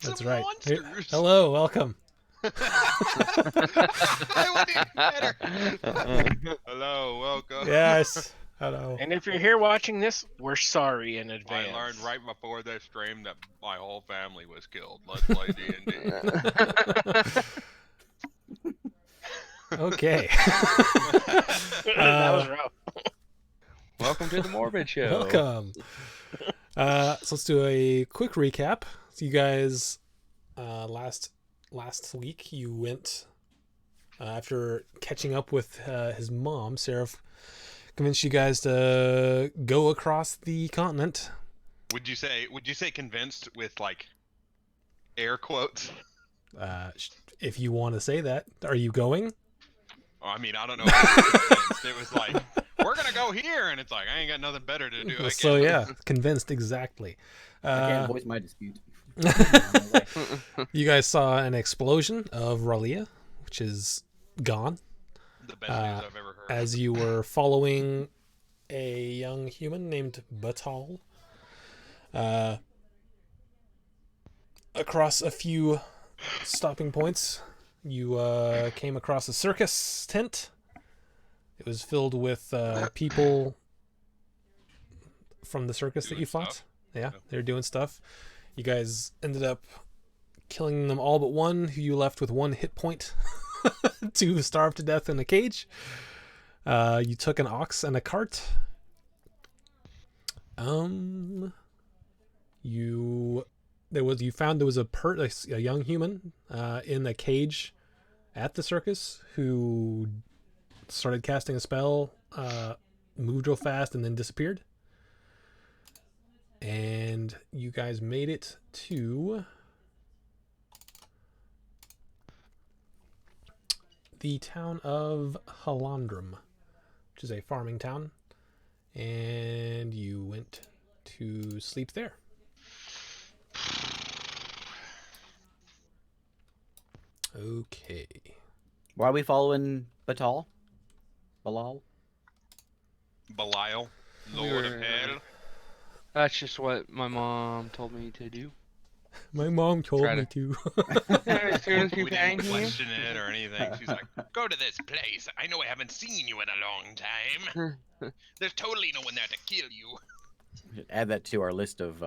That's right. Hello, welcome. I wouldn't even better. Hello, welcome. Yes. Hello. And if you're here watching this, we're sorry in advance. I learned right before this stream that my whole family was killed. Let's play D&D. Okay. That was rough. Welcome to the Morbid Show. Welcome. So let's do a quick recap. So you guys, last week you went after catching up with his mom. Seraph convinced you guys to go across the continent. Would you say convinced with like air quotes? If you want to say that, are you going? I mean, I don't know. If it was like, we're gonna go here, and it's like I ain't got nothing better to do. So yeah, convinced exactly. I can't voice my dispute. You guys saw an explosion of Ralia, which is gone. The best news I've ever heard. As you were following a young human named Batal across a few stopping points, you came across a circus tent. It was filled with people from the circus that you fought. Yeah, they were doing stuff. You guys ended up killing them all but one, who you left with 1 hit point to starve to death in a cage. You took an ox and a cart. You found there was a young human in a cage at the circus who started casting a spell, moved real fast, and then disappeared. And you guys made it to the town of Halandrum, which is a farming town, and you went to sleep there. Okay. Why are we following Batal? Balal? Belial, We Lord of were- Hell. That's just what my mom told me to do. My mom told Try me to- to. As soon as We you bang didn't here, question it or anything. She's like, go to this place. I know I haven't seen you in a long time. There's totally no one there to kill you. We should add that to our list of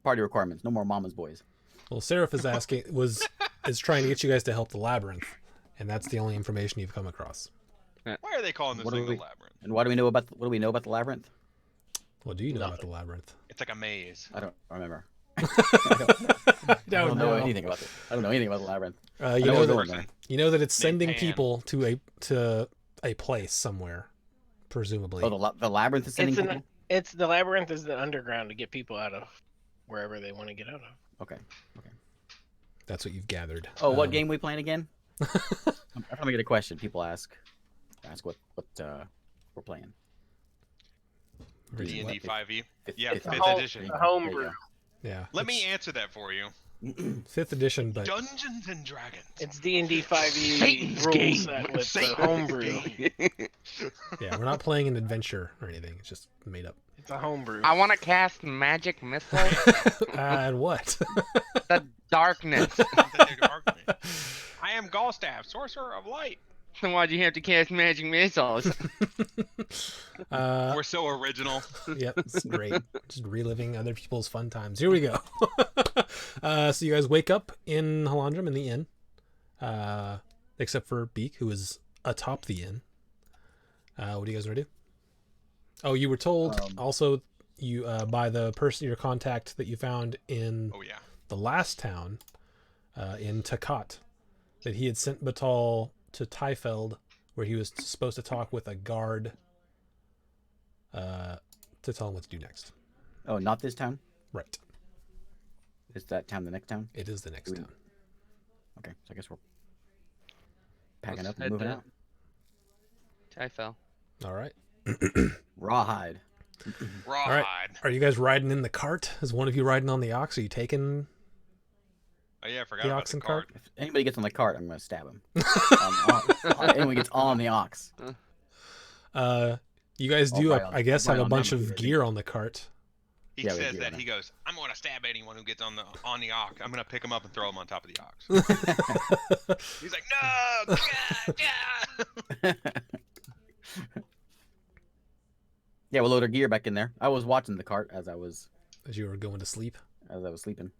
party requirements. No more mama's boys. Well, Seraph is trying to get you guys to help the Labyrinth, and that's the only information you've come across. Why are they calling this What do thing the we- Labyrinth? And what do we know about the labyrinth? What do you know about Nothing. the Labyrinth? It's like a maze. I don't remember. I I don't know anything about it. I don't know anything about the labyrinth. You I know we're that going there. you know that it's Named sending Pan. people to a place somewhere, presumably. Oh, the labyrinth is sending It's people. It's the labyrinth is the underground to get people out of wherever they want to get out of. Okay. That's what you've gathered. Oh, what game we playing again? I'm trying to get a question. People ask what we're playing. Reason D&D what? 5e. Fifth- Yeah, fifth 5th home- edition. the There homebrew. you Yeah. Let me it's answer that for you. 5th edition, but Dungeons and Dragons. It's D&D 5e Satan's rule game. set with the Satan's homebrew. game. yeah, we're not playing an adventure or anything. It's just made up. It's a homebrew. I want to cast magic missile. And what? The darkness. I am Galstaff, sorcerer of light. Then why'd you have to cast magic missiles? We're so original. Yep, it's great. Just reliving other people's fun times. Here we go. So you guys wake up in Halandrum in the inn, except for Beak, who is atop the inn. What do you guys want to do? Oh, you were told also you by the person, your contact that you found in Oh yeah. the last town, in Takat, that he had sent Batal to Tyfeld, where he was supposed to talk with a guard to tell him what to do next. Oh, not this town. Right. Is that town the next town? It is the next We- town. Okay, so I guess we're packing Let's up and head moving to- out. I fell. All right. Rawhide. Rawhide. Are you guys riding in the cart? Is one of you riding on the ox? Are you taking Oh yeah, I forgot the about oxen the cart. If anybody gets on the cart, I'm gonna stab him. Anyone gets on the ox. You guys do, I'll ride on- I guess, I'll have ride a on bunch them. of gear on the cart. He Yeah, we says do that. that. He goes, "I'm going to stab anyone who gets on the ox. I'm going to pick him up and throw him on top of the ox." He's like, "No, God, yeah." Yeah, we'll load our gear back in there. I was watching the cart as I was As you were going to sleep, sleeping.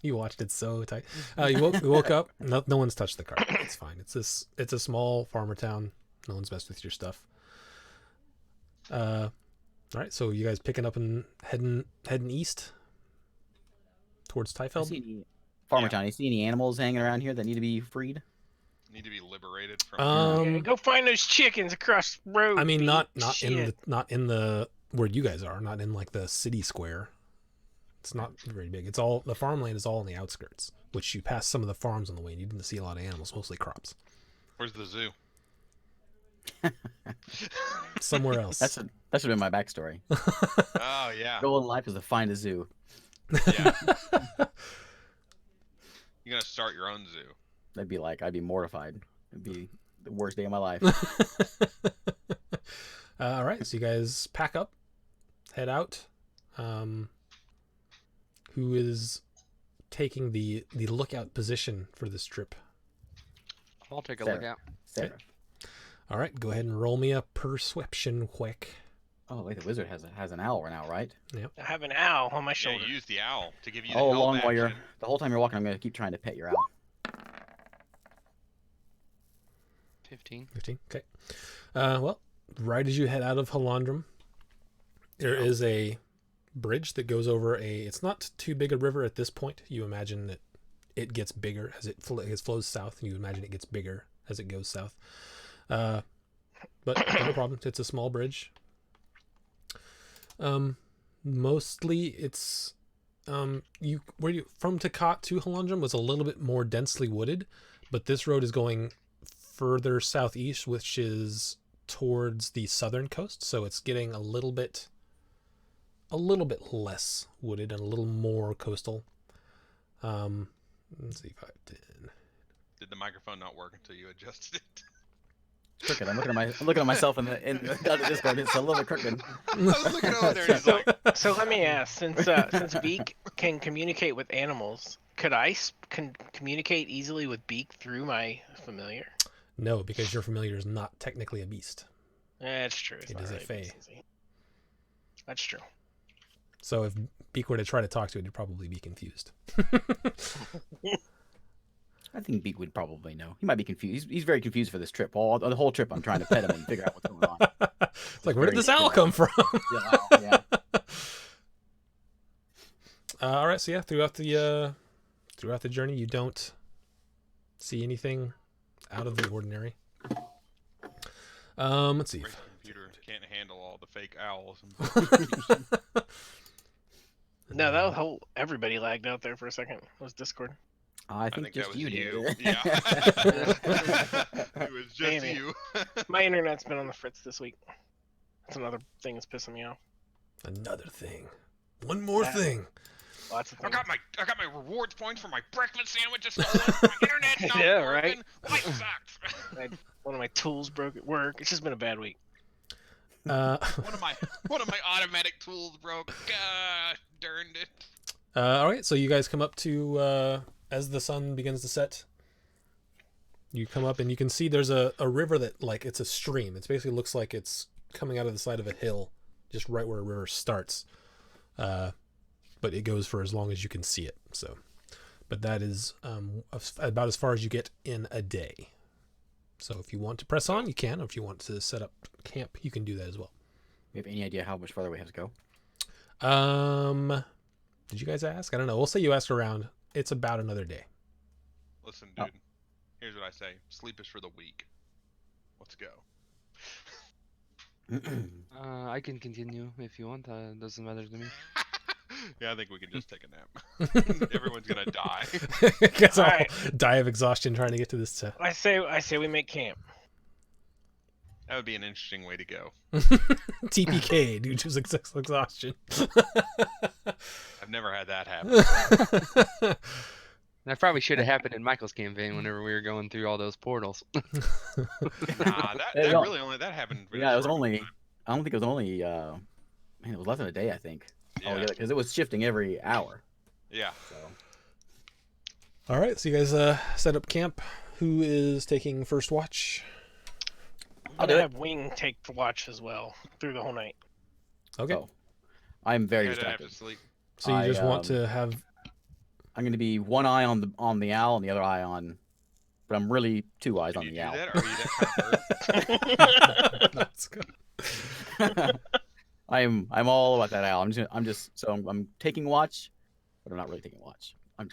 you watched it so tight. You woke up. No one's touched the cart. It's fine. It's a small farmer town. No one's messed with your stuff. All right. So you guys picking up and heading east towards I Tyfeld. see any farmer Yeah. town. You see any animals hanging around here that need to be freed? Need to be liberated from. Yeah, go find those chickens across the road. I mean, Pete. not Shit. in the where you guys are. Not in like the city square. It's not very big. It's all the farmland is all on the outskirts, which you pass some of the farms on the way, and you didn't see a lot of animals, mostly crops. Where's the zoo? Somewhere else. That should have been my backstory. Oh yeah, Goal in life is to find a zoo. yeah. You're gonna start your own zoo. I'd be mortified. It'd be the worst day of my life. All right, so you guys pack up, head out. Who is taking the lookout position for this trip? I'll take a Sarah. look out. Sarah. All right, go ahead and roll me a perception quick. Oh wait, the wizard has an owl now, right? I have an owl on my Yeah, shoulder. use the owl to give you the All help along while you're action. the whole time you're walking, I'm gonna keep trying to pet your owl. 15. 15. Okay. Well, right as you head out of Halandrum, there is a bridge that goes over a. It's not too big a river at this point. You imagine that it gets bigger as it flows south, and you imagine it gets bigger as it goes south. But no problem. It's a small bridge. Mostly it's from Takat to Halandrum was a little bit more densely wooded, but this road is going further southeast, which is towards the southern coast, so it's getting a little bit less wooded and a little more coastal. Let's see if I did. Did the microphone not work until you adjusted it? Crooked. I'm looking at myself in the Discord. It's a little bit crooked. I was looking over there and he's like, So let me ask, since Beak can communicate with animals, could I communicate easily with Beak through my familiar? No, because your familiar is not technically a beast. That's true. It's It not is a really fae. easy. That's true. So if Beak were to try to talk to it, it'd probably be confused. I think Beak would probably know. He might be confused. He's very confused for this trip. All the whole trip, I'm trying to pet him and figure out what's going on. It's like, where did this owl come from? Yeah. All right, so yeah, throughout the journey, you don't see anything out of the ordinary. Let's see. "Great computer can't handle all the fake owls." No, that whole everybody lagged out there for a second. It was Discord. I think that just was you did. Yeah. It was just Maybe. you. My internet's been on the fritz this week. That's another thing that's pissing me off. Another thing. One more thing. Lots of I things. got my rewards points for my breakfast sandwiches stolen. My internet's not Yeah, working. right? Life sucks. One of my tools broke at work. It's just been a bad week. Uh, one of my automatic tools broke. God darned it. all right, so you guys come up to as the sun begins to set. You come up and you can see there's a river that, like, it's a stream. It basically looks like it's coming out of the side of a hill, just right where a river starts. But it goes for as long as you can see it. So, but that is about as far as you get in a day. So if you want to press on, you can. Or if you want to set up camp, you can do that as well. You have any idea how much farther we have to go? Did you guys ask? I don't know. We'll say you ask around. It's about another day. Listen, dude. Here's what I say: sleep is for the weak. Let's go. I can continue if you want. Doesn't matter to me. Yeah, I think we can just take a nap. Everyone's gonna die. Guess I'll Alright. die of exhaustion trying to get to this. I say we make camp. That would be an interesting way to go. TPK due to exhaustion. I've never had that happen. That probably should have happened in Michael's campaign whenever we were going through all those portals. Nah, that Yeah, really only that happened. really Yeah, it was short. only. I don't think it was only. Man, it was less than a day. I think. Yeah. Because it was shifting every hour. Yeah. So All right, so you guys set up camp. Who is taking first watch? I'm do gonna it. have Wing take the watch as well through the whole night. Okay, Oh, I'm very I didn't have distracted. to sleep. so you just want I, to have. I'm going to be one eye on the owl and the other eye on. But I'm really two eyes Can on you the do owl. that? Or are you that kind of bird? That's good. I'm all about that owl. I'm taking watch, but I'm not really taking watch. I'm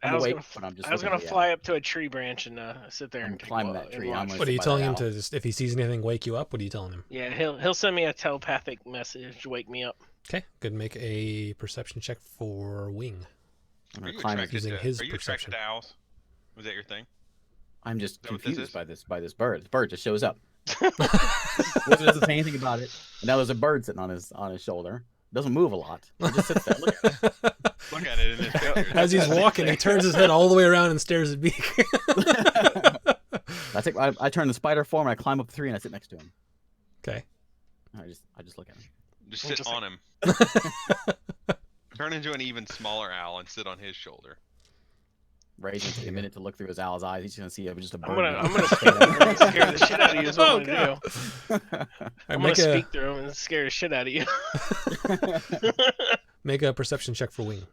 I was awake, gonna, but I'm just. I was looking gonna at the fly up to a tree branch and sit there I'm and take climbing wa- that and tree. watch. I'm gonna What are you by telling that him owl. to just, if he sees anything, wake you up? What are you telling him? Yeah, he'll send me a telepathic message to wake me up. Okay, good. Make a perception check for Wing. I'm Are gonna you climb it. attracted using to, his are you perception. attracted to owls? Was that your thing? I'm just Is that what this confused is? by this bird. The bird just shows up. Wizard doesn't say anything about it. And now there's a bird sitting on his shoulder. Doesn't move a lot. He just sits there. Look at it. Look at it in his picture. As he's walking, he turns his head all the way around and stares at Beak. I turn the spider form. I climb up the tree and I sit next to him. Okay. I just look at him. Just sit Interesting. on him. Turn into an even smaller owl and sit on his shoulder. Ray's gonna take a minute to look through his owl's eyes. He's gonna see just a bird. I'm gonna scare the shit out of you. Is what Oh, I'm gonna do. Alright, I'm gonna speak through him and scare the shit out of you. make a perception check for Wing.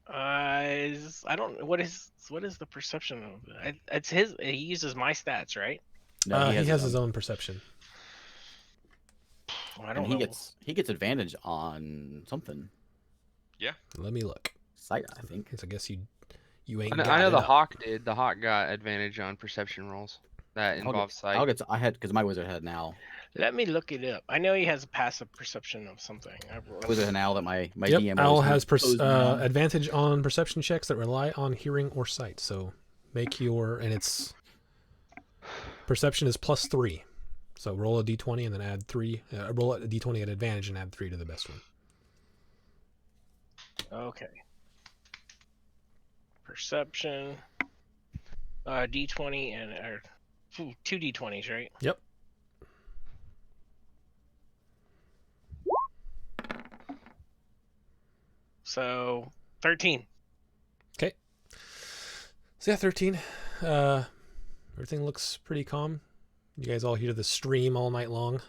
I don't. What is the perception of? It's his. He uses my stats, right? No, He has his own perception. I And don't he know. gets advantage on something. Let me look. Sight, I think. 'Cause I guess you ain't. I know got the it up. hawk did. The hawk got advantage on perception rolls. That involves sight. I had because my wizard had an owl. Let me look it up. I know he has a passive perception of something. My wizard had an owl that my Yep, DM Owl always has closed me on. advantage on perception checks that rely on hearing or sight. So make and its perception is +3. So roll a d20 and then add 3. Roll a d20 at advantage and add 3 to the best one. Okay. Perception. D20 and 2 d20s, right? Yep. So 13. Okay. So yeah, 13. Everything looks pretty calm. You guys all hear the stream all night long.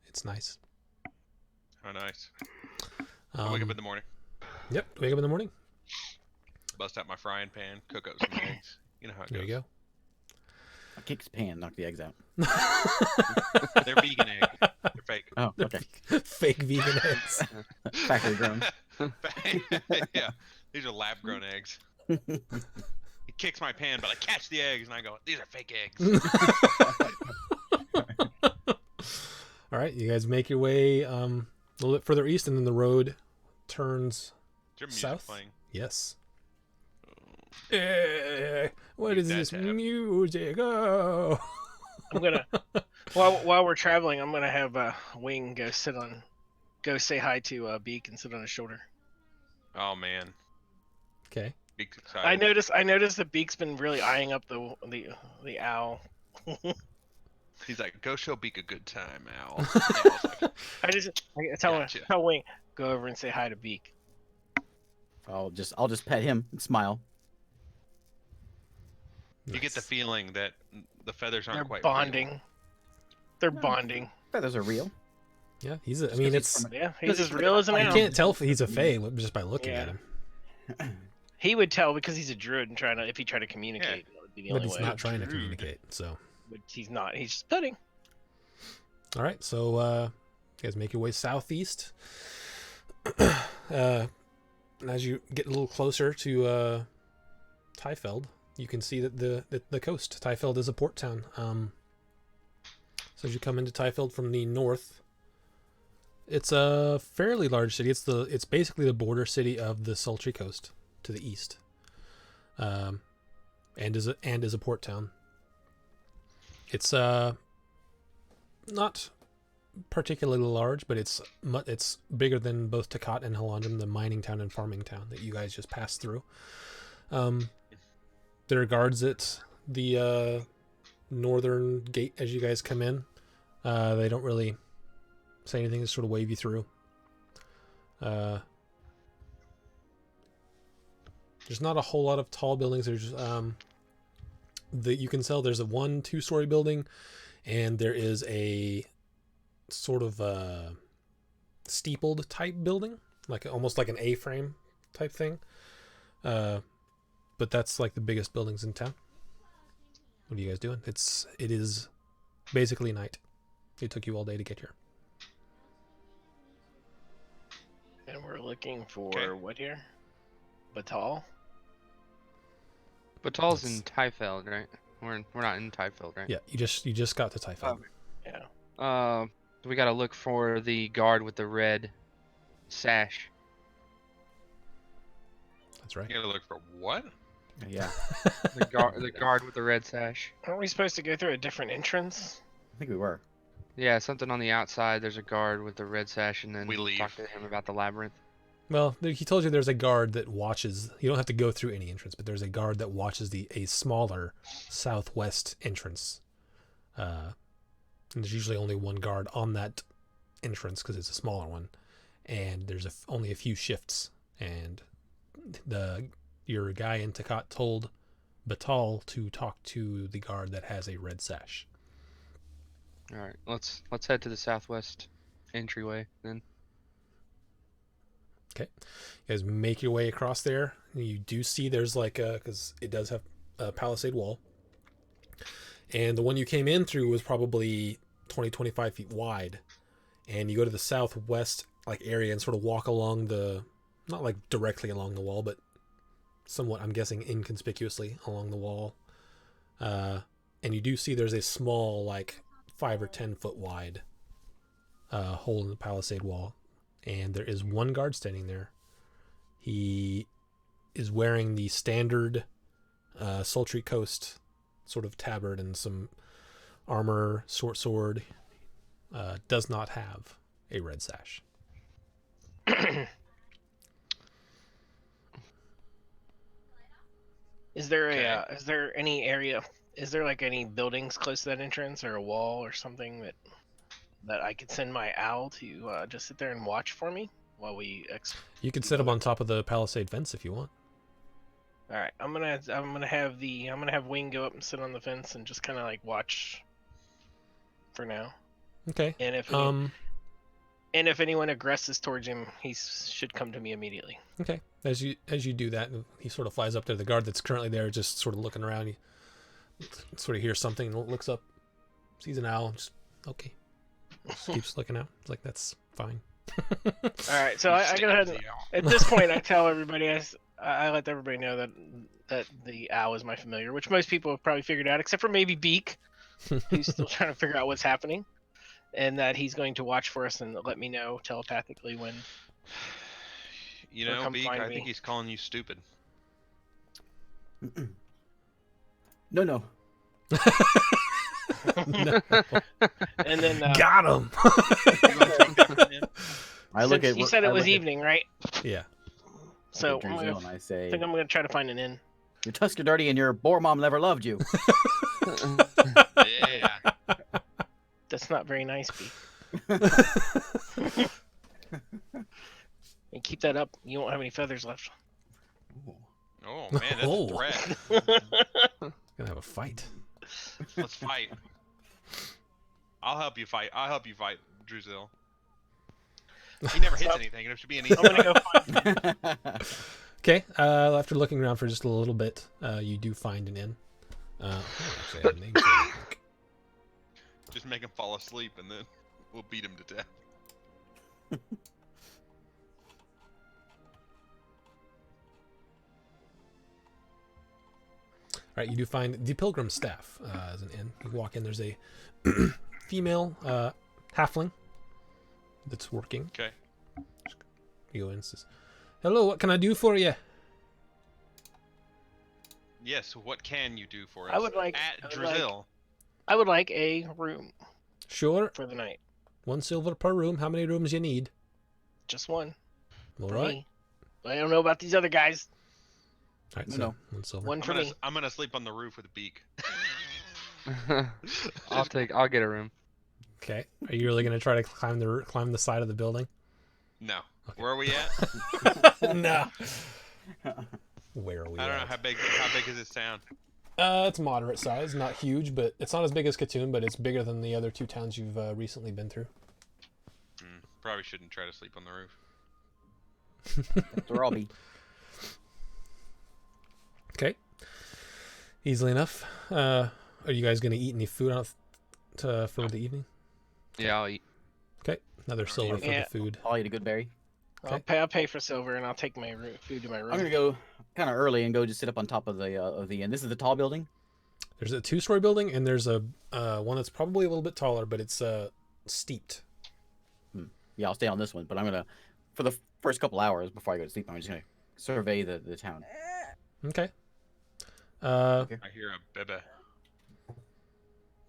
It's nice. Oh, nice. I wake up in the morning, Yep. Wake up in the morning. bust out my frying pan, cook up some eggs. You know how it There goes. you go. I kicked his pan, knocked the eggs out. They're vegan eggs. They're fake. Oh, okay. Fake vegan eggs. Factory grown. Yeah, these are lab grown eggs. He kicks my pan, but I catch the eggs and I go, "These are fake eggs." All right, you guys make your way a little bit further east, and then the road turns Is your music south. playing? Yes. What is that this to happen. music? Oh. I'm gonna while we're traveling, I'm gonna have Wing go say hi to Beak and sit on his shoulder. Oh man, Okay. Beak's excited. I noticed that Beak's been really eyeing up the owl. He's like, "Go show Beak a good time, Al." And Al's like, I tell Wing, go over and say hi to Beak. I'll just pet him and smile. you get the Nice. feeling that the feathers aren't They're quite bonding. real. They're bonding. Feathers are real. Yeah, I mean, it's Yeah, he's as real as an you owl. can't tell if he's a fae just by looking at Yeah. him. He would tell because he's a druid and if he tried to communicate, that would be the But only he's way. not trying to Rude. communicate. So, But he's not. He's just petting. all right. So, you guys make your way southeast. And as you get a little closer to Tyfeld, you can see that the coast. Tyfeld is a port town. So as you come into Tyfeld from the north, it's a fairly large city. It's basically the border city of the Sultry Coast to the east, and is a port town. It's not particularly large, but it's bigger than both Takat and Halandrim, the mining town and farming town that you guys just passed through. There are guards at the northern gate as you guys come in. They don't really say anything, just sort of wave you through. There's not a whole lot of tall buildings. There's you can tell there's a 1-2-story building, and there is a sort of steepled type building, almost like an A-frame type thing. But that's like the biggest buildings in town. What are you guys doing? It is basically night. It took you all day to get here. And we're looking for Okay. what here? Batal? Batal's in Tyfeld, right? We're not in Tyfeld, right? Yeah, you just got to Typhoon. Yeah. We gotta look for the guard with the red sash. That's right. You gotta look for what? Yeah, The guard with the red sash. Aren't we supposed to go through a different entrance? I think we were. Yeah, something on the outside. There's a guard with the red sash, and then We leave. talk to him about the labyrinth. Well, he told you there's a guard that watches. You don't have to go through any entrance, but there's a guard that watches a smaller southwest entrance. And there's usually only one guard on that entrance because it's a smaller one, and there's only a few shifts and your guy in Takat told Batal to talk to the guard that has a red sash. All right, let's head to the southwest entryway then. You guys make your way across there. You do see there's like because it does have a palisade wall, and the one you came in through was probably 25 feet wide. And you go to the southwest like area and sort of walk along not like directly along the wall, but somewhat, I'm guessing, inconspicuously along the wall. And you do see there's a small, like 5 or 10 foot wide hole in the palisade wall. And there is one guard standing there. He is wearing the standard Sultry Coast sort of tabard and some armor, short sword. Does not have a red sash. Is there is there any area? Is there like any buildings close to that entrance, or a wall or something that I could send my owl to just sit there and watch for me while we? You could sit up on top of the palisade fence if you want. All right, I'm gonna have Wing go up and sit on the fence and just kind of like watch for now. Okay. And if anyone aggresses towards him, he should come to me immediately. Okay. As you do that, he sort of flies up to the guard that's currently there, just sort of looking around. He sort of hears something and looks up, sees an owl, just okay. Just keeps looking out. It's like, that's fine. All right, so I go ahead. At this point, I tell everybody, I let everybody know that the owl is my familiar, which most people have probably figured out, except for maybe Beak, who's still trying to figure out what's happening. And that he's going to watch for us and let me know telepathically when. You know, Beak, I think he's calling you stupid. No. No. And then got him. I look at. You said it was evening, right? Yeah. So I say, I think I'm going to try to find an inn. your tusk are dirty and your boar mom never loved you. Yeah. That's not very nice, Beak. And keep that up. You won't have any feathers left. Oh man, that's Oh. a threat. Gonna have a fight. Let's fight. I'll help you fight, Druzil. He never hits anything. It should be an easy. I'm going to go find. Okay. After looking around for just a little bit, you do find an inn. Actually, I have a name for it. Just make him fall asleep, and then we'll beat him to death. All right, you do find the Pilgrim Staff as an inn. You walk in. There's a female halfling that's working. Okay. You go in and says, "Hello, what can I do for you?" Yes. What can you do for us? I would like a room Sure. for the night. 1 silver per room. How many rooms you need? Just one. All for right. me. I don't know about these other guys. All right, so No. 1 silver. One for me. I'm gonna sleep on the roof with a Beak. I'll get a room. Okay. Are you really gonna try to climb the side of the building? No. Okay. Where are we at? No. Where are we? I don't know at? how big is this town? It's moderate size, not huge, but it's not as big as Katoon, but it's bigger than the other 2 towns you've recently been through. Probably shouldn't try to sleep on the roof. That's where I'll be. Okay. Easily enough. Are you guys gonna eat any food for the evening? Yeah, I'll eat. Okay. Another silver for Yeah. the food. I'll eat a good berry. Okay. I'll pay for silver and I'll take my food to my room. I'm gonna go kind of early and go just sit up on top of the inn. This is the tall building. There's a 2-story building, and there's a one that's probably a little bit taller, but it's steeped. Yeah, I'll stay on this one, but I'm gonna, for the first couple hours before I go to sleep, I'm just gonna survey the town. Okay. I hear a bebe.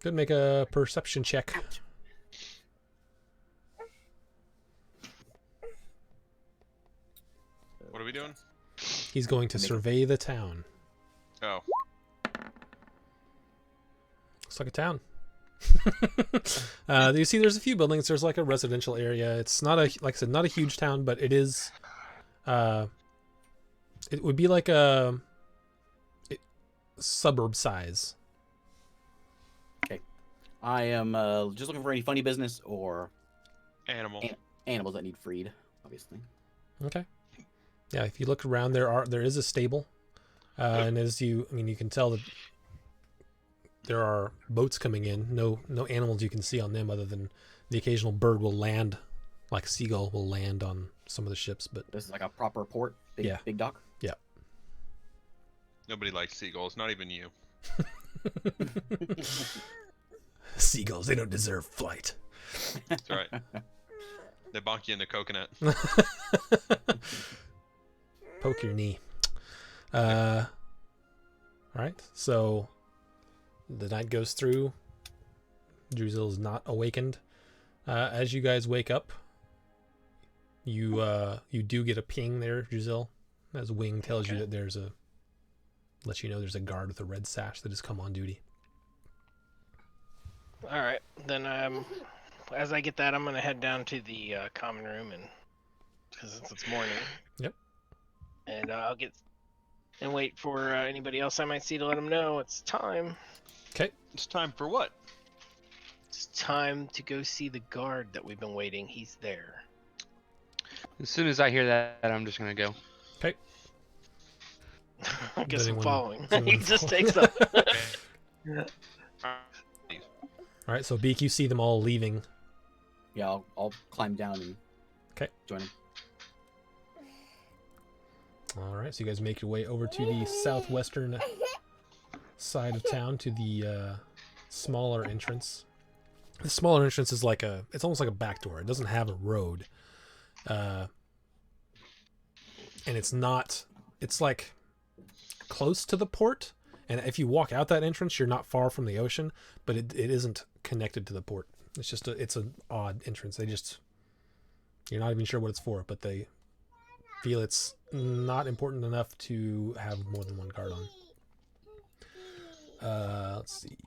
Good. Make a perception check. What are we doing? He's going to survey the town. Oh. Looks like a town. You see there's a few buildings. There's like a residential area. It's not like I said, not a huge town, but it is It would be like a suburb size. I am just looking for any funny business or Animal. animals that need freed, obviously. Okay. Yeah, if you look around, there is a stable, and you can tell that there are boats coming in. No animals you can see on them other than the occasional bird will land, like a seagull will land on some of the ships. But This is like a proper port, big dock. Yeah. Nobody likes seagulls, not even you. Seagulls, they don't deserve flight. That's right. They bonk you in the coconut. Poke your knee. All right, so the night goes through. Druzil is not awakened. As you guys wake up, you do get a ping there, Druzil, as Wing tells you that lets you know there's a guard with a red sash that has come on duty. All right, then as I get that, I'm gonna head down to the common room because it's morning. Yep. And I'll get and wait for anybody else I might see to let them know it's time. Okay. It's time for what? It's time to go see the guard that we've been waiting. He's there. As soon as I hear that, I'm just gonna go. Okay. I guess I'm following. anyone He just takes up. All right, so Beak, you see them all leaving. Yeah, I'll climb down and join him. All right, so you guys make your way over to the southwestern side of town to the smaller entrance. The smaller entrance is it's almost like a back door. It doesn't have a road. And it's like close to the port. And if you walk out that entrance, you're not far from the ocean, but it isn't connected to the port. It's just it's an odd entrance. You're not even sure what it's for, but they feel it's not important enough to have more than one guard on. Let's see.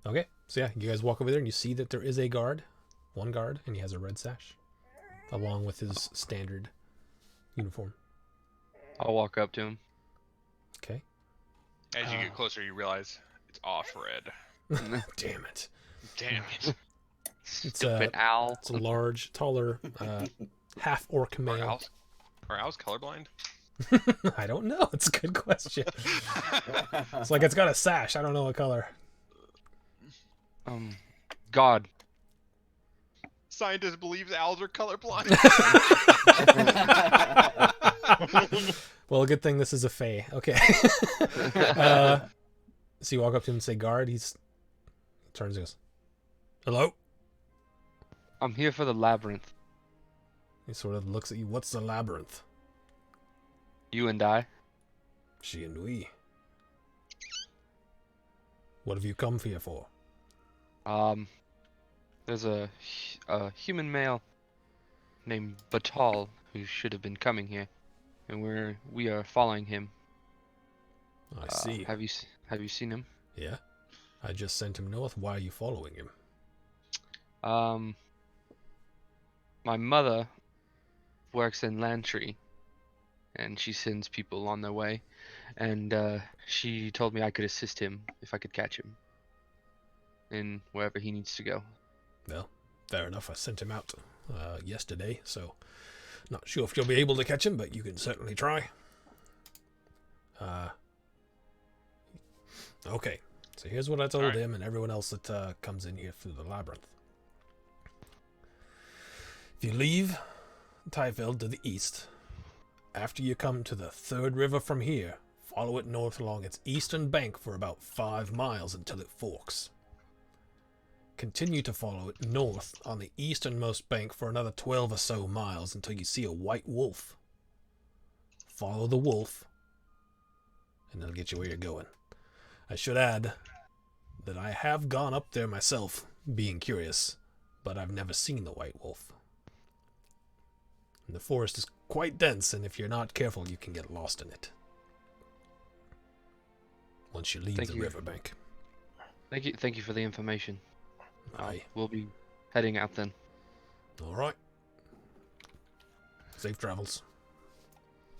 Okay, so yeah, you guys walk over there and you see that there is a guard, one guard, and he has a red sash, along with his standard uniform. I'll walk up to him. Okay. As you get closer, you realize it's off red. Damn it. Damn it. Stupid owl. It's a large, taller, half orc male. Are owls colorblind? I don't know. It's a good question. It's like it's got a sash. I don't know what color. God. Scientist believes owls are colorblind. Well, good thing this is a fae. Okay. So you walk up to him and say, "Guard." He turns and goes, "Hello." I'm here for the labyrinth. He sort of looks at you. What's the labyrinth? You and I. She and we. What have you come here for? There's a human male named Batal who should have been coming here, and we are following him. I see. Have you seen him? Yeah. I just sent him north. Why are you following him? My mother works in Lantry, and she sends people on their way, and she told me I could assist him if I could catch him in wherever he needs to go. Well, fair enough. I sent him out yesterday, so not sure if you'll be able to catch him, but you can certainly try. Okay, so here's what I told him and everyone else that comes in here through the labyrinth. If you leave Tyfeld to the east, after you come to the third river from here, follow it north along its eastern bank for about 5 miles until it forks. Continue to follow it north on the easternmost bank for another 12 or so miles until you see a white wolf. Follow the wolf, and it'll get you where you're going. I should add that I have gone up there myself, being curious, but I've never seen the white wolf. And the forest is quite dense, and if you're not careful, you can get lost in it. Once you leave the riverbank. Thank you for the information. Aye. We'll be heading out then. All right. Safe travels.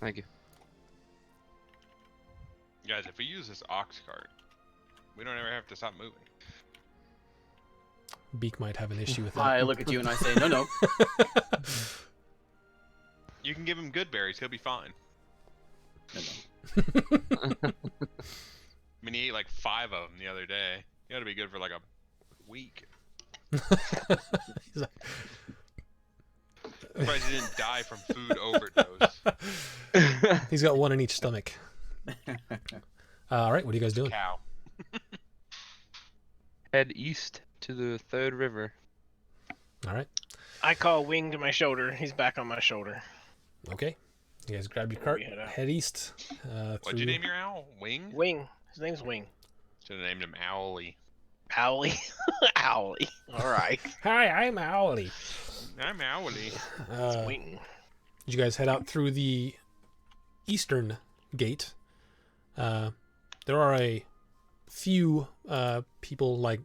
Thank you. Guys, if we use this ox cart, we don't ever have to stop moving. Beak might have an issue with that. I look at you and I say, no. You can give him good berries; he'll be fine. No. I mean, he ate like 5 of them the other day. He ought to be good for like a week. He's like, Surprised he didn't die from food overdose. he's got one in each stomach. All right, what are you guys doing? Cow. Head east to the third river. All right. I call Wing to my shoulder. He's back on my shoulder. Okay. You guys grab your cart, We head out. head east. What'd you name your owl? Wing? Wing. His name's Wing. Should have named him Owly. Owly. Owly. All right. Hi, I'm Owly. I'm Owly. Uh, Wing. you guys head out through the eastern gate. There are a few people like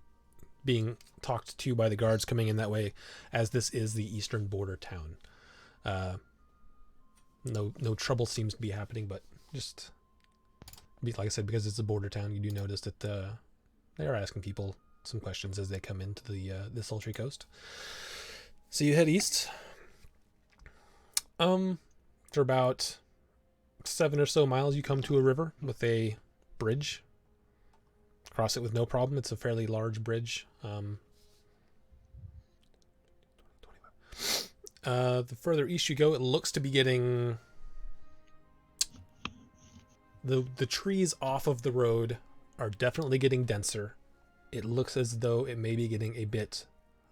being talked to by the guards coming in that way, as this is the eastern border town. No trouble seems to be happening, but just like I said, because it's a border town, you do notice that they are asking people some questions as they come into the sultry coast. So you head east. For about 7 or so miles, you come to a river with a bridge. Cross it with no problem. It's a fairly large bridge. The further east you go, it looks to be getting the trees off of the road are definitely getting denser. It looks as though it may be getting a bit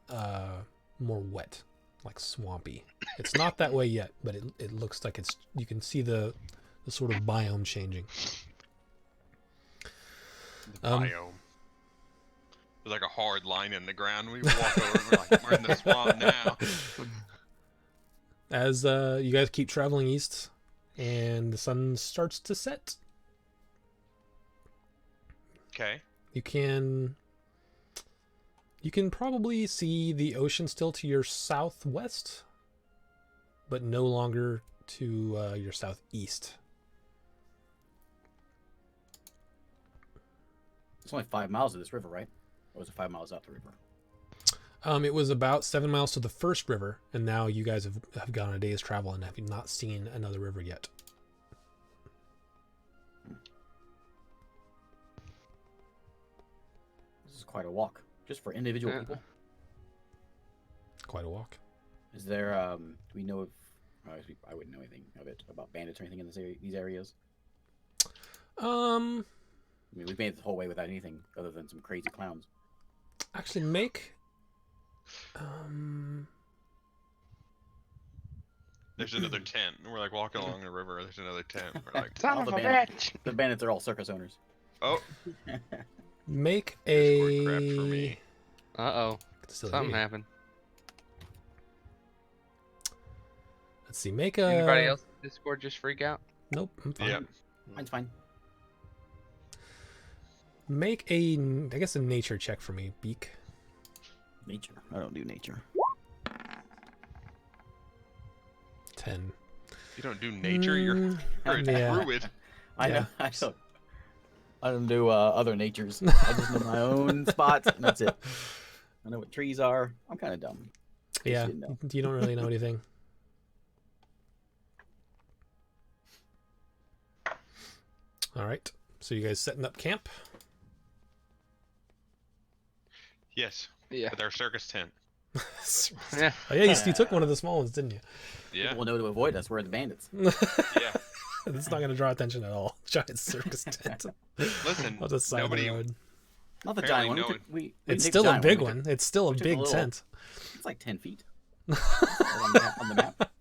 more wet, like swampy. It's not that way yet, but it looks like it's. You can see the sort of biome changing. Biome. There's like a hard line in the ground. We walk over and we're like, we're in the swamp now. As you guys keep traveling east, and the sun starts to set, Okay. you can probably see the ocean still to your southwest, but no longer to your southeast. It's only 5 miles of this river, right? Or was it 5 miles out the river? It was about 7 miles to the first river, and now you guys have gone a day's travel and have not seen another river yet. This is quite a walk, just for individual people. Quite a walk. Is there, do we know if, I wouldn't know anything of it, about bandits or anything in these areas? I mean, we've made it the whole way without anything other than some crazy clowns. Actually, make. There's another tent. We're like walking along the river. There's another tent. We're like, All the bandits, the bandits are all circus owners. oh, Make Discord crap for a. me. Uh-oh. Still Something here. happened. Let's see. Make a. Anybody else in Discord just freak out? Nope. I'm fine. Yep. Mine's fine. Make a. I guess a nature check for me, Beak. Nature. I don't do nature. 10. You don't do nature. You're a yeah. druid. I Yeah. know. I don't do other natures. I just know my own spots, and that's it. I know what trees are. I'm kind of dumb. Yeah. didn't know. You don't really know anything. All right. So you guys setting up camp? Yes. Yeah. With our circus tent. Yeah. Oh, yeah, you took one of the small ones, didn't you? Yeah. People will know to avoid us. We're the bandits. Yeah. That's not going to draw attention at all. Giant circus tent. Listen. On the side of the Nobody. road. Not the Apparently giant one. no We took, we It's take still the a giant big We one. took- It's still a we took big little- tent. It's like 10 feet. on the map.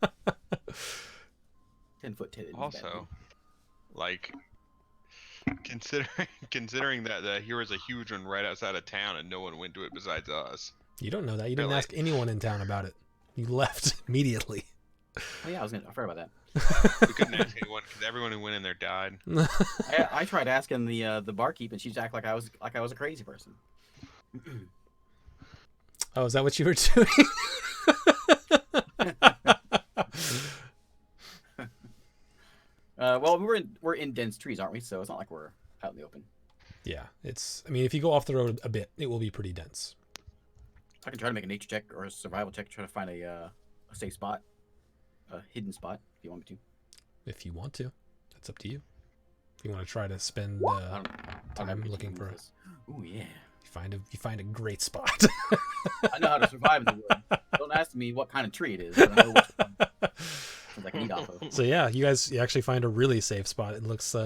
10-foot tent. Also, like, considering that here was a huge one right outside of town and no one went to it besides us. You don't know that. You didn't Really? ask anyone in town about it. You left immediately. Oh yeah, I forgot about that. We couldn't ask anyone because everyone who went in there died. I tried asking the barkeep, and she's act like I was a crazy person. Oh, is that what you were doing? Well, we're in dense trees, aren't we? So it's not like we're out in the open. Yeah, it's. I mean, if you go off the road a bit, it will be pretty dense. I can try to make a nature check or a survival check to try to find a safe spot, a hidden spot, if you want me to. If you want to, that's up to you. If you want to try to spend time looking for. Oh yeah. You find a great spot. I know how to survive in the wood. Don't ask me what kind of tree it is. But I know which one I can eat off of. So yeah, you actually find a really safe spot. It looks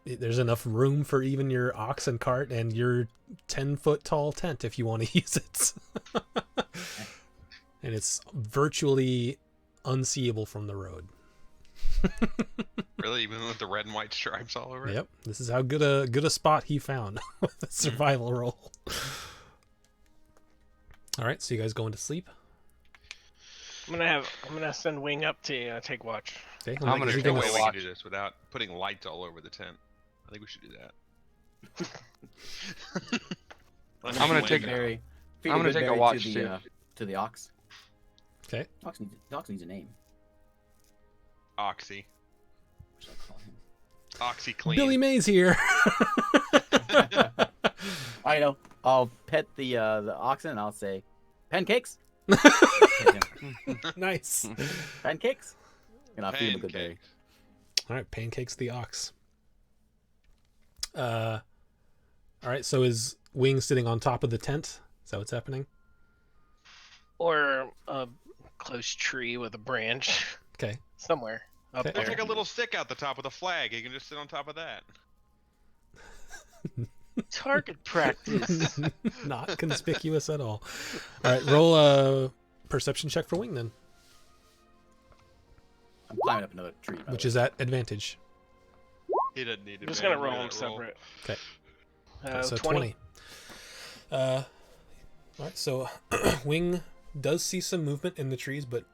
there's enough room for even your ox and cart and your 10-foot tall tent if you want to use it. And it's virtually unseeable from the road. Really, even with the red and white stripes all over it. Yep, this is how good a spot he found with the survival roll. All right, so you guys going to sleep? I'm gonna send Wing up to take watch. Okay, I'm gonna There's take no a way we watch. can do this without putting lights all over the tent. I think we should do that. I'm gonna take Berry. I'm gonna take a watch too. To the ox. Okay. The ox needs a name. Oxy. What should I call him? OxyClean. Billy Mays here. I know. I'll pet the oxen and I'll say, pancakes. Pet him. Nice. Pancakes. And I'll feed him a good berry. Pancakes. All right, pancakes the ox. All right, so is Wing sitting on top of the tent? Is that what's happening? Or a close tree with a branch Okay. somewhere up Okay. There's there. like a little stick out the top with a flag. You can just sit on top of that. Target practice. Not conspicuous at all. All right, roll a perception check for Wing then, I'm climbing up another tree. by which the is at advantage. He doesn't need I'm just gonna roll them advantage on that separate. Okay. So 20. 20. All right, so Wing does see some movement in the trees, but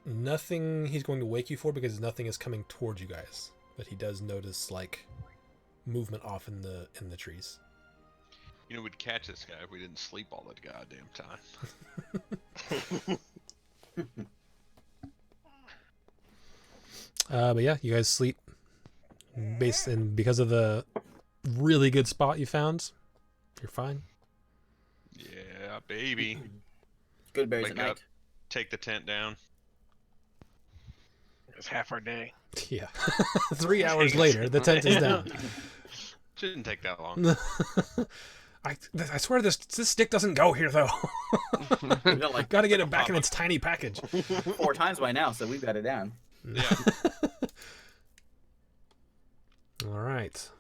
nothing he's going to wake you for because nothing is coming towards you guys. But he does notice like movement off in the trees. You know, we'd catch this guy if we didn't sleep all the goddamn time. But yeah, you guys sleep because of the really good spot you found. You're fine. Yeah, baby. Good berries Wake at night. up. Take the tent down. It's half our day. Yeah. 3 hours later, the tent is down. Shouldn't take that long. I swear this stick doesn't go here though. We've got like Got to get it back in its tiny package. 4 times by now, so we've got it down. Yeah. All right.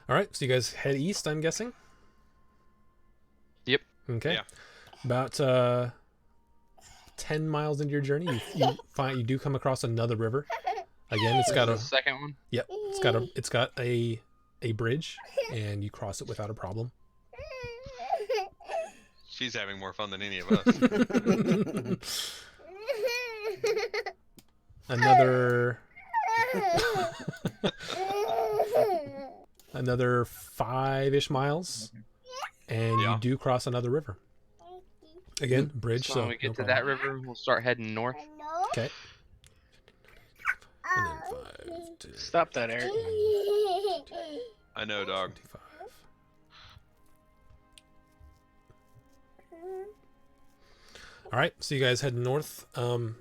All right. So you guys head east, I'm guessing. Yep. Okay. Yeah. About 10 miles into your journey, you do come across another river. Again, it's got The a second one. yep. It's got a bridge, and you cross it without a problem. She's having more fun than any of us. Another 5-ish miles, and Yeah. you do cross another river. Again, bridge. So So when we get no to problem. that river, we'll start heading north. Okay. And then 5 to Stop that, Eric. I know, dog. 25. All right, so you guys head north. The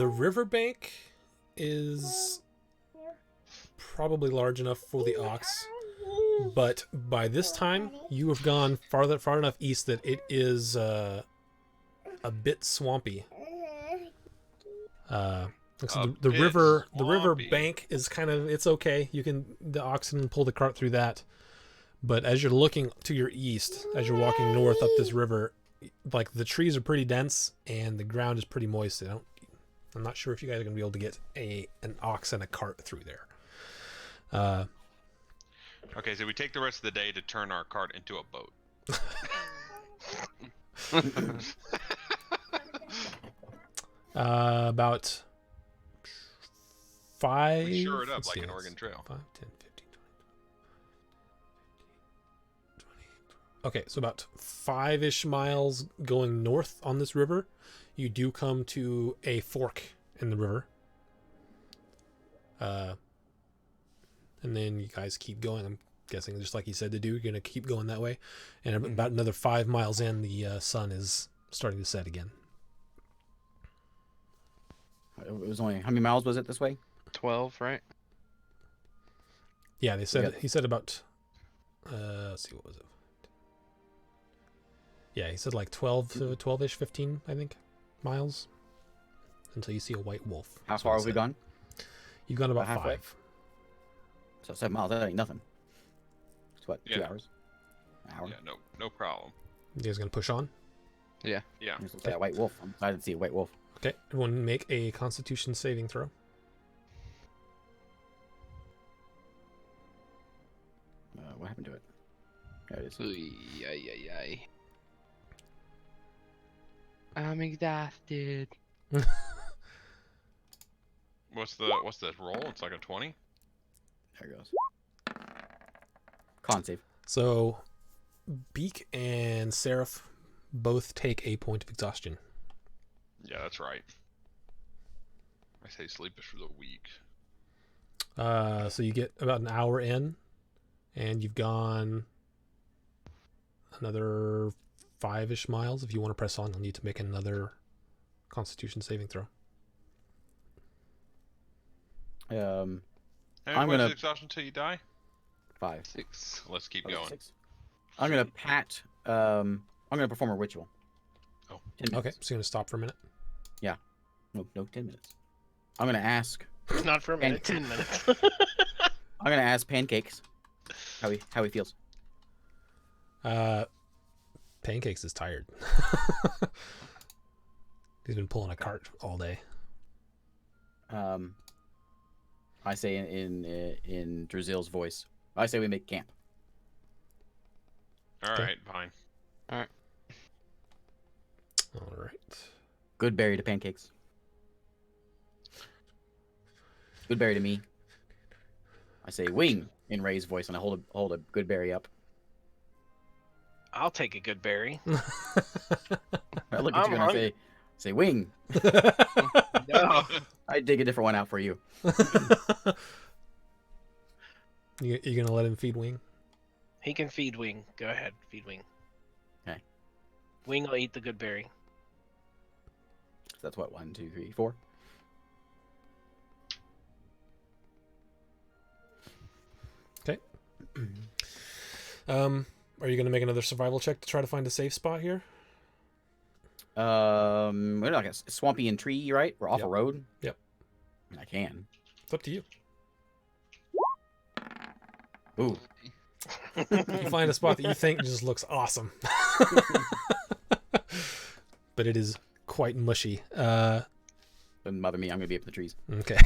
riverbank is probably large enough for the ox, but by this time you have gone far enough east that it is a bit swampy. So the river swampy. bank is it's okay. The oxen can pull the cart through that. But as you're looking to your east, as you're walking north up this river, like the trees are pretty dense and the ground is pretty moist. I'm not sure if you guys are gonna be able to get an ox and a cart through there. Okay, so we take the rest of the day to turn our cart into a boat. About 5. We shore it up let's like see, an that's Oregon Trail. 5, 10, 15, 20. Okay, so about 5-ish miles going north on this river, you do come to a fork in the river. And then you guys keep going. I'm guessing just like he said to do, you're going to keep going that way. And about another 5 miles in, the sun is starting to set again. It was only, how many miles was it this way? 12, right? Yeah, they said, he said about, let's see, what was it? Yeah, he said like 12-ish, 15, I think, miles until you see a white wolf. How That's far what have we it said. gone? You've gone about Halfway? 5. So 7 miles, that ain't nothing. It's what, 2 Yeah. hours? An hour? Yeah, no problem. You guys going to push on? Yeah. Just look at that white wolf. I'm excited to see a white wolf. Okay, everyone make a Constitution saving throw. What happened to it? There it is. Ay. I'm exhausted. What's the roll? It's like a 20. There it goes. Con save. So, Beak and Seraph both take a point of exhaustion. Yeah, that's right. I say sleep is for the weak. So you get about an hour in, and you've gone another 5-ish miles. If you want to press on, you'll need to make another Constitution saving throw. And I'm what's gonna- the exhaustion until you die? 5. 6. Let's keep Oh, going. 6. I'm gonna pat. I'm gonna perform a ritual. Oh. 10 minutes. Okay, so you're going to stop for a minute. No, 10 minutes. I'm gonna ask. Not for a minute, 10 minutes. I'm gonna ask Pancakes how he feels. Pancakes is tired. He's been pulling a cart all day. I say in Drazil's voice. I say we make camp. All Okay. right, fine. All right. Good berry to Pancakes. Good berry to me. I say wing in Ray's voice, and I hold a good berry up. I'll take a good berry. I look at I'm you and I say wing. No. I dig a different one out for you. You going to let him feed Wing? He can feed Wing. Go ahead, feed Wing. Okay. Wing will eat the good berry. So that's what, 1, 2, 3, 4. Are you going to make another survival check to try to find a safe spot here? We're like a swampy and tree, right? We're off Yep. a road. Yep. I mean, I can. It's up to you. Ooh. You find a spot that you think just looks awesome. But it is quite mushy. Doesn't bother me. I'm gonna be up in the trees. Okay.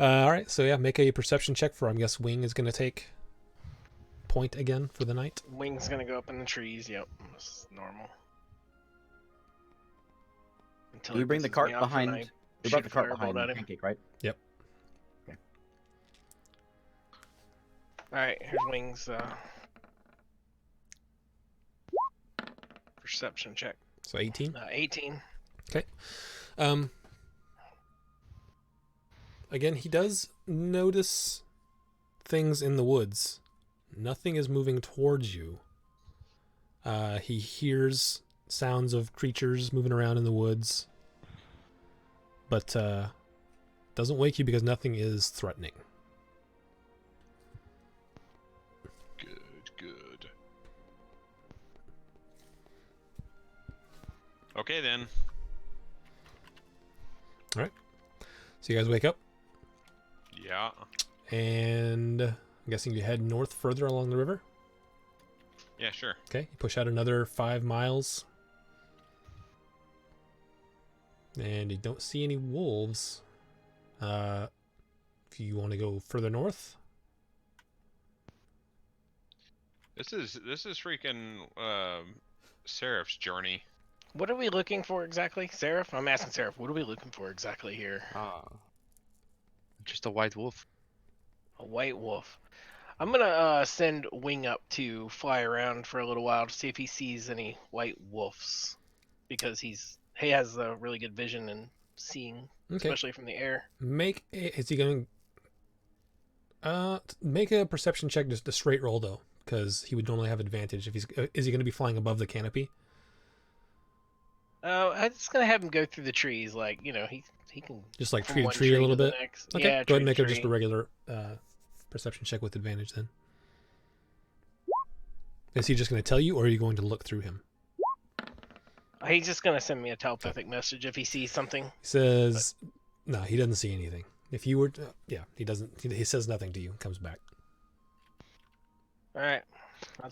All right. So yeah, make a perception check for. I guess Wing is going to take point again for the night. Wing's gonna go up in the trees. Yep, it's normal. Until Do we he bring the pisses cart me off and behind? I We shoot brought a the cart fireball behind at him. Pancake, right? All right, here's Wing's perception check. So 18. 18. Again, he does notice things in the woods. Nothing is moving towards you. He hears sounds of creatures moving around in the woods, but doesn't wake you because nothing is threatening. Good. Okay then. So you guys wake up, Yeah. and I'm guessing you head north further along the river. Yeah, sure. Okay, you push out another 5 miles. And you don't see any wolves. If you want to go further north. This is freaking Seraph's journey. What are we looking for exactly, Seraph? I'm asking Seraph. What are we looking for exactly here? Just a white wolf. A white wolf. I'm gonna send Wing up to fly around for a little while to see if he sees any white wolves, because he has a really good vision and seeing, especially from the air. Is he going? Make a perception check, just a straight roll though, because he would normally have advantage if he's. Is he going to be flying above the canopy? I'm just gonna have him go through the trees, like he can just like from tree to one tree a little to the bit. next. Okay, Yeah, go ahead and make tree it to just a tree. regular perception check with advantage then. Is he just going to tell you, or are you going to look through him? He's just gonna send me a telepathic message if he sees something. He says, "No, he doesn't see anything." If you were, he doesn't. He says nothing to you. Comes back. All right.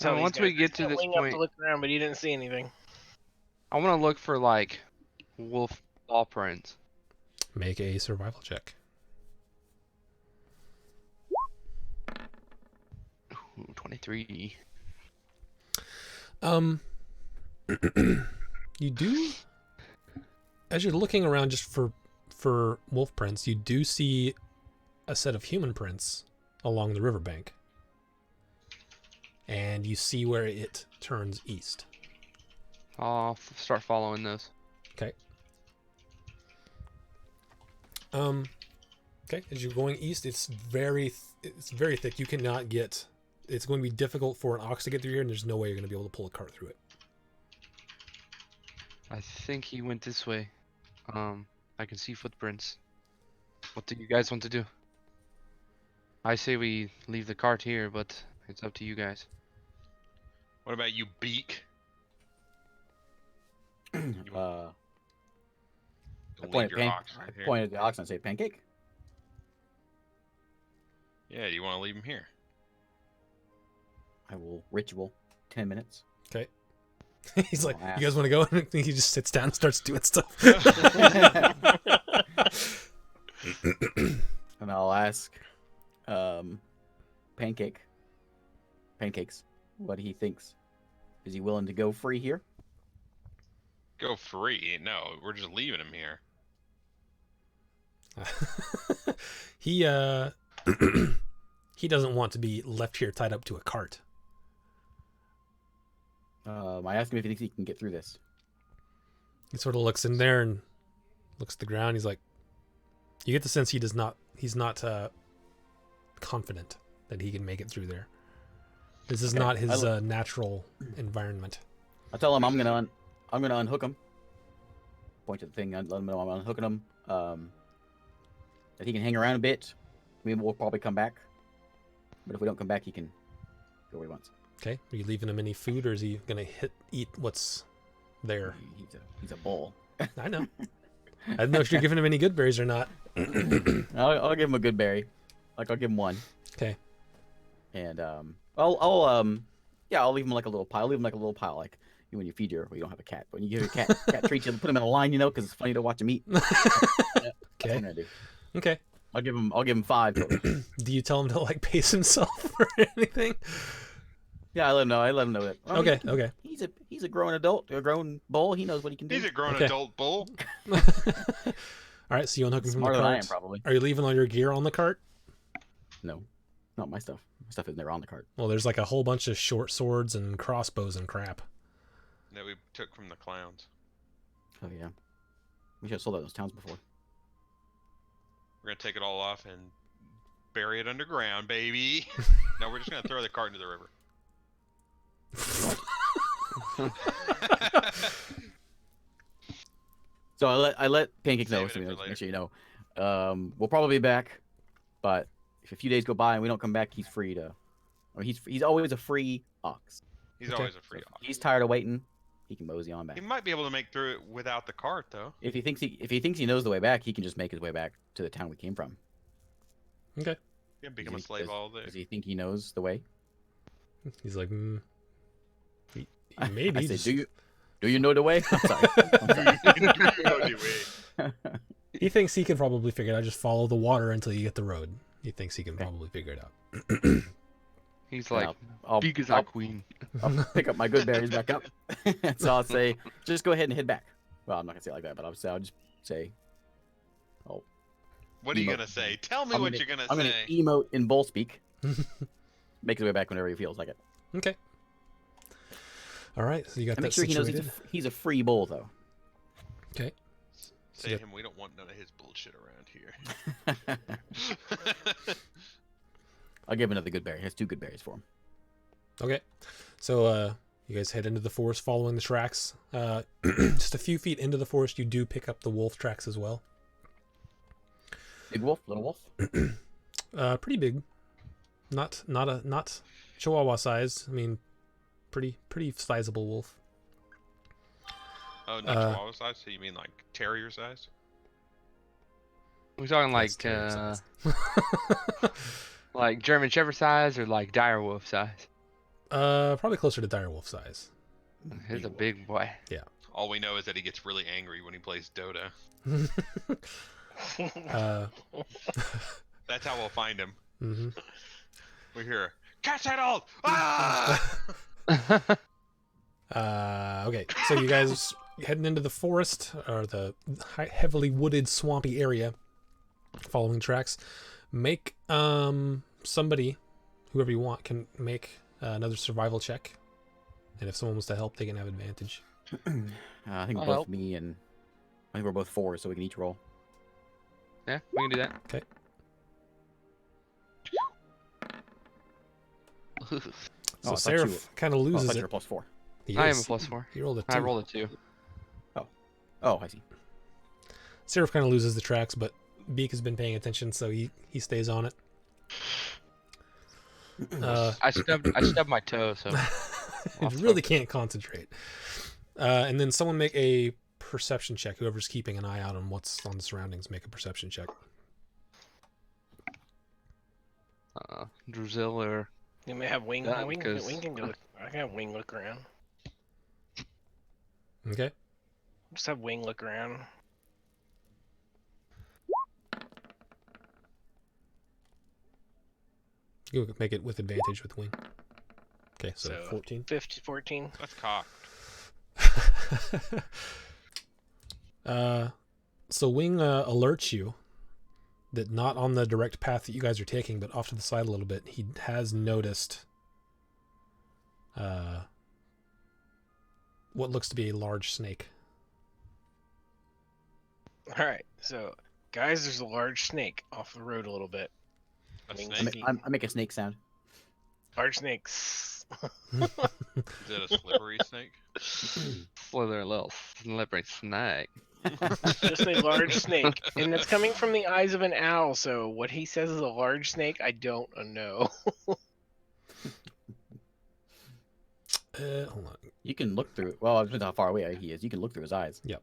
Once we get to this Wing up to point, look around, but he didn't see anything. I want to look for like wolf paw prints. Make a survival check. Ooh, 23. You do, as you're looking around just for wolf prints, you do see a set of human prints along the riverbank, and you see where it turns east. I'll start following those. Okay. Okay. As you're going east, it's very thick. You cannot get. It's going to be difficult for an ox to get through here, and there's no way you're going to be able to pull a cart through it. I think he went this way. I can see footprints. What do you guys want to do? I say we leave the cart here, but it's up to you guys. What about you, Beak? I Leave pointed your ox right here. at the ox and say pancake. Yeah, you want to leave him here? I will ritual 10 minutes. Okay. He's like, ask. "You guys want to go?" And he just sits down and starts doing stuff. And I'll ask Pancakes, what he thinks. Is he willing to go free here? Go free? No, we're just leaving him here. He he doesn't want to be left here tied up to a cart. I asked him if he thinks he can get through this. He sort of looks in there and looks at the ground. He's like, you get the sense he's not confident that he can make it through there. This is not his natural environment. I tell him I'm gonna unhook him. Point to the thing. Let him know I'm unhooking him. That he can hang around a bit. We'll probably come back. But if we don't come back, he can go where he wants. Okay. Are you leaving him any food, or is he gonna eat what's there? He's a bull. I know. I don't know if you're giving him any good berries or not. I'll give him a good berry. Like I'll give him one. Okay. And I'll leave him like a little pile. Leave him like a little pile, like when you feed you don't have a cat. But when you give a cat treats, you put him in a line, because it's funny to watch him eat. Yeah, Okay. that's what I'm gonna do. Okay. I'll give him 5. Do you tell him to like pace himself or anything? Yeah, I let him know that. Okay. He's a grown adult, a grown bull. He knows what he can do. He's a grown Okay. adult bull. All right. So you unhook him from the Smarter than I am, cart. probably. Are you leaving all your gear on the cart? No, not my stuff. My stuff is never on the cart. Well, there's like a whole bunch of short swords and crossbows and crap. That we took from the clowns. Oh yeah, we should have sold out those towns before. We're gonna take it all off and bury it underground, baby. No, we're just gonna throw the cart into the river. So I let Pancakes know. Saving it for Make sure you know. We'll probably be back, but if a few days go by and we don't come back, he's free to. Or he's always a free ox. He's Okay. always a free So ox. if he's tired of waiting, he can mosey on back. He might be able to make through it without the cart, though. If he thinks he knows the way back, he can just make his way back to the town we came from. Okay. He can become a slave all day. Does he think he knows the way? He's like, maybe. I say, just- do you know the way? I'm sorry. He thinks he can probably figure it out. Just follow the water until you get the road. He thinks he can probably figure it out. He's And like, I'll big as our queen. I'll pick up my good berries back up. So I'll say, just go ahead and head back. Well, I'm not gonna say it like that, but I'll just say, oh, What are you emote. gonna say? Tell me I'm what gonna- you're gonna I'm say. gonna emote in bull speak. Make his way back whenever he feels like it. Okay. All right. So you got And make that sure he knows situated. he's a free bull, though. Okay. Say Yeah. him. We don't want none of his bullshit around here. I'll give him another good berry. He has 2 good berries for him. Okay. So you guys head into the forest following the tracks. Just a few feet into the forest, you do pick up the wolf tracks as well. Big wolf, little wolf. Pretty big. Not Chihuahua size. I mean, pretty sizable wolf. Oh, not Chihuahua size. So you mean like terrier size? We're talking like That's terrier size. like German Shepherd size or like direwolf size. Probably closer to direwolf size. He's a big boy. All we know is that he gets really angry when he plays Dota. That's how we'll find him. Mm-hmm. We hear, catch that old! Ah! Okay, so you guys heading into the forest or the heavily wooded, swampy area, following tracks. Make somebody, whoever you want, can make another survival check, and if someone wants to help, they can have advantage. I think I'll both help. me and I think we're both 4, so we can each roll. Yeah, we can do that. Okay. So Oh, I thought Seraph kind of Oh, I loses thought you it. were +4. He I am is. a +4. He rolled a 2. I rolled a 2. Oh, I see. Seraph kind of loses the tracks, but Beak has been paying attention, so he stays on it. I stubbed my toe, so You really can't concentrate. And then someone make a perception check. Whoever's keeping an eye out on what's on the surroundings, make a perception check. Druzil or You may have wing. Yeah, Wing, because- wing can go. I can have wing look around. Okay. Just have wing look around. You can make it with advantage with wing. Okay, so So- 14. 14. That's cocked. So Wing alerts you that not on the direct path that you guys are taking, but off to the side a little bit, he has noticed what looks to be a large snake. All right, so guys, there's a large snake off the road a little bit. A Wings. snake? I make a snake sound. Large snakes. Is it a slippery snake? slither little slippery snake. Just a large snake, and it's coming from the eyes of an owl. So what he says is a large snake. I don't know. Hold on. You can look through. Well, it depends how far away he is. You can look through his eyes. You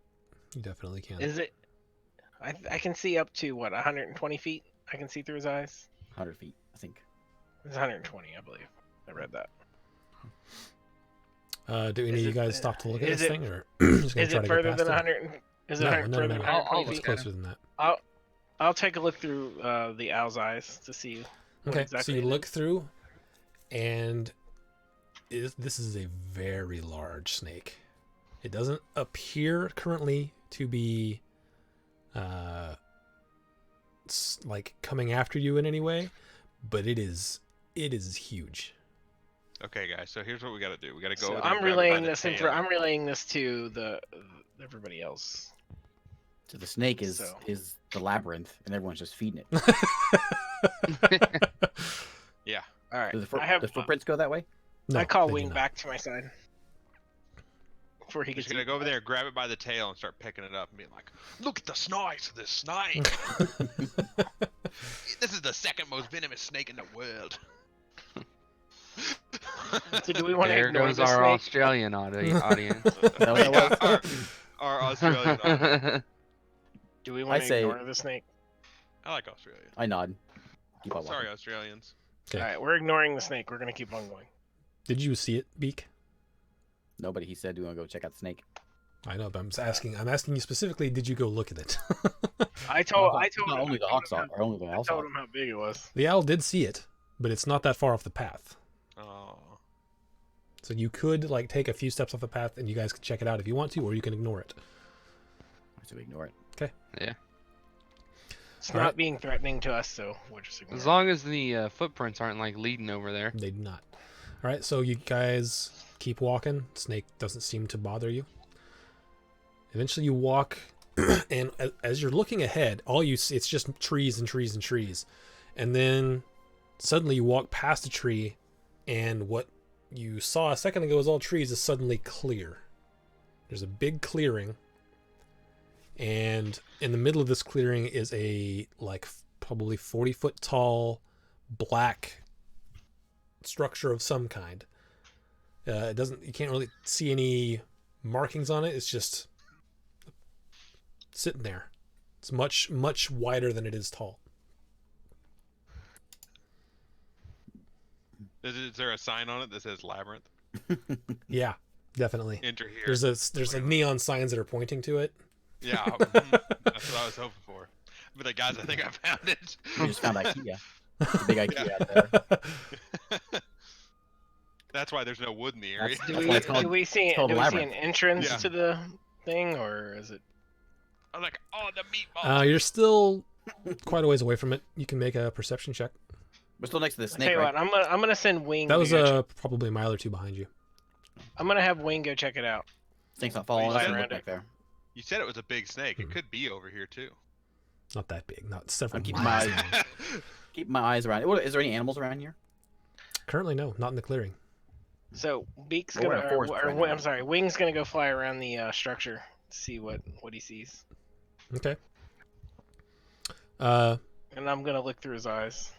definitely can. Is it? I can see up to what 120 feet. I can see through his eyes. 100 feet, I think. It's 120, I believe. I read that. Do any of Is you it- guys stop to look at is this it- thing, or just gonna Is try it to further get past than it? 100? Is it No, 100 no, further no, than no. 120 It's feet? closer than that. I'll take a look through the owl's eyes to see. what Okay, exactly so you it look is. through, and this is a very large snake. It doesn't appear currently to be like coming after you in any way, but it is huge. Okay, guys. So here's what we got to do. We got to go. So over there I'm and grab it by relaying the this tail. I'm relaying this to the everybody else. So the snake is So- is the labyrinth, and everyone's just feeding it. Yeah. All right. Does I have. the footprints go that way? No, I call they do Wing not. back to my side. Before he He's gets gonna go over there, grab it by the tail, and start picking it up, and be like, "Look at the size of this snake! This is the second most venomous snake in the world." So do we want to There ignore goes the our snake? Australian audience. that what that was? our Australian. audience. Do we want I to say- ignore the snake? I like Australia. I nod. Keep on Sorry, walking. Australians. Okay. All right, we're ignoring the snake. We're gonna keep on going. Did you see it, Beak? Nobody. He said, "Do you want to go check out the snake?" I know, but I'm asking you specifically. Did you go look at it? I told Not him. only the I hawk told saw, him or only the how- I owl saw. told him how big it was. The owl did see it, but it's not that far off the path. So you could like take a few steps off the path, and you guys can check it out if you want to, or you can ignore it. So we ignore it. Yeah. It's All not right. being threatening to us, so we'll just ignore As it. long as the footprints aren't like leading over there. They do not. All right, so you guys keep walking. Snake doesn't seem to bother you. Eventually, you walk, and as you're looking ahead, all you see it's just trees and trees and trees, and then suddenly you walk past a tree, and what you saw a second ago was all trees is suddenly clear. There's a big clearing, and in the middle of this clearing is a like probably 40-foot tall black structure of some kind. It doesn't, you can't really see any markings on it. It's just sitting there. It's much, much wider than it is tall. Is there a sign on it that says Labyrinth? Yeah, definitely. Enter here. There's like neon signs that are pointing to it. Yeah, that's what I was hoping for. But like, guys, I think I found it. We just found IKEA. It's a big IKEA out there. That's why there's no wood in the area. That's- Do That's we, why it's called- do we see, it's called do we see an Labyrinth. entrance Yeah. to the thing, or is it? I'm like, oh, the meatball. You're still quite a ways away from it. You can make a perception check. We're still next to the Tell snake, you right? what, I'm gonna send Wing. That to was go probably a mile or two behind you. I'm gonna have Wing go check it out. Snake's not following us. Right and around look back there. You said it was a big snake. Hmm. It could be over here too. Not that big. Not several I'm keeping miles. my eyes- Keep my eyes around. Is there any animals around here? Currently, no, not in the clearing. So Beak's Well, we're gonna, in a forest right now. I'm sorry, Wing's gonna go fly around the structure, see what he sees, Okay. and I'm gonna look through his eyes.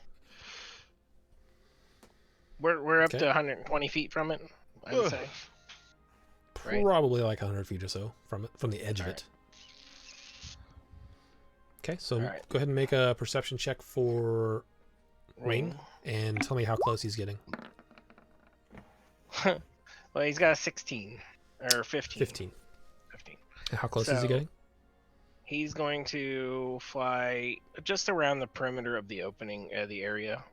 We're up Okay. to 120 feet from it, I would Ugh. say. Right. Probably like 100 feet or so from it, from the edge of Alright. it. Okay, so Alright. go ahead and make a perception check for Wing, Wing. and tell me how close he's getting. Well, he's got a 16 or 15. 15. 15. And how close is he So- getting? He's going to fly just around the perimeter of the opening, the area.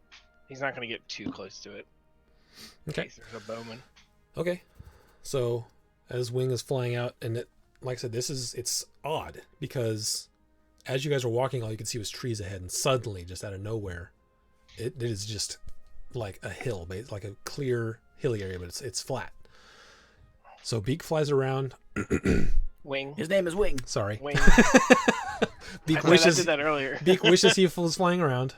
He's not going to get too close to it. In Okay. case there's a bowman. Okay. So as Wing is flying out, and it, like I said, it's odd because as you guys were walking, all you could see was trees ahead, and suddenly, just out of nowhere, it is just like a hill, like a clear hilly area, but it's flat. So Beak flies around. Wing. His name is Wing. Sorry. Wing. Beak I wishes did that earlier. Beak wishes he was flying around.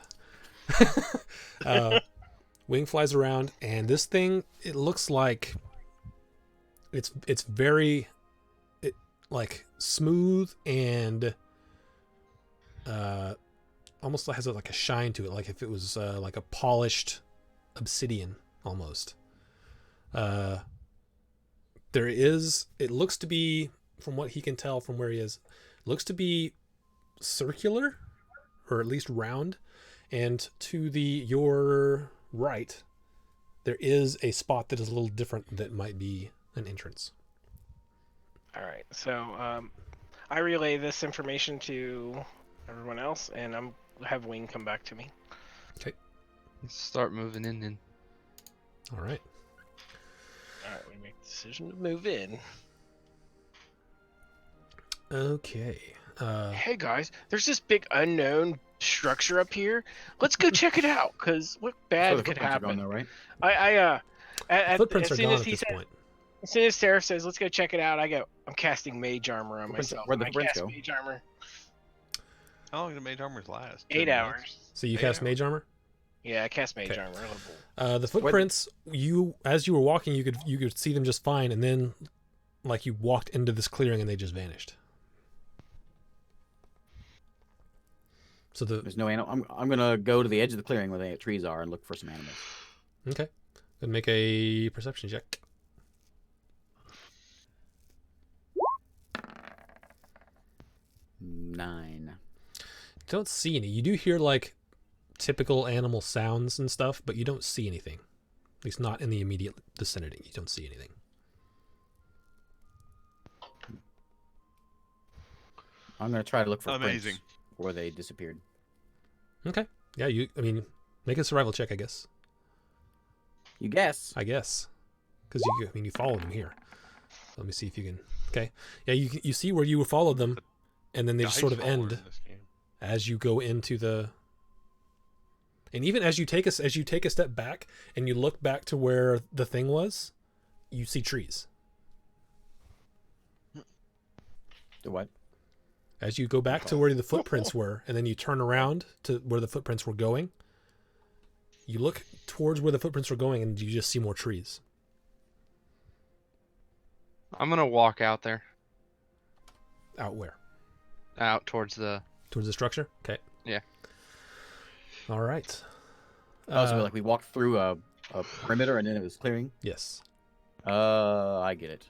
Wing flies around, and this thing, it looks like it's very like smooth and almost has like a shine to it, like if it was like a polished obsidian almost. It looks to be, from what he can tell from where he is, looks to be circular, or at least round, and to your right there is a spot that is a little different that might be an entrance. All right. So I relay this information to everyone else, and I'm have Wing come back to me. Let's start moving in then. All right. All right. We make the decision to move in. Okay. Hey guys, there's this big unknown structure up here. Let's go check it out, cause what So bad the could footprints are gone happen? though, right? Footprints as are soon gone as at he this said, point. as soon as Seraph says, "Let's go check it out," I go, "I'm casting mage armor on Footprints- myself." where'd the I footprints cast go? mage armor. How long do mage armors last? 8 10 minutes? hours. So you 8 cast hours. mage armor. Yeah, I cast mage Okay. armor. Level. The footprints, as you were walking, you could see them just fine, and then like you walked into this clearing and they just vanished. So There's no animal. I'm gonna go to the edge of the clearing where the trees are and look for some animals. okay, then make a perception check. Nine. Don't see any. You do hear like typical animal sounds and stuff, but you don't see anything. At least not in the immediate vicinity. You don't see anything. I'm gonna try to look for Amazing. prints where they disappeared. Okay. Yeah, make a survival check, I guess. You guess. I guess. because you followed them here. Let me see if you can. Okay, yeah, you see where you followed them, and then they just sort of end as you go into the. And even as you take a step back and you look back to where the thing was, you see trees. The what? As you go back to where the footprints were, and then you turn around to where the footprints were going, you look towards where the footprints were going, and you just see more trees. I'm gonna walk out there. Out where? Out towards the structure? Okay. Yeah. All right. Oh, so like we walked through a perimeter and then it was clearing? Yes. I get it.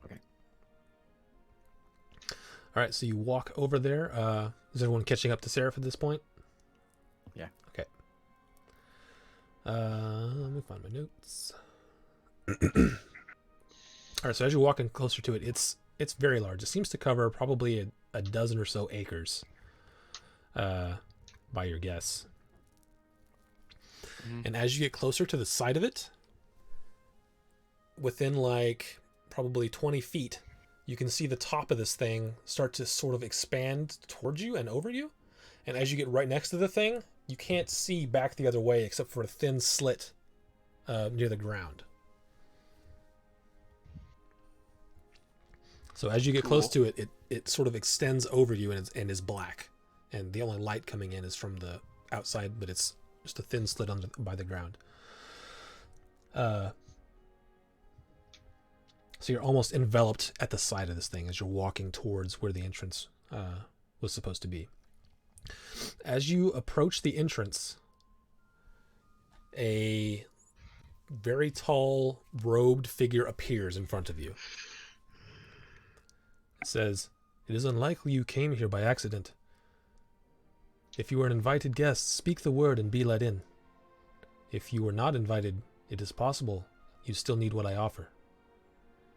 Okay. All right, so you walk over there. Is everyone catching up to Seraph at this point? Yeah. Okay. Let me find my notes. All right, so as you're walking closer to it, it's very large. It seems to cover probably a dozen or so acres, by your guess. Mm-hmm. And as you get closer to the side of it, within like probably 20 feet, you can see the top of this thing start to sort of expand towards you and over you. And as you get right next to the thing, you can't see back the other way except for a thin slit near the ground. So as you get close to it, it sort of extends over you and is black. And the only light coming in is from the outside, but it's just a thin slit by the ground. So you're almost enveloped at the side of this thing as you're walking towards where the entrance was supposed to be. As you approach the entrance, a very tall, robed figure appears in front of you. It says, "It is unlikely you came here by accident. If you are an invited guest, speak the word and be let in. If you were not invited, it is possible you still need what I offer.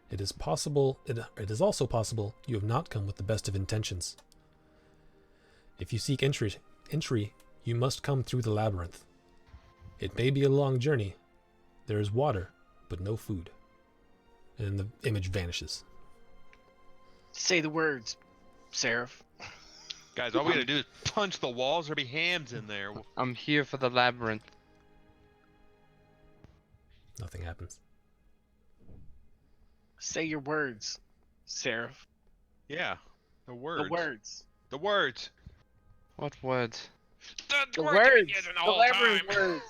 It is also possible you have not come with the best of intentions. If you seek entry, you must come through the labyrinth. It may be a long journey. There is water, but no food." And the image vanishes. Say the words, Seraph. Guys, all we gotta do is punch the walls. There'll be hands in there. I'm here for the labyrinth. Nothing happens. Say your words, Seraph. Yeah, the words. The words. The words. What words? The We're words. getting it The all labyrinth time.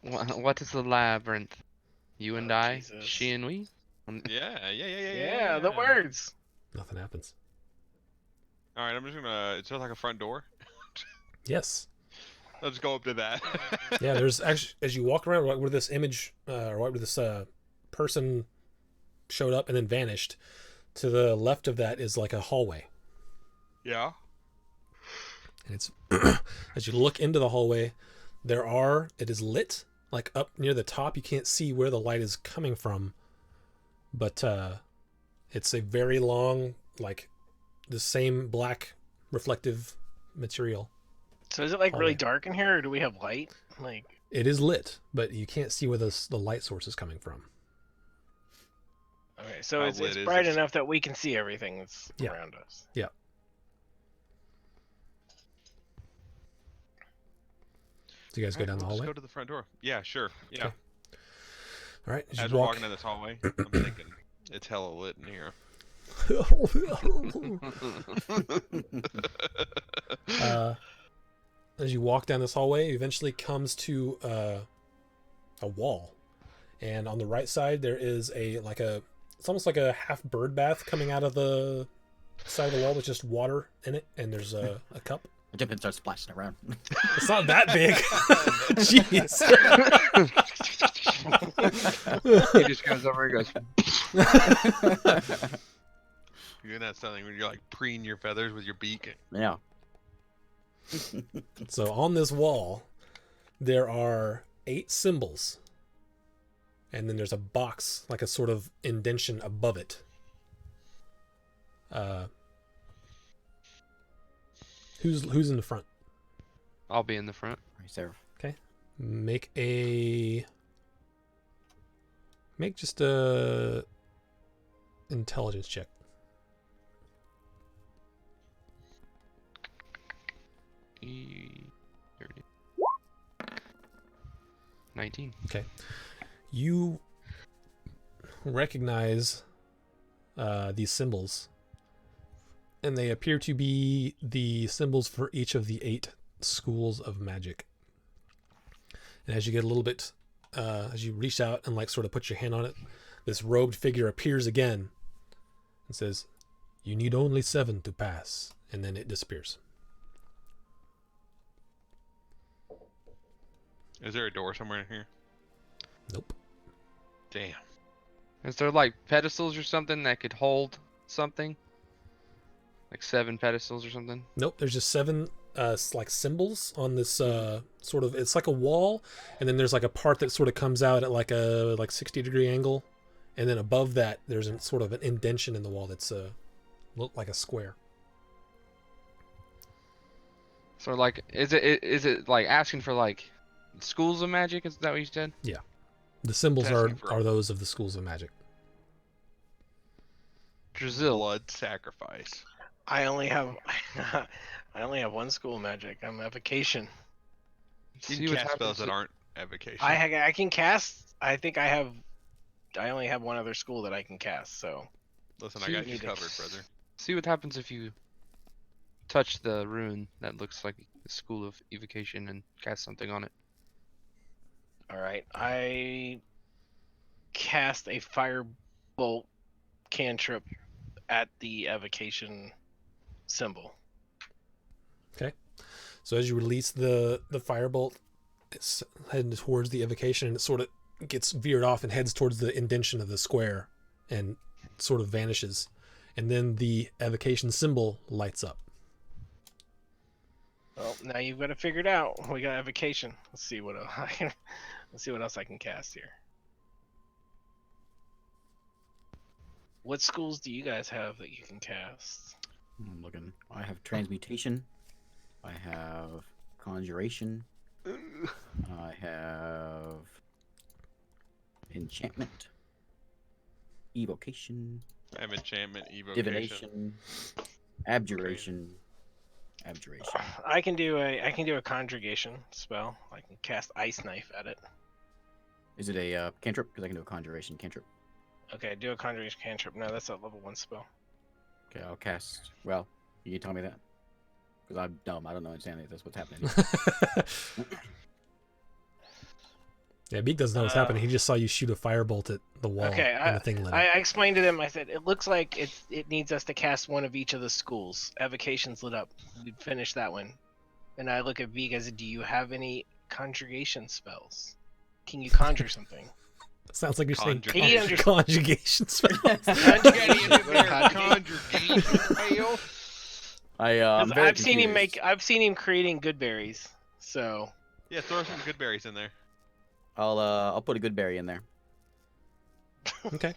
words. What is the labyrinth? You and I? Jesus. She and we? Yeah, the words. Nothing happens. All right, I'm just gonna. Is there like a front door? Yes. Let's go up to that. Yeah, there's actually, as you walk around right where this image, or right where this person showed up and then vanished, to the left of that is like a hallway. Yeah. And it's, as you look into the hallway, it is lit, like up near the top. You can't see where the light is coming from, but it's a very long, like the same black reflective material. So is it like really Hallway. dark in here, or do we have light? Like, It is lit, but you can't see where the light source is coming from. okay, so How it's lit is bright this? enough that we can see everything that's Yeah. around us. Yeah. So you guys go down the Let's hallway? go to the front door. Yeah, sure. Yeah. Okay. All right. As we're walking down this hallway, I'm thinking it's hella lit in here. As you walk down this hallway, it eventually comes to a wall, and on the right side there is it's almost like a half bird bath coming out of the side of the wall with just water in it, and there's a cup. I jump in and start splashing around. It's not that big. Jeez. He just goes over and goes. You're doing that something when you're like preening your feathers with your beak. Yeah. So on this wall, there are 8 symbols, and then there's a box, like a sort of indentation above it. Who's in the front? I'll be in the front. Right, Seraph. Make a Make just a intelligence check. E- 30. 19. You recognize these symbols, and they appear to be the symbols for each of the 8 schools of magic. And as you get a little bit, as you reach out and like sort of put your hand on it, this robed figure appears again and says, "You need only 7 to pass," and then it disappears. Is there a door somewhere in here? Nope. Damn. Is there like pedestals or something that could hold something? Like 7 pedestals or something? Nope. There's just 7 like symbols on this sort of, it's like a wall, and then there's like a part that sort of comes out at like a 60-degree angle, and then above that there's a sort of an indentation in the wall that's look like a square. So like, is it like asking for like schools of magic? Is that what you said? The symbols Testing for- are those of the schools of magic. Brazil. Blood sacrifice. I only have I only have 1 school of magic. I'm evocation. You See can what cast spells happens. that aren't evocation. I can cast. I think I only have 1 other school that I can cast. So Listen, I See, got you you need to- covered, brother. See what happens if you touch the rune that looks like the school of evocation and cast something on it. all right, I cast a firebolt cantrip at the evocation symbol. So as you release the firebolt, it's heading towards the evocation, and it sort of gets veered off and heads towards the indentation of the square and sort of vanishes. And then the evocation symbol lights up. Well, now you've got it figured out. We got evocation. Let's see what let's see what else I can cast here. What schools do you guys have that you can cast? I'm looking. I have transmutation. I have conjuration. I have enchantment, evocation, I have enchantment, evocation. divination, abjuration, abjuration. I can do a conjugation spell. I can cast ice knife at it. Is it a cantrip? Because I can do a conjuration cantrip. Okay, do a conjuration cantrip. No, that's a level 1 spell. Okay, I'll cast. Well, you can tell me that. Because I'm dumb. I don't understand if that's what's happening. Yeah, Beak doesn't know what's happening. He just saw you shoot a firebolt at the wall, Okay, and the thing lit up. I explained to them. I said it looks like it needs us to cast one of each of the schools. Evocation's lit up. We finished that one, and I look at Vig. I said, "Do you have any conjugation spells? Can you conjure something?" Sounds like you're saying Conjugation. conjugation spell. I'm very I've seen him confused. I've seen him creating good berries. So Yeah, throw some good berries in there. I'll put a good berry in there. Okay.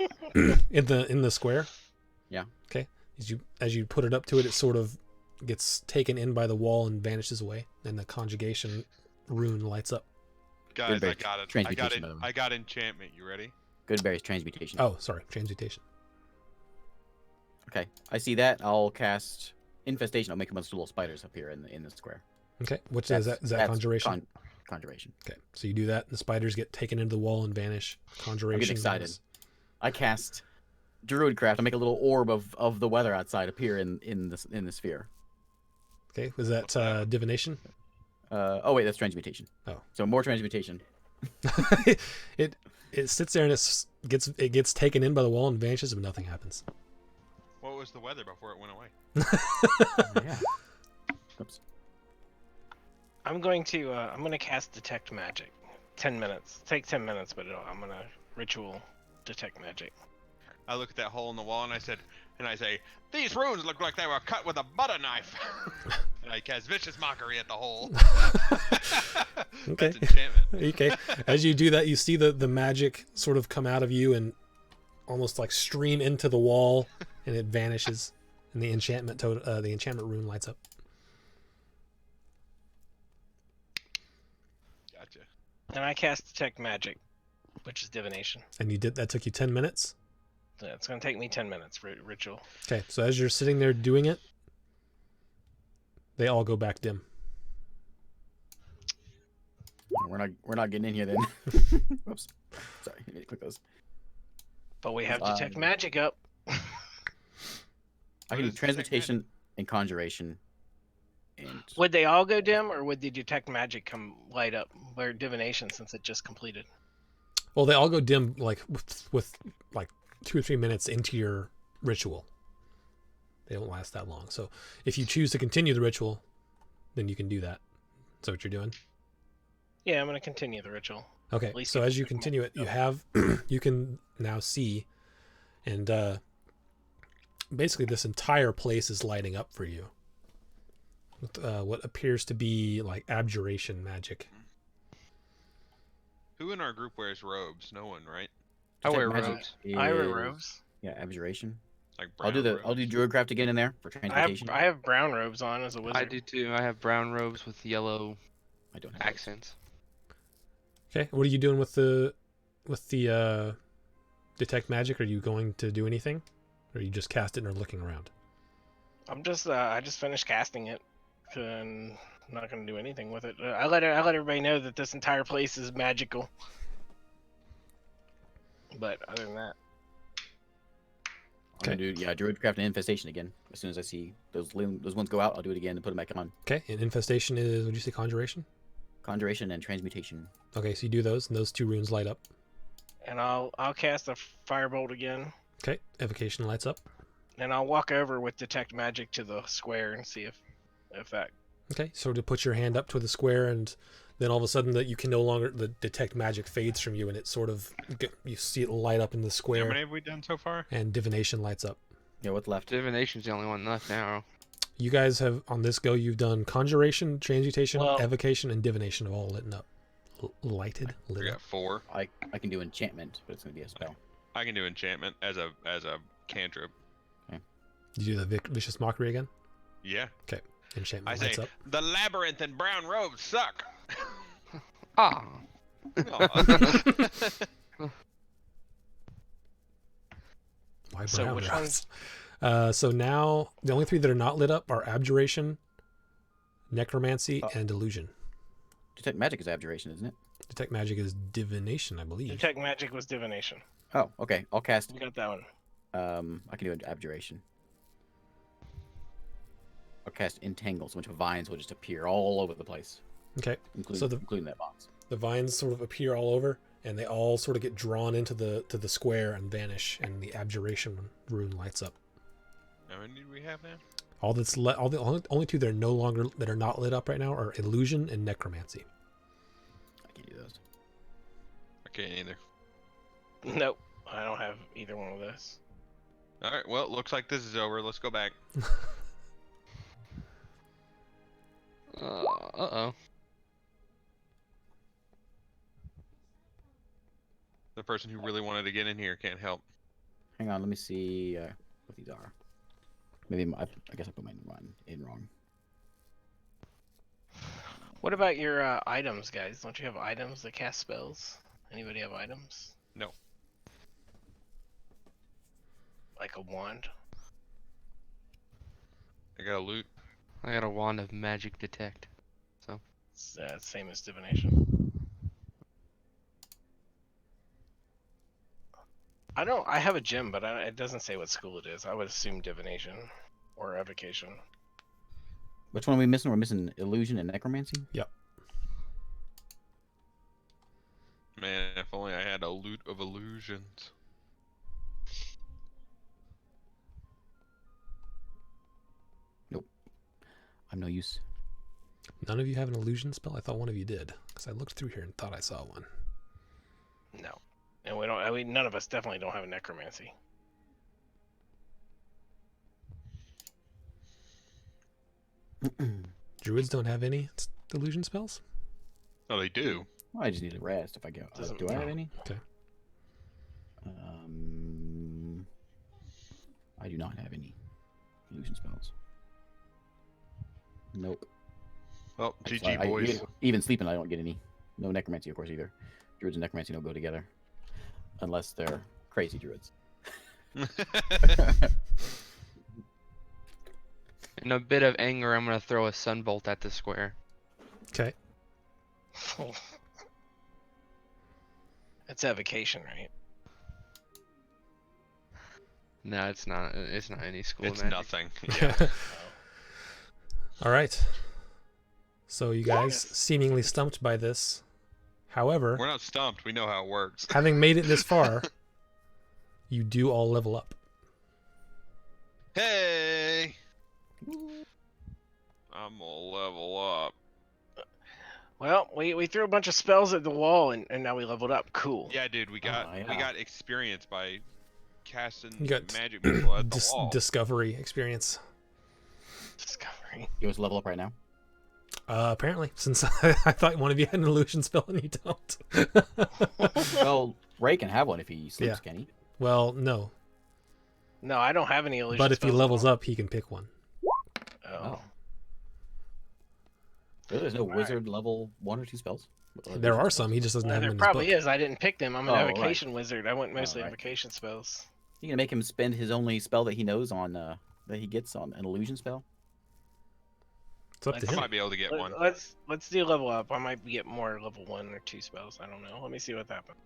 in the square. Yeah. Okay. As you put it up to it, it sort of gets taken in by the wall and vanishes away, and the conjugation rune lights up. Guys, berry I got it. transmutation, by the way. I got enchantment. You ready? Good berry's transmutation. Oh, sorry, transmutation. Okay, I see that. I'll cast infestation. I'll make a bunch of little spiders up here in the square. Okay. Which is that? Is that That's conjuration? Conjuration. Okay. So you do that, and the spiders get taken into the wall and vanish. Conjuration. excited. goes. I cast Druidcraft. I make a little orb of the weather outside appear in the sphere. Okay. Was that What's that? divination? Oh wait, that's transmutation. Oh. So more transmutation. it sits there and it gets taken in by the wall and vanishes, but nothing happens. What was the weather before it went away? Yeah. Oops. I'm going to cast detect magic. 10 minutes. Take 10 minutes, but I'm gonna ritual detect magic. I look at that hole in the wall and I say, these runes look like they were cut with a butter knife. And I cast vicious mockery at the hole. Okay. That's enchantment. Okay. As you do that, you see the magic sort of come out of you and almost like stream into the wall, and it vanishes, and the enchantment rune lights up. Gotcha. And I cast detect magic. which is divination. And you did that. Took you 10 minutes. So it's going to take me 10 minutes for ritual. Okay, so as you're sitting there doing it, they all go back dim. We're not getting in here then. Oops. Sorry, I need to click those. But we have detect magic up. I can do is detect transmutation and conjuration. And Would they all go dim, or would the detect magic come light up? Or divination, since it just completed. Well, they all go dim like with like 2 or 3 minutes into your ritual. They don't last that long. So if you choose to continue the ritual, then you can do that. Is that what you're doing? Yeah, I'm going to continue the ritual. Okay, At least so get as you the continue it, you magic have you can now see, and basically this entire place is lighting up for you with what appears to be like abjuration magic. Who in our group wears robes? No one, right? I wear detect magic robes. I wear is- robes. Yeah, abjuration. Like I'll do brown I'll do robes? druidcraft again in there for transmutation. I have brown robes on as a wizard. I do too. I have brown robes with yellow I don't have those. accents. Okay, what are you doing with the detect magic? Are you going to do anything, or you just cast it and are looking around? I'm just I just finished casting it, and I'm not gonna do anything with it. I let everybody know that this entire place is magical. But other than that, I'm gonna do druidcraft and infestation again. As soon as I see those ones go out, I'll do it again and put them back on. Okay, and infestation is, would you say conjuration? Conjuration and transmutation. Okay, so you do those, and those 2 runes light up. and I'll cast a firebolt again, Okay, evocation lights up. and I'll walk over with detect magic to the square and see if that. Okay, so to put your hand up to the square, and then all of a sudden that you can no longer, the detect magic fades from you, and it sort of, you see it light up in the How square, many have we done so far? and divination lights up. Yeah, what's left? Divination's the only one left now. You guys have, on this go, you've done conjuration, transmutation, Well- evocation, and divination have all lit up. Lit We up. got 4. I can do enchantment, but it's gonna be a spell. I can do enchantment as a cantrip. You do the vicious mockery again? Yeah. Enchantment I lights say up. the labyrinth and brown robes suck. Ah. Aw. Why So brown which robes? So now the only 3 that are not lit up are abjuration, necromancy, Oh. and illusion. Detect magic is abjuration, isn't it? Detect magic is divination, I believe. Detect magic was divination. Oh, okay. I'll cast. We got that one. I can do an abjuration. I'll cast entangle, so a bunch of vines will just appear all over the place, Okay, including, So including that box. the vines sort of appear all over, and they all sort of get drawn into the square and vanish, and the abjuration rune lights up. How many do we have now? All that's all the only 2 that are not lit up right now are illusion and necromancy. I can do those. I can't either. Nope, I don't have either one of those. All right. Well, looks like this is over. Let's go back. Uh-oh. The person who really wanted to get in here can't help. Hang on, let me see what these are. Maybe I guess I put mine in wrong. What about your items, guys? Don't you have items that cast spells? Anybody have items? No. Like a wand? I got a loot. I got a wand of magic detect. It's same as divination. I have a gem, but it doesn't say what school it is. I would assume divination or evocation. Which one are we missing? We're missing illusion and necromancy. Man, if only I had a loot of illusions. I'm no use. None of you have an illusion spell? I thought one of you did, because I looked through here and thought I saw one. No, and we don't. I mean, none of us definitely don't have a necromancy. Druids don't have any illusion spells? Oh, they do. Well, I just need to rest if I go. Doesn't- Do I have no. any? Okay. I do not have any illusion spells. Nope. Well, I just- GG boys. even sleeping, I don't get any. No necromancy, of course, either. Druids and necromancy don't go together. unless they're crazy druids. In a bit of anger, I'm gonna throw a sunbolt at the square. Okay. It's evocation, right? No, it's not. It's not any school It's magic. nothing. Yeah. All right. So you guys Yes. seemingly stumped by this. However, We're not stumped. We know how it works. having made it this far, you do all level up. Hey! I'm gonna level up. Well, we threw a bunch of spells at the wall, and now we leveled up. Cool. Yeah, dude, we got yeah. experience by casting You got magic missile at the wall. discovery experience. Discovery. You want to level up right now? Apparently, since I thought one of you had an illusion spell and you don't. Well, Ray can have one if he sleeps, Yeah. can he? Well, no. No, I don't have any illusion. But if he spells at levels all. up, he can pick one. Oh. Really? There's no Alright. wizard level 1 or 2 spells? There are some. He just doesn't have them There in his probably book. is. I didn't pick them. I'm an Oh, right. evocation wizard. I went mostly right. evocation spells. You gonna make him spend his only spell that he knows on that he gets on an illusion spell? It's up to I him. might be able to get one. Let's do level up. I might get more level 1 or 2 spells. I don't know. Let me see what happens.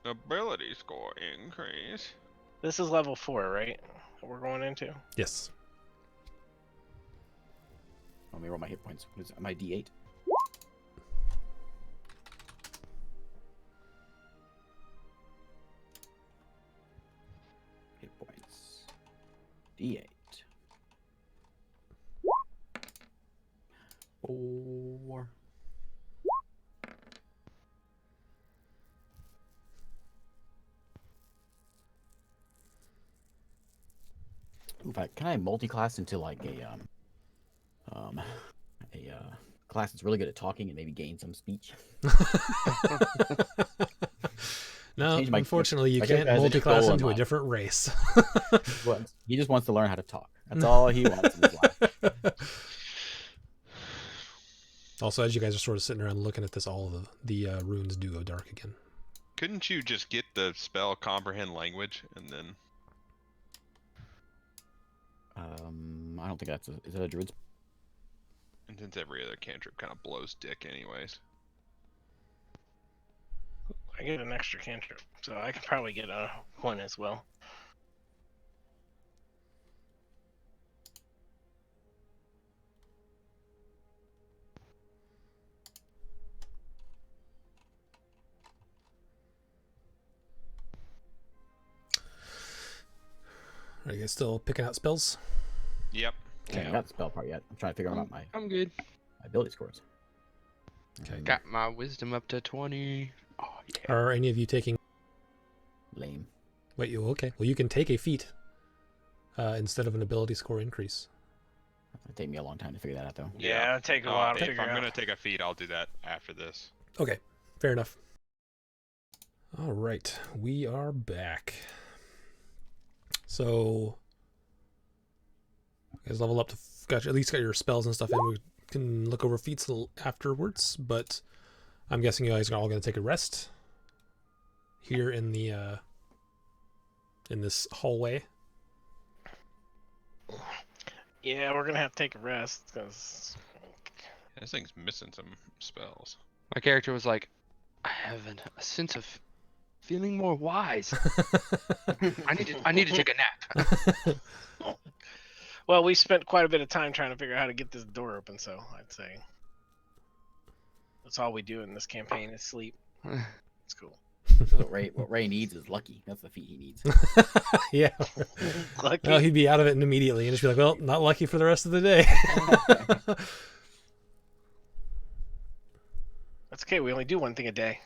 Ability score increase. This is level 4, right? That we're going into. Yes. Let me roll my hit points. What is it? My D8. Hit points. D8. 4. In fact, can I multi-class into like a class that's really good at talking and maybe gain some speech? No, Change my- unfortunately, you I guess can't as a multi-class goal in into a mind. different race. He just wants to learn how to talk. That's all he wants in his life. Also, as you guys are sort of sitting around looking at this, all of the runes do go dark again. Couldn't you just get the spell comprehend language and then? I don't think that's is that a druid's? And since every other cantrip kind of blows dick anyways. I get an extra cantrip, so I could probably get one as well. Are you guys still picking out spells? Yep. I haven't got the spell part yet. I'm trying to figure out my I'm good. ability scores. Okay. Got my wisdom up to 20. Oh yeah. Are any of you taking... Lame. Wait, okay. Well, you can take a feat instead of an ability score increase. It'll take me a long time to figure that out, though. Yeah, it'll take a while to If figure I'm out. gonna take a feat, I'll do that after this. Okay, fair enough. All right, we are back. So, you guys level up to at least got your spells and stuff in. We can look over feats afterwards, but I'm guessing you guys are all going to take a rest here in the in this hallway. Yeah, we're gonna have to take a rest because This thing's missing some spells. My character was like, I have a sense of feeling more wise. I need to take a nap. well, we spent quite a bit of time trying to figure out how to get this door open. So I'd say that's all we do in this campaign is sleep. It's cool. what Ray needs is lucky. That's the feat he needs. Yeah. Lucky. No, he'd be out of it immediately and just be like, well, not lucky for the rest of the day. That's okay. We only do one thing a day.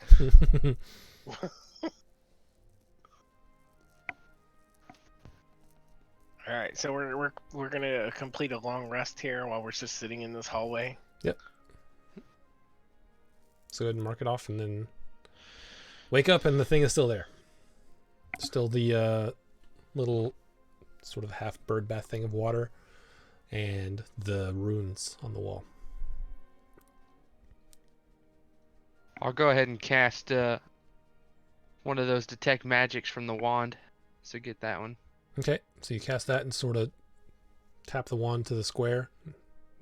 All right, so we're gonna complete a long rest here while we're just sitting in this hallway. So go ahead and mark it off and then wake up and the thing is still there. Still the little sort of half bird bath thing of water and the runes on the wall. I'll go ahead and cast one of those detect magics from the wand. So get that one. Okay, so you cast that and sort of tap the wand to the square.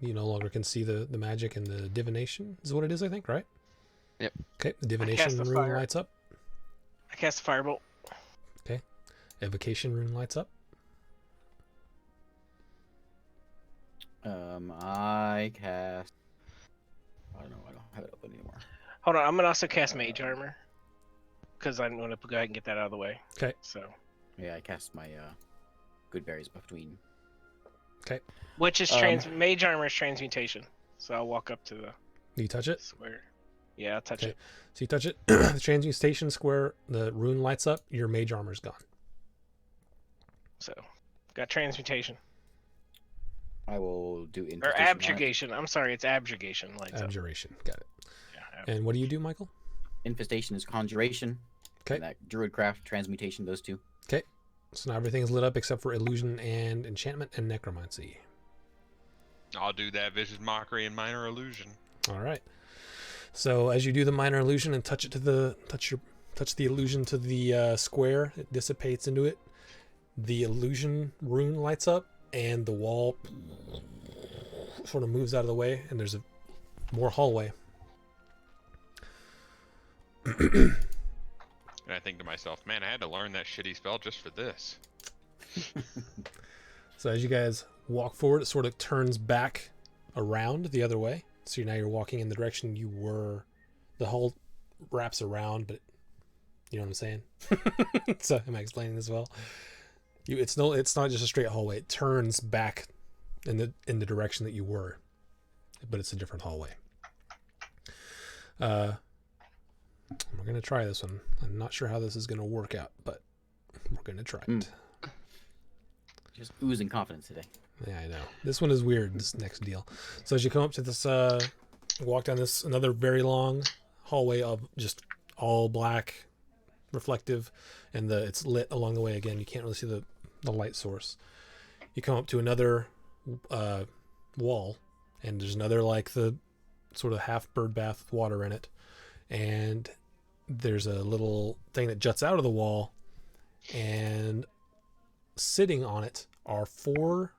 You no longer can see the magic, and the divination is what it is, I think, right? Yep. Okay, the divination the rune fire. lights up. I cast a firebolt. Evocation rune lights up. I cast. I don't know. I don't have it open anymore. Hold on, I'm gonna also cast Mage Armor. Because I'm gonna go ahead and get that out of the way. Okay. So. Yeah, I cast my good berries between. Which is Mage Armor is transmutation. So I'll walk up to the Do you touch it? square. Yeah, I'll touch Okay. it. So you touch it. The transmutation square, the rune lights up. Your mage armor's gone. So, got transmutation. I will do Or infestation on it. abjugation. I'm sorry, it's abjugation. Lights up. Abjuration. Got it. Yeah, And what do you do, Michael? Infestation is conjuration. Okay. And that druidcraft transmutation. Those two. So now everything's lit up except for illusion and enchantment and necromancy. I'll do that vicious mockery and minor illusion. All right. So as you do the minor illusion and touch the illusion to the square, it dissipates into it. The illusion rune lights up, and the wall sort of moves out of the way, and there's a more hallway. And I think to myself, man, I had to learn that shitty spell just for this. So as you guys walk forward, it sort of turns back around the other way. So now you're walking in the direction you were. The hall wraps around, but you know what I'm saying? So am I explaining this well? It's not just a straight hallway. It turns back in the direction that you were, but it's a different hallway. We're gonna try this one. I'm not sure how this is gonna work out, but we're gonna try it. Just oozing confidence today. Yeah, I know. This one is weird, this next deal. So as you come up to this, walk down this another very long hallway of just all black, reflective, and it's lit along the way again. You can't really see the light source. You come up to another wall, and there's another, like, the sort of half bird bath with water in it. And there's a little thing that juts out of the wall, and sitting on it are four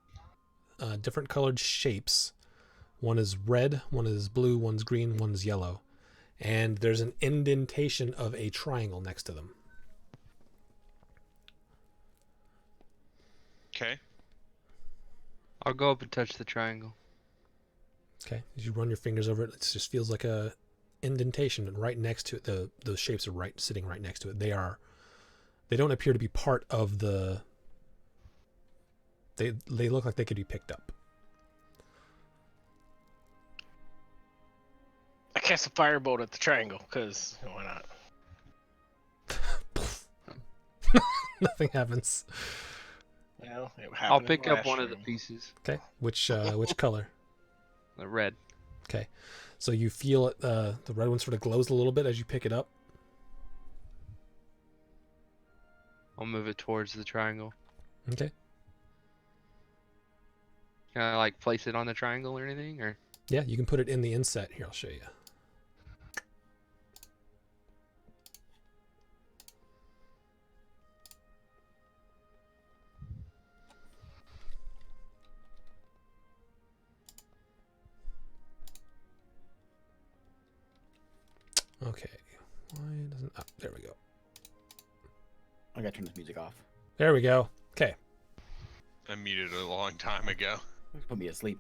different colored shapes. One is red, one is blue, one's green, one's yellow. And there's an indentation of a triangle next to them. Okay. I'll go up and touch the triangle. Okay, as you run your fingers over it, it just feels like a indentation, and right next to it, the shapes are sitting right next to it. They don't appear to be part of the. They look like they could be picked up. I cast a firebolt at the triangle, because why not? Nothing happens. Well, it I'll happened pick in up last one of the stream. pieces. Okay, which color? The red. Okay, so you feel it. The red one sort of glows a little bit as you pick it up. I'll move it towards the triangle. Okay. Can I like place it on the triangle or anything, or? Yeah, you can put it in the inset. Here, I'll show you. Okay. Why doesn't... Oh, there we go. I gotta turn this music off. There we go. Okay. I muted it a long time ago. Put me asleep.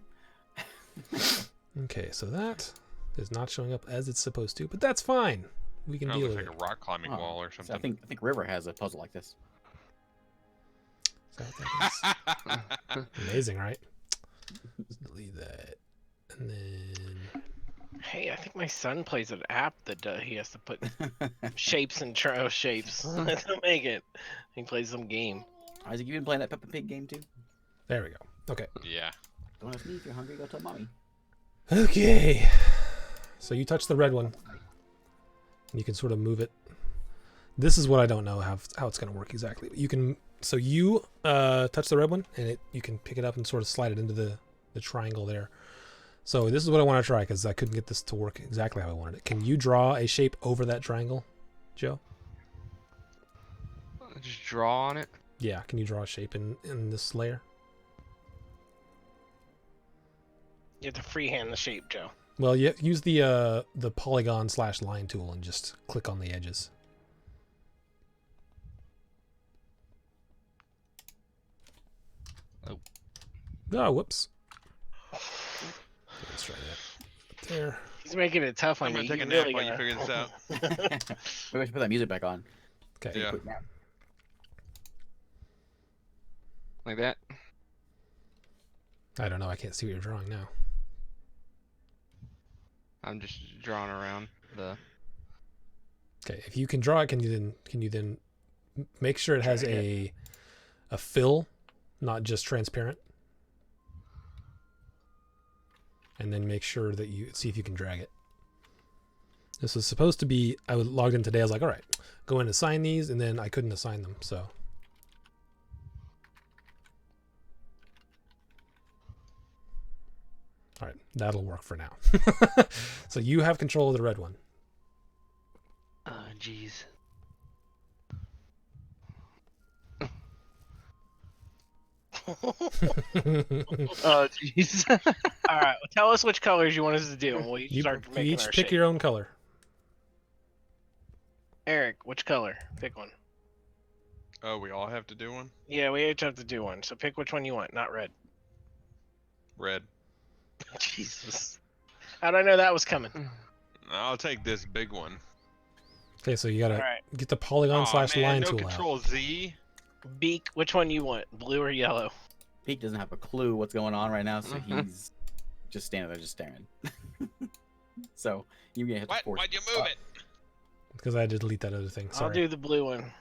Okay, so that is not showing up as it's supposed to, but that's fine. We can Oh, deal looks with like it. a rock climbing Oh, wall or So something. I think River has a puzzle like this. Is that what that is? Amazing, right? Let's delete that. And then... Hey, I think my son plays an app that he has to put shapes and shapes to make it. He plays some game. Isaac, you been playing that Peppa Pig game too? There we go. Okay. Yeah. Don't ask me if you're hungry. Go tell mommy. Okay. So you touch the red one. And you can sort of move it. This is what I don't know how it's going to work exactly. You can... So you touch the red one, and you can pick it up and sort of slide it into the triangle there. So this is what I want to try, because I couldn't get this to work exactly how I wanted it. Can you draw a shape over that triangle, Joe? Just draw on it. Yeah, can you draw a shape in this layer? You have to freehand the shape, Joe. Well, you use the polygon/line tool and just click on the edges. Oh. Oh, whoops. Let's try that. There. He's making it tough on I'm you. gonna take a You're nap really while you gonna- figure this out. Maybe I should put that music back on. Okay. Yeah. Quick nap. Like that. I don't know. I can't see what you're drawing now. I'm just drawing around the. Okay. If you can draw it, can you then make sure it has a fill, not just transparent? And then make sure that you see if you can drag it. This was supposed to be, I logged in today. I was like, all right, go in and assign these, and then I couldn't assign them. So. All right, that'll work for now. So you have control of the red one. Oh, jeez. Oh, jeez. All right. Well, tell us which colors you want us to do, and we'll each You start making each our pick shape. your own color. Eric, which color? Pick one. Oh, we all have to do one? Yeah, we each have to do one. So pick which one you want, not red. Red. Jesus. How did I know that was coming? I'll take this big one. Okay, so you All gotta right. get the polygon/line no tool out. control Z. Beak, which one you want? Blue or yellow? Pete doesn't have a clue what's going on right now, so he's just standing there, just staring. So you have to What? force. Why'd you move it? Because I had to delete that other thing. Sorry. I'll do the blue one.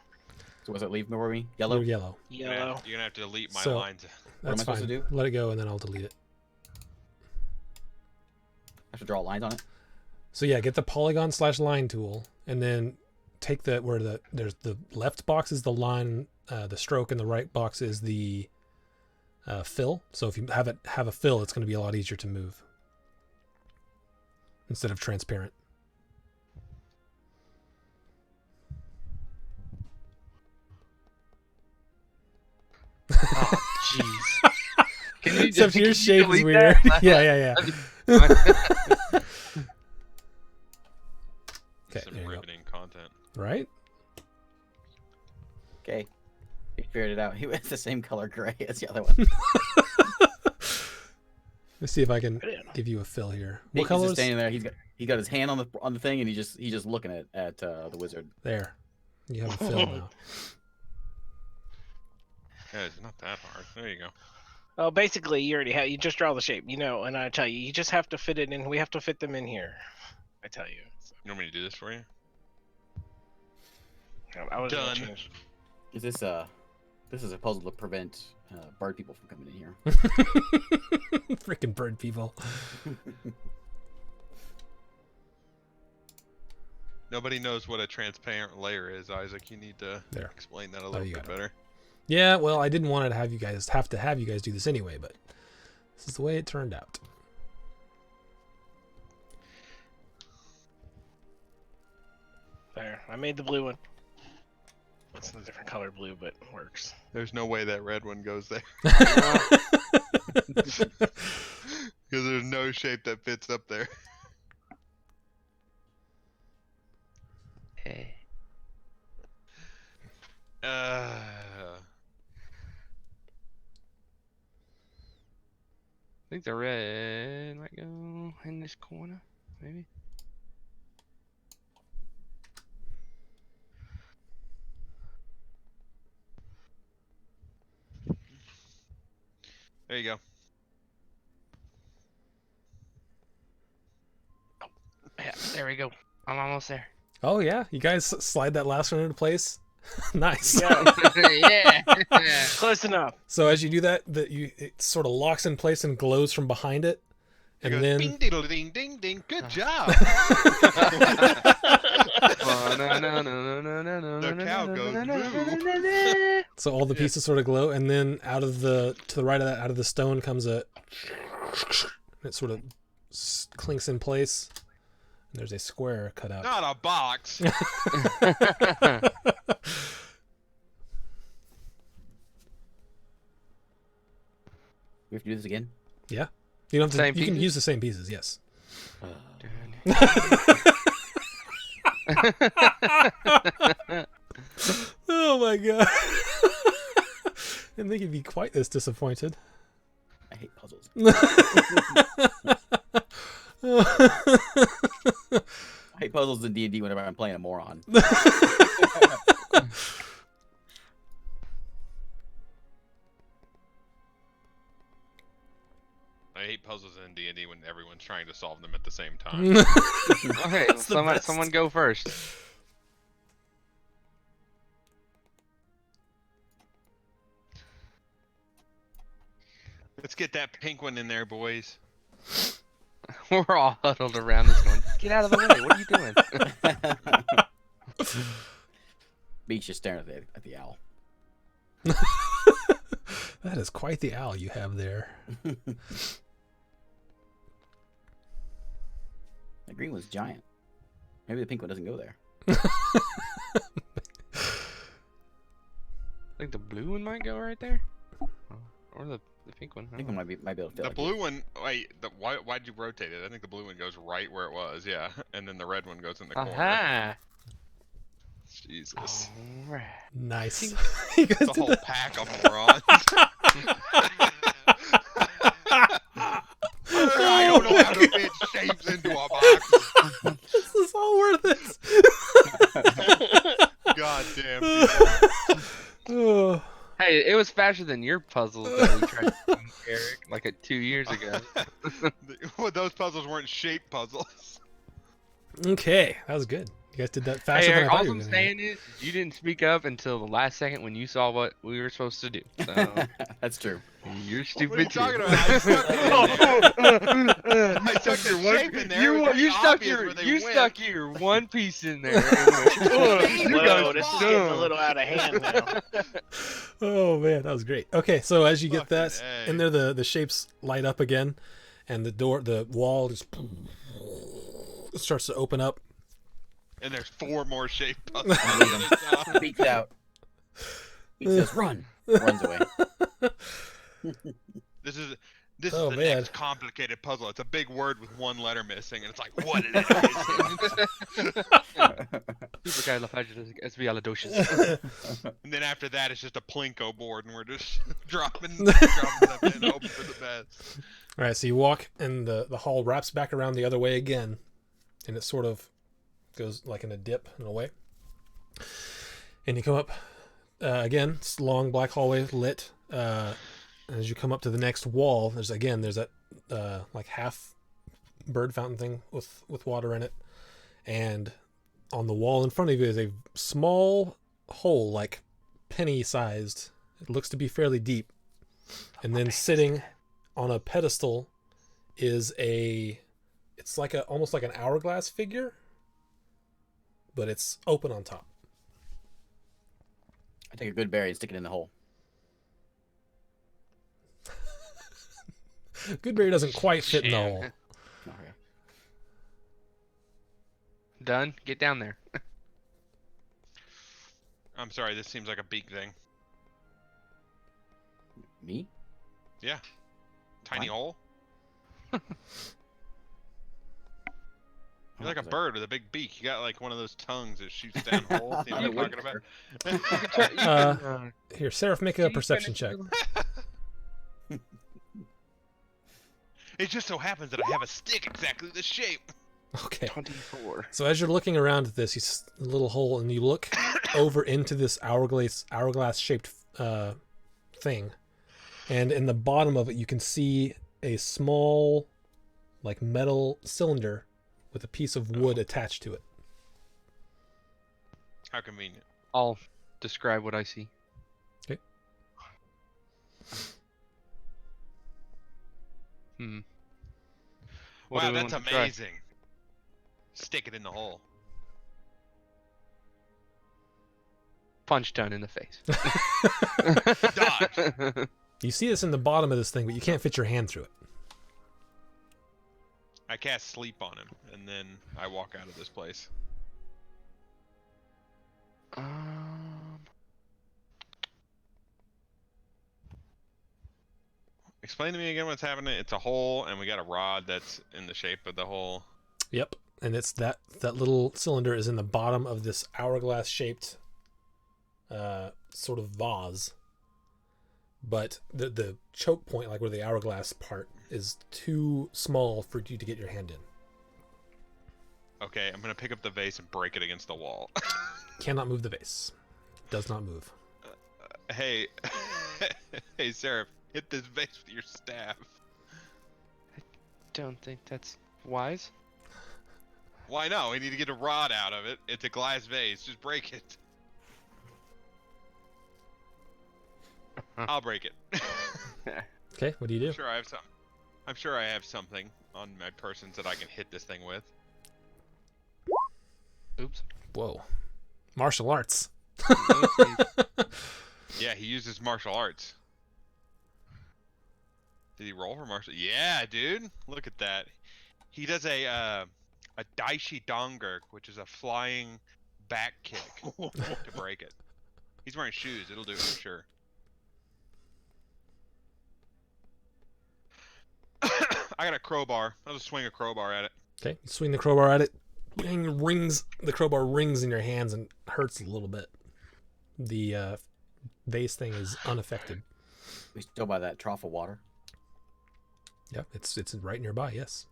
So what's it leave for me? Yellow. You're yellow. Yellow. You're gonna have to delete my So- lines. What am That's I supposed fine. to do? Let it go, and then I'll delete it. I have to draw lines on it. So yeah, get the polygon/line tool, and then take there's the left box is the line, the stroke, and the right box is the fill. So if you have a fill, it's going to be a lot easier to move instead of transparent. Oh, jeez. Can you Except can your you shape is delete weird. that? Yeah. Okay, Some there you go. riveting content. Right? Okay. He figured it out. He was the same color gray as the other one. Let's see if I can Brilliant. give you a fill here. He's What color just is standing there. He's got his hand on the thing, and he's just looking at the wizard. there? You have a fill now. Yeah, it's not that hard. There you go. Well, basically, you already have. You just draw the shape, and I tell you, you just have to fit it in. We have to fit them in here. I tell you. So, You want me to do this for you? I was Done. Is this is a puzzle to prevent bird people from coming in here? Freaking bird people. Nobody knows what a transparent layer is, Isaac. You need to There. explain that a little you bit got it. better. Yeah, well, I didn't want to have you guys do this anyway, but this is the way it turned out. There. I made the blue one. It's a different color blue, but it works. There's no way that red one goes there. Because there's no shape that fits up there. Okay. Uh, I think the red might go in this corner, maybe. there you go. Yeah, there we go. I'm almost there. Oh yeah, you guys slide that last one into place. Nice. Yeah, Yeah. close enough. So as you do that, it sort of locks in place and glows from behind it, It and goes then ding diddle ding ding ding. Good job. The cow goes moo. so all the pieces sort of glow, and then to the right of that, out of the stone comes a. It sort of clinks in place. And there's a square cut out. Not a box. We have to do this again. Yeah. You don't have to, Same you can pieces? use the same pieces. Yes. Oh my god. Didn't think you'd be quite this disappointed. I hate puzzles. I hate puzzles in D&D whenever I'm playing a moron. I hate puzzles in D&D when everyone's trying to solve them at the same time. Okay, That's the best. someone go first. Let's get that pink one in there, boys. We're all huddled around this one. Get out of the way. What are you doing? Beach just staring at the owl. That is quite the owl you have there. The green one's giant. Maybe the pink one doesn't go there. I think the blue one might go right there. Or the pink one. I think one might be able to fit. The like blue one, wait, why'd you rotate it? I think the blue one goes right where it was, yeah. And then the red one goes in the corner. Aha! Jesus. Alright. Nice. You guys It's a did whole that. pack of morons. I don't know how to fit shapes into a box. This is all worth it. God damn people. Oh. Hey, it was faster than your puzzles that we tried to do, Eric, like 2 years ago. Well, those puzzles weren't shape puzzles. Okay, that was good. You guys did that Hey, faster Eric, than I all thought you I'm were gonna. saying is you didn't speak up until the last second when you saw what we were supposed to do. So That's true. you're What are you stupid too. talking about? I stuck it in there. I stuck the shape in there. It was pretty obvious where they went. stuck your one piece in there. And went, "Oh, you Whoa, guys this are is getting a dumb." little out of hand now. Oh man, that was great. Okay, so as you get that Fucking A. in there, the shapes light up again, and the wall just starts to open up. And there's 4 more shape puzzles. Beaks out. He says, "Run!" Runs away. This is Oh, the man. next complicated puzzle. It's a big word with 1 letter missing, and it's like, what is it? Supercalifragilisticexpialidocious. And then after that, it's just a plinko board, and we're just dropping stuff in, hoping for the best. All right, so you walk, and the hall wraps back around the other way again, and it sort of goes like in a dip in a way. And you come up again. It's a long black hallway lit. As you come up to the next wall, there's that like half bird fountain thing with water in it, and on the wall in front of you is a small hole, like penny sized. It looks to be fairly deep, and then sitting on a pedestal is it's like almost like an hourglass figure, but it's open on top. I take a good berry and stick it in the hole. Goodberry doesn't quite fit in the hole. Okay. Done. Get down there. I'm sorry, this seems like a beak thing. Me? Yeah. Tiny What? hole? You're like a bird with a big beak. You got like one of those tongues that shoots down holes. You know what I'm talking about? Here, Seraph, make a perception check. It just so happens that I have a stick exactly this shape. Okay. 24. So as you're looking around at this, you see a little hole, and you look over into this hourglass shaped thing, and in the bottom of it, you can see a small, like metal cylinder with a piece of wood attached to it. How convenient. I'll describe what I see. Okay. What Wow, do we that's want to try? amazing. Stick it in the hole. Punch done in the face. Dodge. You see this in the bottom of this thing, but you can't fit your hand through it. I cast sleep on him, and then I walk out of this place. Explain to me again what's happening. It's a hole, and we got a rod that's in the shape of the hole. Yep, and it's that little cylinder is in the bottom of this hourglass-shaped sort of vase. But the choke point, like where the hourglass part, is too small for you to get your hand in. Okay, I'm gonna pick up the vase and break it against the wall. Cannot move the vase. Does not move. Hey, hey, Seraph, hit this vase with your staff. Don't think that's wise. Why not? We need to get a rod out of it. It's a glass vase. Just break it. I'll break it. Okay, what do you do? I'm sure I have some. I'm sure I have something on my persons that I can hit this thing with. Oops. Whoa. Martial arts. Yeah, he uses martial arts. Did he roll for martial? Yeah, dude. Look at that. He does a Daishi Donger, which is a flying back kick to break it. He's wearing shoes. It'll do it for sure. I got a crowbar. I'll just swing a crowbar at it. Okay, you swing the crowbar at it. The crowbar rings in your hands and hurts a little bit. The vase thing is unaffected. We still by that trough of water. Yep, it's right nearby. Yes.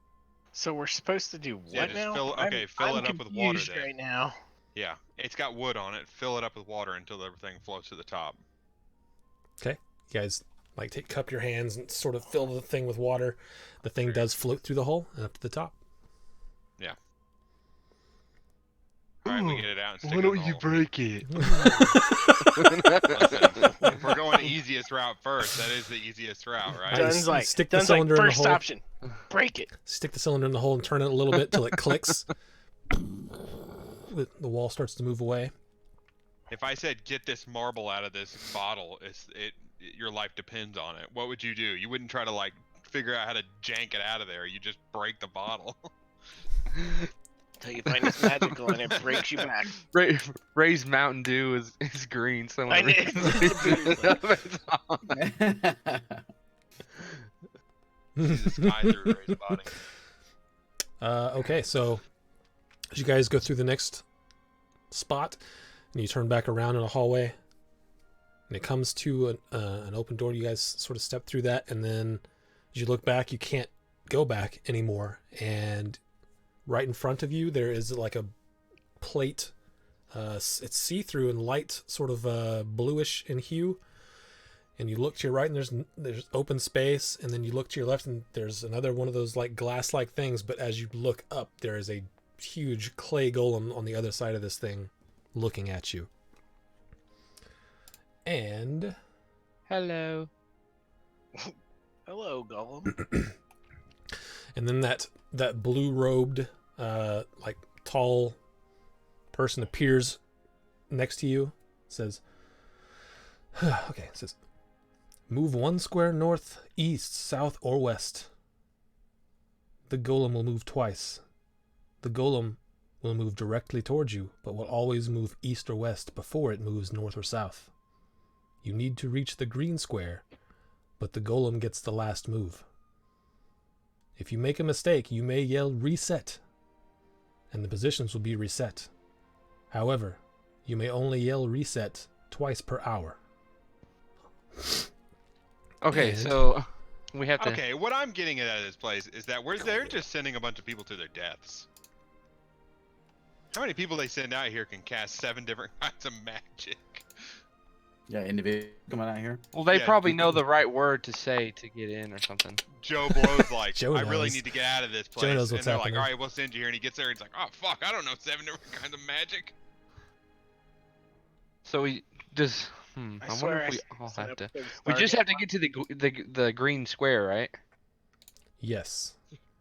So we're supposed to do what Yeah, just now? fill I'm it up with water confused then. right now. Yeah, it's got wood on it. Fill it up with water until everything floats to the top. Okay, you guys cup your hands and sort of fill the thing with water. The thing does float through the hole and up to the top. Yeah. All right, we get it out and stick Why it in don't the you hole. break it? Listen, if we're going the easiest route first, that is the easiest route, right? Done. Dunn's like, stick the Dunn's like, cylinder in the first hole. option, break it. Stick the cylinder in the hole and turn it a little bit till it clicks. The wall starts to move away. If I said get this marble out of this bottle, your life depends on it. What would you do? You wouldn't try to figure out how to jank it out of there. You just break the bottle. Until you find it's magical and it breaks you back. Ray's Mountain Dew is green. So I know. See the sky through Ray's body. Okay, so as you guys go through the next spot, and you turn back around in a hallway, and it comes to an open door. You guys sort of step through that, and then as you look back, you can't go back anymore. And right in front of you, there is like a plate. It's see-through and light, sort of bluish in hue. And you look to your right, and there's open space. And then you look to your left, and there's another one of those like glass-like things. But as you look up, there is a huge clay golem on the other side of this thing, looking at you. And Hello. Hello, Gollum. and then that blue-robed, tall person appears next to you. Says, okay. It says, move 1 square north, east, south, or west. The golem will move twice. The golem will move directly towards you, but will always move east or west before it moves north or south. You need to reach the green square, but the golem gets the last move. If you make a mistake, you may yell reset, and the positions will be reset. However, you may only yell reset twice per hour. Okay, And- so we have to. Okay, what I'm getting at this place is that they're just sending a bunch of people to their deaths. How many people they send out here can cast 7 different kinds of magic? Yeah, individual coming out here. Well, they Yeah, probably know the right word to say to get in or something. Joe Blow's like, Joe I really knows. need to get out of this Joe place. knows And what's they're happening. like, all right, we'll send you here. And he gets there and he's like, oh, fuck, I don't know 7 different kinds of magic. So we just. I wonder swear if we I all set have to. up the We just have to Stargate get to the green square, right? Yes.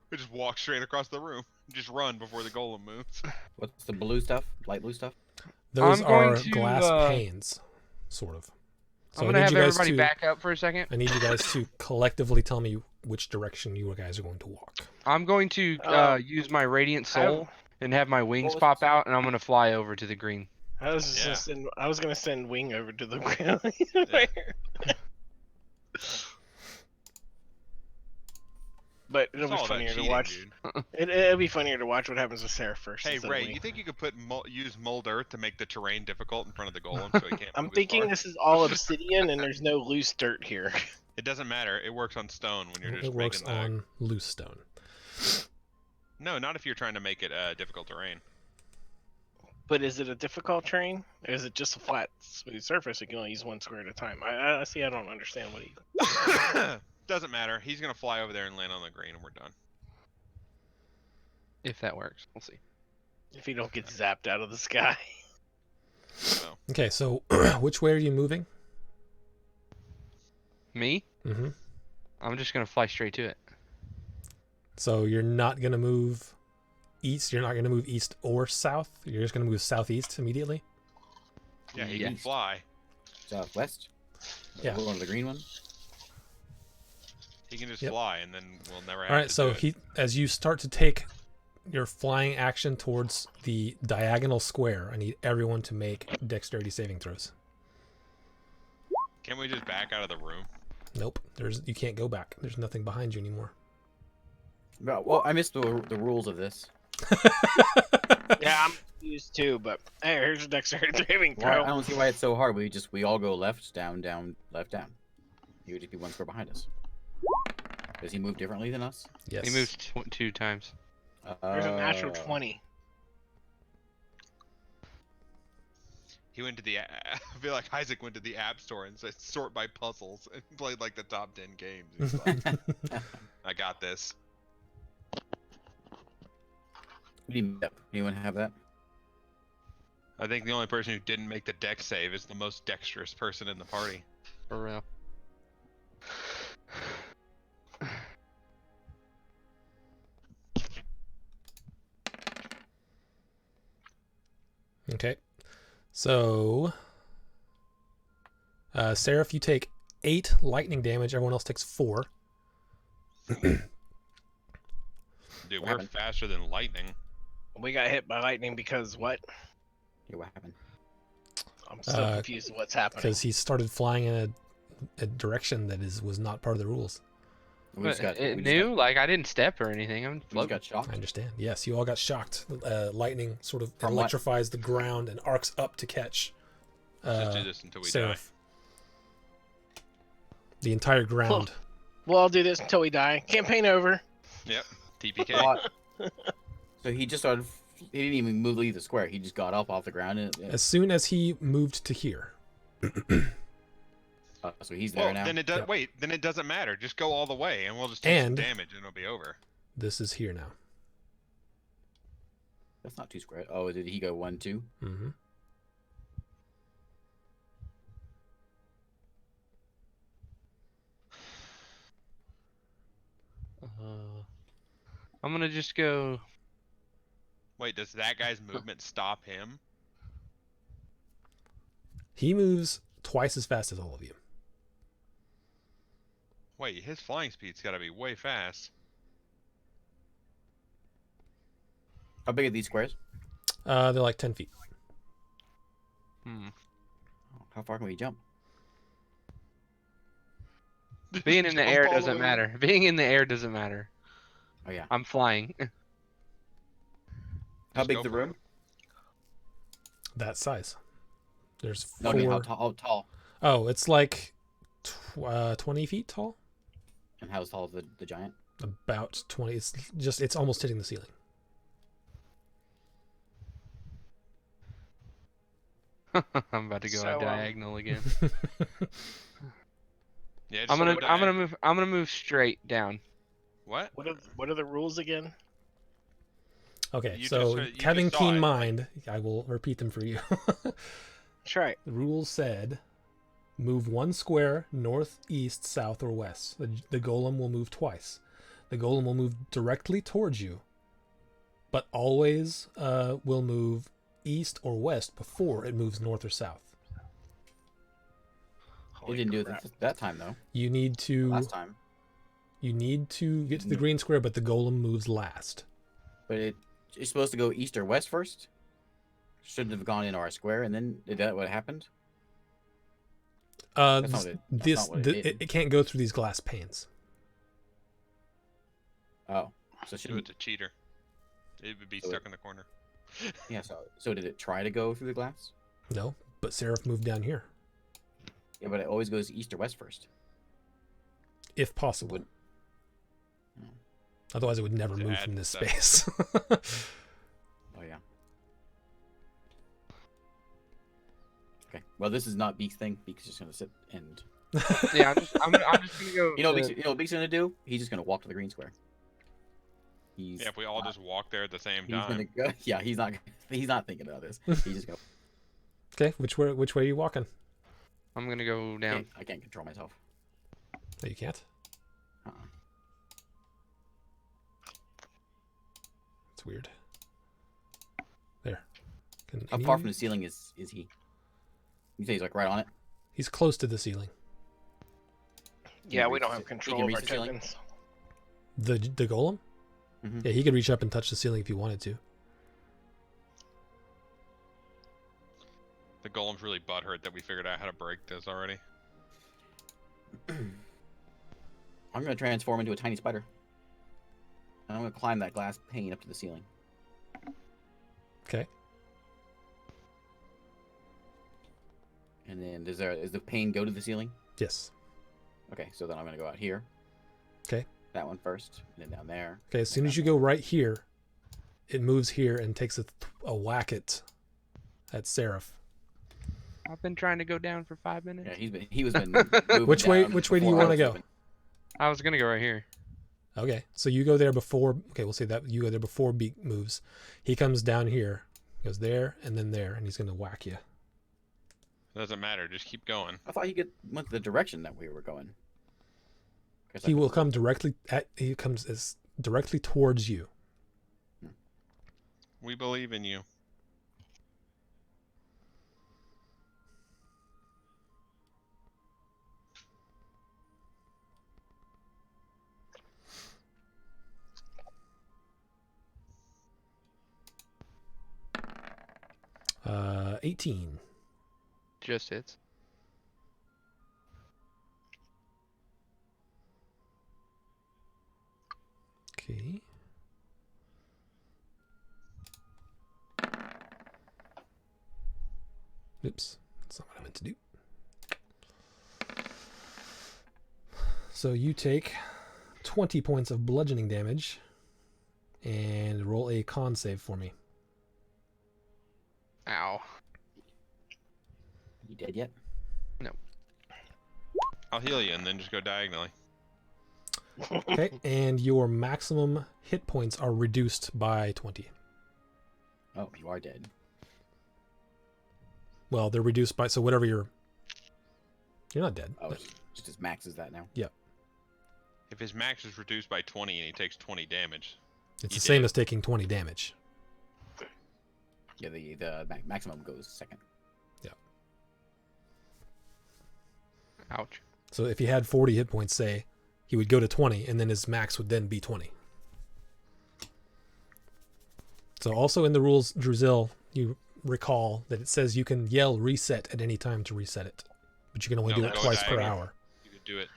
We just walk straight across the room. Just run before the golem moves. What's the blue stuff? Light blue stuff? Those I'm going are to, glass panes, sort of. So I'm I gonna need have you guys everybody to back up for a second. I need you guys to collectively tell me which direction you guys are going to walk. I'm going to use my radiant soul and have my wings Well, pop out, and I'm gonna fly over to the green. I was just Yeah. I was gonna send Wing over to the ground. but it'll It's be all about funnier to cheating, watch. dude. It'll be funnier to watch what happens with Sarah first. Hey instead of Ray, me. you think you could use mold earth to make the terrain difficult in front of the golem so he can't I'm move as thinking far? this is all obsidian and there's no loose dirt here. It doesn't matter. It works on stone when you're just It works making the. on loose stone. No, not if you're trying to make it difficult terrain. But is it a difficult terrain? Or is it just a flat, smooth surface? You can only use one square at a time. I see. I don't understand what he. Doesn't matter. He's gonna fly over there and land on the green, and we're done. If that works, we'll see. If he don't get zapped out of the sky. So Okay, so which way are you moving? Me? Mm-hmm. I'm just gonna fly straight to it. So you're not gonna move east. You're not gonna move east or south. You're just gonna move southeast immediately. yeah, he can East. fly. Southwest. Yeah. We're going to the green one. He can just Yep. fly, and then we'll never have All right. to So do it. as you start to take your flying action towards the diagonal square, I need everyone to make dexterity saving throws. Can we just back out of the room? Nope. You can't go back. There's nothing behind you anymore. Well, I missed the rules of this. Yeah, I'm confused too. But hey, here's a dexterity saving Why, throw. I don't see why it's so hard. We all go left, down, left, down. He would just be one square behind us. Does he move differently than us? Yes. He moved 2 times. There's a natural 20. He went to the. I feel like Isaac went to the app store and said sort by puzzles and played like the top 10 games. He's like, I got this. Anyone have that? I think the only person who didn't make the dex save is the most dexterous person in the party. For real. Okay. So, Seraph, you take 8 lightning damage. Everyone else takes 4. Dude, What we're happened? faster than lightning. We got hit by lightning because what? Yeah, what happened? I'm still confused with what's happening. Because he started flying in a direction that was not part of the rules. We just got, It we just knew? Like, I didn't step or anything. I'm we just floating. got shocked. I understand. Yes, you all got shocked. Lightning sort of From what? electrifies the ground and arcs up to catch Let's just do this until we die. Seraph. The entire ground. We'll all do this until we die. Campaign over. Yep. TPK. What? So he just started. He didn't even leave the square. He just got up off the ground. And, As soon as he moved to here. so he's there Well, now. then it does. Yep. Wait, then it doesn't matter. Just go all the way, and we'll just take some And- damage, and it'll be over. This is here now. That's not 2 square. Oh, did he go 1, 2? Mm-hmm. I'm gonna just go. Wait, does that guy's movement stop him? He moves twice as fast as all of you. Wait, his flying speed's got to be way fast. How big are these squares? They're like 10 feet. How far can we jump? Being in the Jump air all doesn't way. matter. Being in the air doesn't matter. Oh yeah. I'm flying. How Just big's go the for it. room? That size. There's No, 4. I mean, how tall? Oh, it's like 20 feet tall. And how tall is the giant? About 20. It's almost hitting the ceiling. I'm about to go So, diagonal again. Yeah, just I'm go gonna diag- move. I'm gonna move straight down. What? What are the rules again? Okay, You so just- you having just saw keen it. mind, I will repeat them for you. That's right. The rules said move 1 square north, east, south, or west. The golem will move twice. The golem will move directly towards you, but always will move east or west before it moves north or south. He didn't do it that time though. You need to Last time, you need to get to the green square, but the golem moves last. but it's supposed to go east or west first. Shouldn't have gone into our square, and then is that what happened? That's not what it- that's not what it did. It can't go through these glass panes. Oh, so So shouldn't. it's a cheater. It would be So stuck in the corner. Yeah. So did it try to go through the glass? No, but Seraph moved down here, Yeah, but it always goes east or west first. if possible. Wouldn't- Otherwise, it would never To move add from this stuff. space. Oh yeah. Okay. Well, this is not Beak's thing. Beak's just gonna sit and. Yeah, I'm just gonna go. You know, to- you know what Beak's gonna do? He's just gonna walk to the green square. He's. Yeah, if we all just walk there at the same He's gonna time. go. Yeah, he's not. He's not thinking about this. He's just gonna. Okay, which way are you walking? I'm gonna go down. I can't control myself. No, you can't. Uh-uh. It's weird. There. How far from the ceiling is he? You say he's like right on it. He's close to the ceiling. Yeah, we reach don't the have ce- control he of can our reach the ceiling? tokens. The golem? Mhm. Yeah, he could reach up and touch the ceiling if he wanted to. The golem's really butthurt that we figured out how to break this already. I'm gonna transform into a tiny spider. And I'm gonna climb that glass pane up to the ceiling. Okay. And then does the pane go to the ceiling? Yes. Okay, so then I'm gonna go out here. Okay. That one first, and then down there. Okay, as soon as you go right here, it moves here and takes a whack at Seraph. I've been trying to go down for 5 minutes. Yeah, he was been moving Which way down do before you I want to was go? moving. I was gonna go right here. Okay, so you go there before. Okay, we'll say that you go there before Beak moves. He comes down here, goes there, and then there, and he's gonna whack you. Doesn't matter. Just keep going. I thought he went the direction that we were going. 'Cause I He will couldn't- come directly at. He comes as directly towards you. We believe in you. Uh, 18. Just hits. Okay. Oops, that's not what I meant to do. So you take 20 points of bludgeoning damage and roll a con save for me. Ow. You dead yet? I'll heal you and then just go diagonally. Okay, and your maximum hit points are reduced by 20. Oh, you are dead. Well, they're reduced by, so whatever you're not dead. Oh, but- it's just as max as that now. If his max is reduced by 20 and he takes 20 damage. It's You the same did. as taking 20 damage. Yeah, the maximum goes second. Ouch. So if he had 40 hit points, say, he would go to 20, and then his max would then be 20. So also in the rules, Druzil, you recall that it says you can yell reset at any time to reset it. But you can only No, do it go twice per diagonal. hour. You could do it.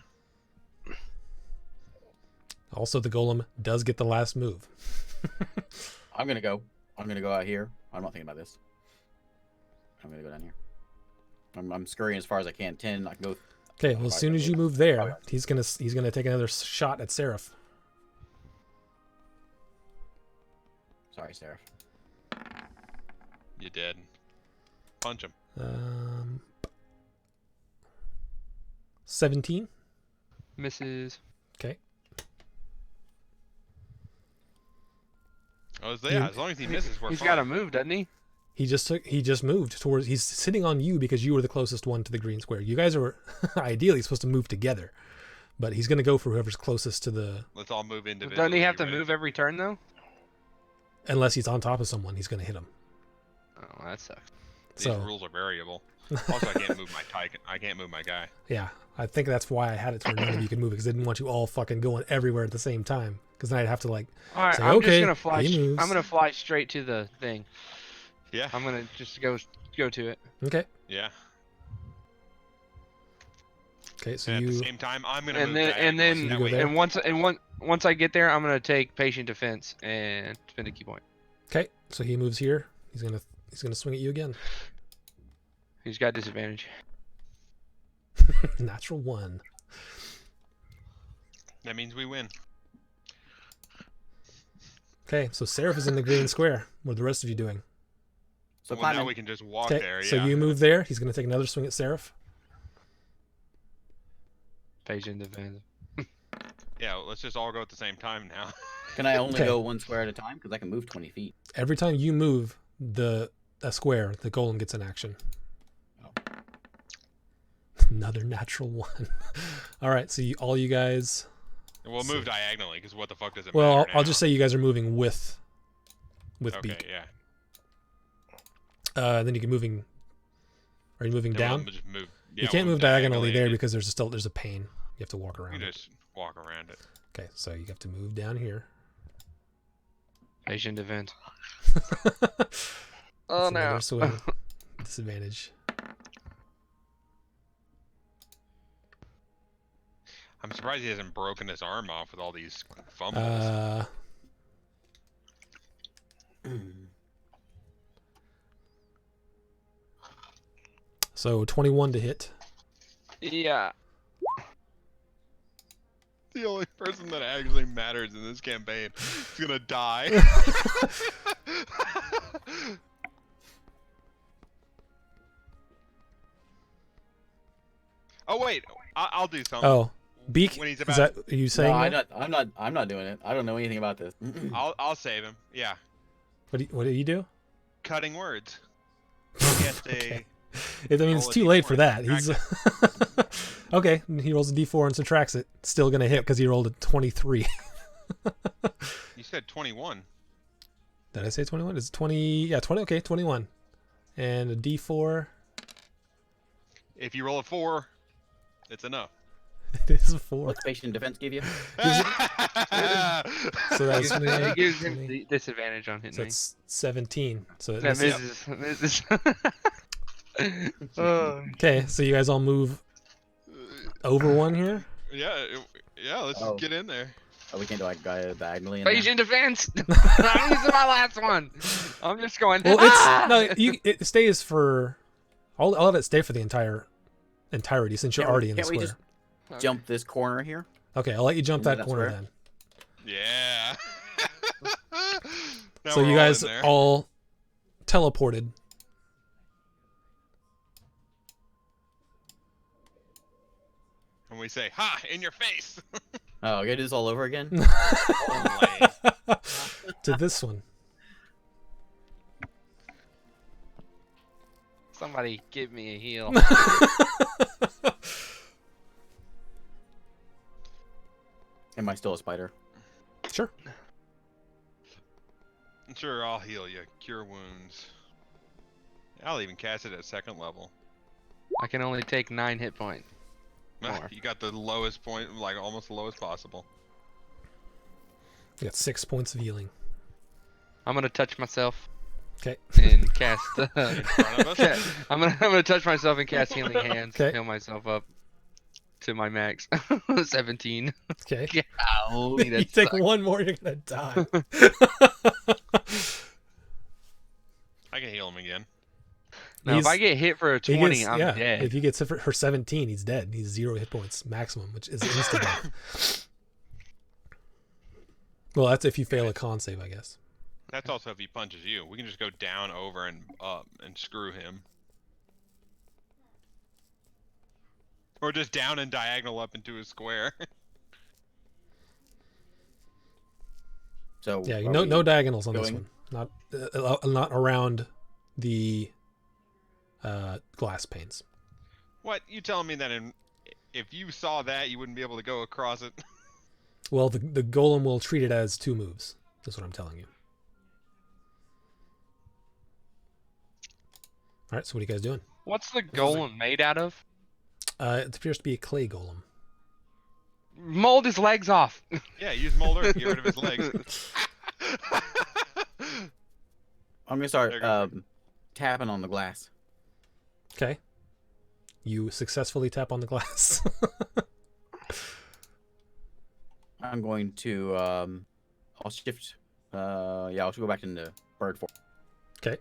Also, the golem does get the last move. I'm gonna go out here. I'm not thinking about this. I'm gonna go down here. I'm scurrying as far as I can. 10. I can go. Okay, well, as soon as you move there, he's gonna take another shot at Seraph. Sorry, Seraph. You did. Punch him. 17. Misses. Okay. Oh, yeah, as long as he misses, we're He's fine. got to move, doesn't he? He just moved towards. He's sitting on you because you were the closest one to the green square. You guys are ideally supposed to move together, but he's gonna go for whoever's closest to the. Let's all move individually. Doesn't he have to right? move every turn though? Unless he's on top of someone, he's gonna hit him. Oh, that sucks. These So rules are variable. Also, I can't move I can't move my guy. yeah, I think that's why I had it to where none of you could move because I didn't want you all fucking going everywhere at the same time. Because then I'd have to like. All right, Say, I'm okay, just gonna fly. he moves. I'm gonna fly straight to the thing. Yeah. I'm gonna just go to it. Okay. Yeah. Okay. So And at you. the same time, I'm gonna And move then So you go there? and once I get there, I'm gonna take patient defense and spend a key point. Okay, so he moves here. He's gonna swing at you again. He's got disadvantage. Natural 1. That means we win. Okay, so Seraph is in the green square. What are the rest of you doing? So Well, now climbing. we can just walk Okay, there. so Yeah. you move there. He's gonna take another swing at Seraph. Patient defense. Yeah. Let's just all go at the same time now. Can I only Okay. go 1 square at a time? Because I can move 20 feet. Every time you move a square, the golem gets an action. Oh. Another natural 1. All right, so all you guys. We'll move diagonally because what the fuck does it Well, matter? I'll just say you guys are moving with Okay. Beak. Yeah. Then you can moving. Are you moving Then we'll down? just move. Yeah, You can't we'll move diagonally there and because there's a pane. You have to walk You around it. just walk around it. Okay, so you have to move down here. Patient defense. That's Oh another no. swing. Disadvantage. I'm surprised he hasn't broken his arm off with all these fumbles. So 21 to hit. Yeah. The only person that actually matters in this campaign is gonna die. Oh wait, I'll do something. Oh, Beak. When he's Is about, that are you saying? No, that? I'm not doing it. I don't know anything about this. I'll save him. Yeah, What do you do? cutting words. He has to. Okay. I mean, it's roll a too late D4 for that. and He's okay. He rolls a d4 and subtracts it. Still gonna hit because he rolled a 23. You said 21. Did I say 21? Is it 20? Yeah, 20. Okay, 21. And a d4. If you roll a 4, it's enough. It is a 4. What's patient defense give you? So that's It gives him 20. the disadvantage on hitting So me. it's 17. So it That misses. misses. Oh. Okay, so you guys all move over one here. yeah, let's Oh. just get in there. Oh, we can't do like diagonally. In there? Patient defense. I'm using my last one. I'm just going. Well, "Ah!" it stays for. I'll let it stay for the entirety since you're Can't we- already in the can't we square. just jump this corner here? Okay, I'll let you jump into that that corner square? then. Yeah. Now So we're you all guys in there. all teleported. And we say, "Ha! In your face!" Oh, I gotta do this all over again? To this one. Somebody give me a heal. Am I still a spider? Sure. Sure, I'll heal you. Cure wounds. I'll even cast it at 2nd level. I can only take 9 hit points. More. You got the lowest point, like almost the lowest possible. You got 6 points of healing. I'm gonna touch myself Okay. and cast. In front of us. I'm gonna touch myself and cast healing hands. Okay. Heal myself up to my max. 17. Okay. Ow, You that take sucks. one more, you're gonna die. I can heal him again. Now, if I get hit for a He 20, gets- I'm yeah, dead. If he gets hit for 17, he's dead. He's 0 hit points maximum, which is instant death. Well, that's if you fail a con save, I guess. That's also if he punches you. We can just go down, over, and up and screw him. Or just down and diagonal up into a square. So Yeah, are no we diagonals on this going? one. Not around the glass panes. What? You telling me that if you saw that, you wouldn't be able to go across it? Well, the golem will treat it as 2 moves. That's what I'm telling you. All right, so what are you guys doing? What's the golem made out of? It appears to be a clay golem. Mold his legs off. Yeah, use Molder to get rid of his legs. I'm gonna start There you go. tapping on the glass. Okay. You successfully tap on the glass. I'm going to I'll shift. Yeah, I'll go back into bird form, Okay.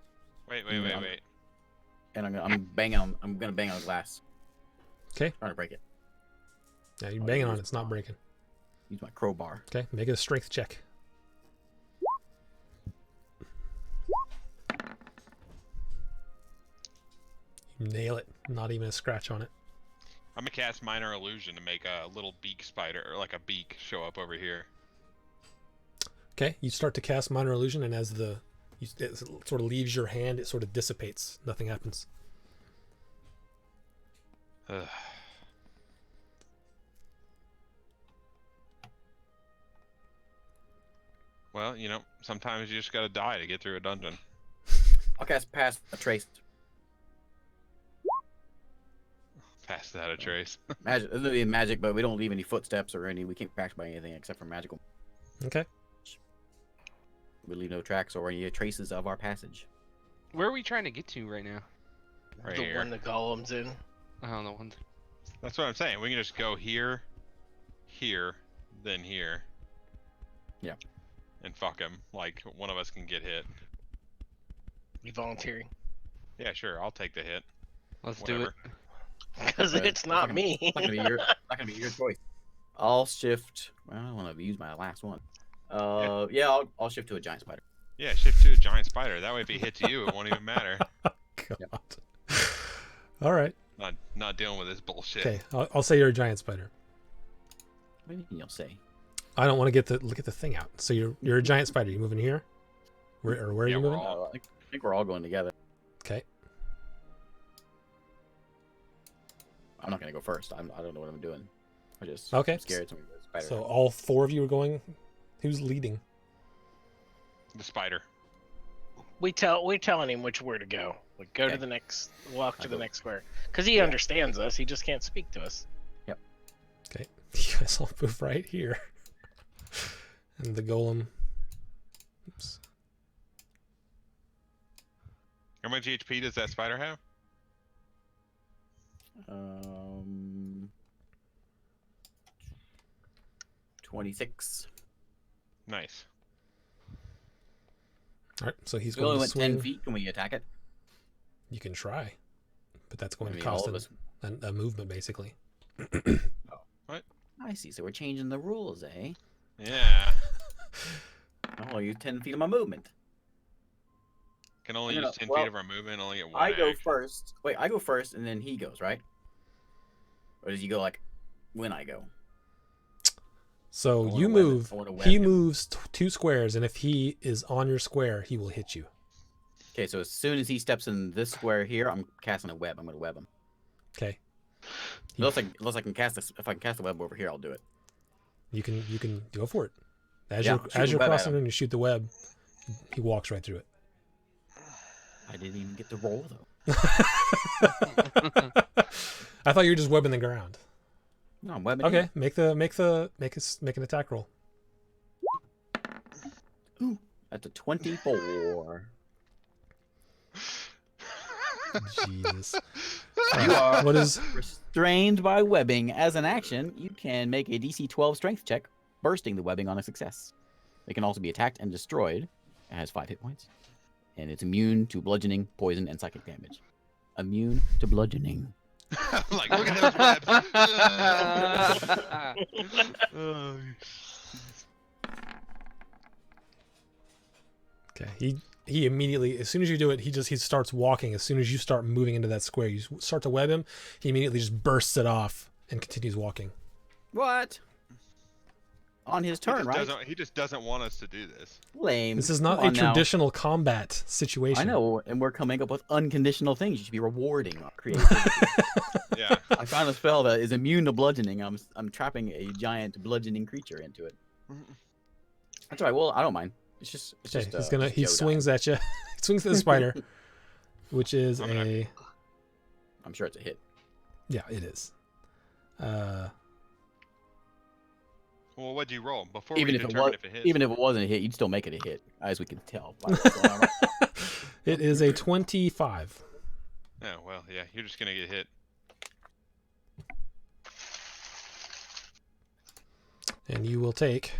Wait. and I'm gonna bang on the glass. Okay. Trying to break it. Yeah, you're I'll banging on use it. It's not breaking. Use my crowbar. Okay. Make it a strength check. You nail it. Not even a scratch on it. I'm gonna cast minor illusion to make a little beak spider, or like a beak, show up over here. Okay. You start to cast minor illusion, and as it sort of leaves your hand, it sort of dissipates. Nothing happens. Ugh. Well, sometimes you just gotta die to get through a dungeon. I'll cast Pass a Trace. Pass that a trace. Magic. It's literally magic, but we don't leave any footsteps or we can't track by anything except for magical. Okay. We leave no tracks or any traces of our passage. Where are we trying to get to right now? Right The here. one the golem's in. I don't know. One. That's what I'm saying. We can just go here, here, then here. Yeah. And fuck him. Like, one of us can get hit. You volunteering? Yeah, sure. I'll take the hit. Let's do it. Whatever. Because it's not me. It's not gonna be your choice. I'll shift. Well, I don't want to use my last one. Yeah, I'll shift to a giant spider. Yeah, shift to a giant spider. That way if he hits you, it won't even matter. God. All right. Not dealing with this bullshit. Okay. I'll say you're a giant spider. What do you mean you'll say? I don't want to look at the thing out. So you're a giant spider. You moving here? Where are Yeah, you we're moving? all- I think we're all going together. Okay. I'm not gonna go first. I don't know what I'm doing. I'm Okay. scared somebody goes spider. So all four of you are going. Who's leading? The spider. We're telling him where to go. Like, go to Okay. the next, walk to I the go- next square. Because he understands us. He just can't speak to us. Okay. You guys all move right here. And the golem. Oops. How much HP does that spider have? 26. Nice. All right. So he's We going only to went 10 swing. feet. Can we attack it? You can try, but that's I going mean, to cost all of a movement basically. I see. So we're changing the rules, eh? Yeah. I'll use 10 feet of my movement. Can only No, no, use 10 well, feet of our movement, only get one I go action. first. Wait, I go first, and then he goes, right? Or does he go like when I go? So I wanna you web it. move. I wanna web He him. moves 2 squares, and if he is on your square, he will hit you. Okay, so as soon as he steps in this square here, I'm casting a web. I'm gonna web him. Okay. Unless I can cast this. If I can cast a web over here, I'll do it. You can go for it. As Yeah, you're shoot as the you're web at crossing him. and you shoot the web, he walks right through it. I didn't even get to roll though. I thought you were just webbing the ground. No, I'm webbing. Okay, make an attack roll. Ooh, that's a 24. Jesus. You are What is? restrained by webbing. As an action, you can make a DC 12 strength check, bursting the webbing on a success. It can also be attacked and destroyed. It has 5 hit points. And it's immune to bludgeoning, poison, and psychic damage. Immune to bludgeoning. I'm like, look at those webs. Okay. He immediately, as soon as you do it, he starts walking. As soon as you start moving into that square, you start to web him. He immediately just bursts it off and continues walking. What? On his turn, right? He just doesn't want us to do this. Lame. This is not Come a on now. traditional combat situation. I know, and we're coming up with unconditional things. You should be rewarding our creativity. Yeah. I found a spell that is immune to bludgeoning. I'm trapping a giant bludgeoning creature into it. That's all right. Well, I don't mind. It's just. Okay, just he Joe swings at you. He swings at the spider, which is I'm gonna- a I'm sure it's a hit. yeah, it is. Well, what'd you roll before Even we if it determine was, if it hits? even if it wasn't a hit, you'd still make it a hit, as we can tell. By what's going on right It is a 25. Oh well, yeah. You're just gonna get hit. And you will take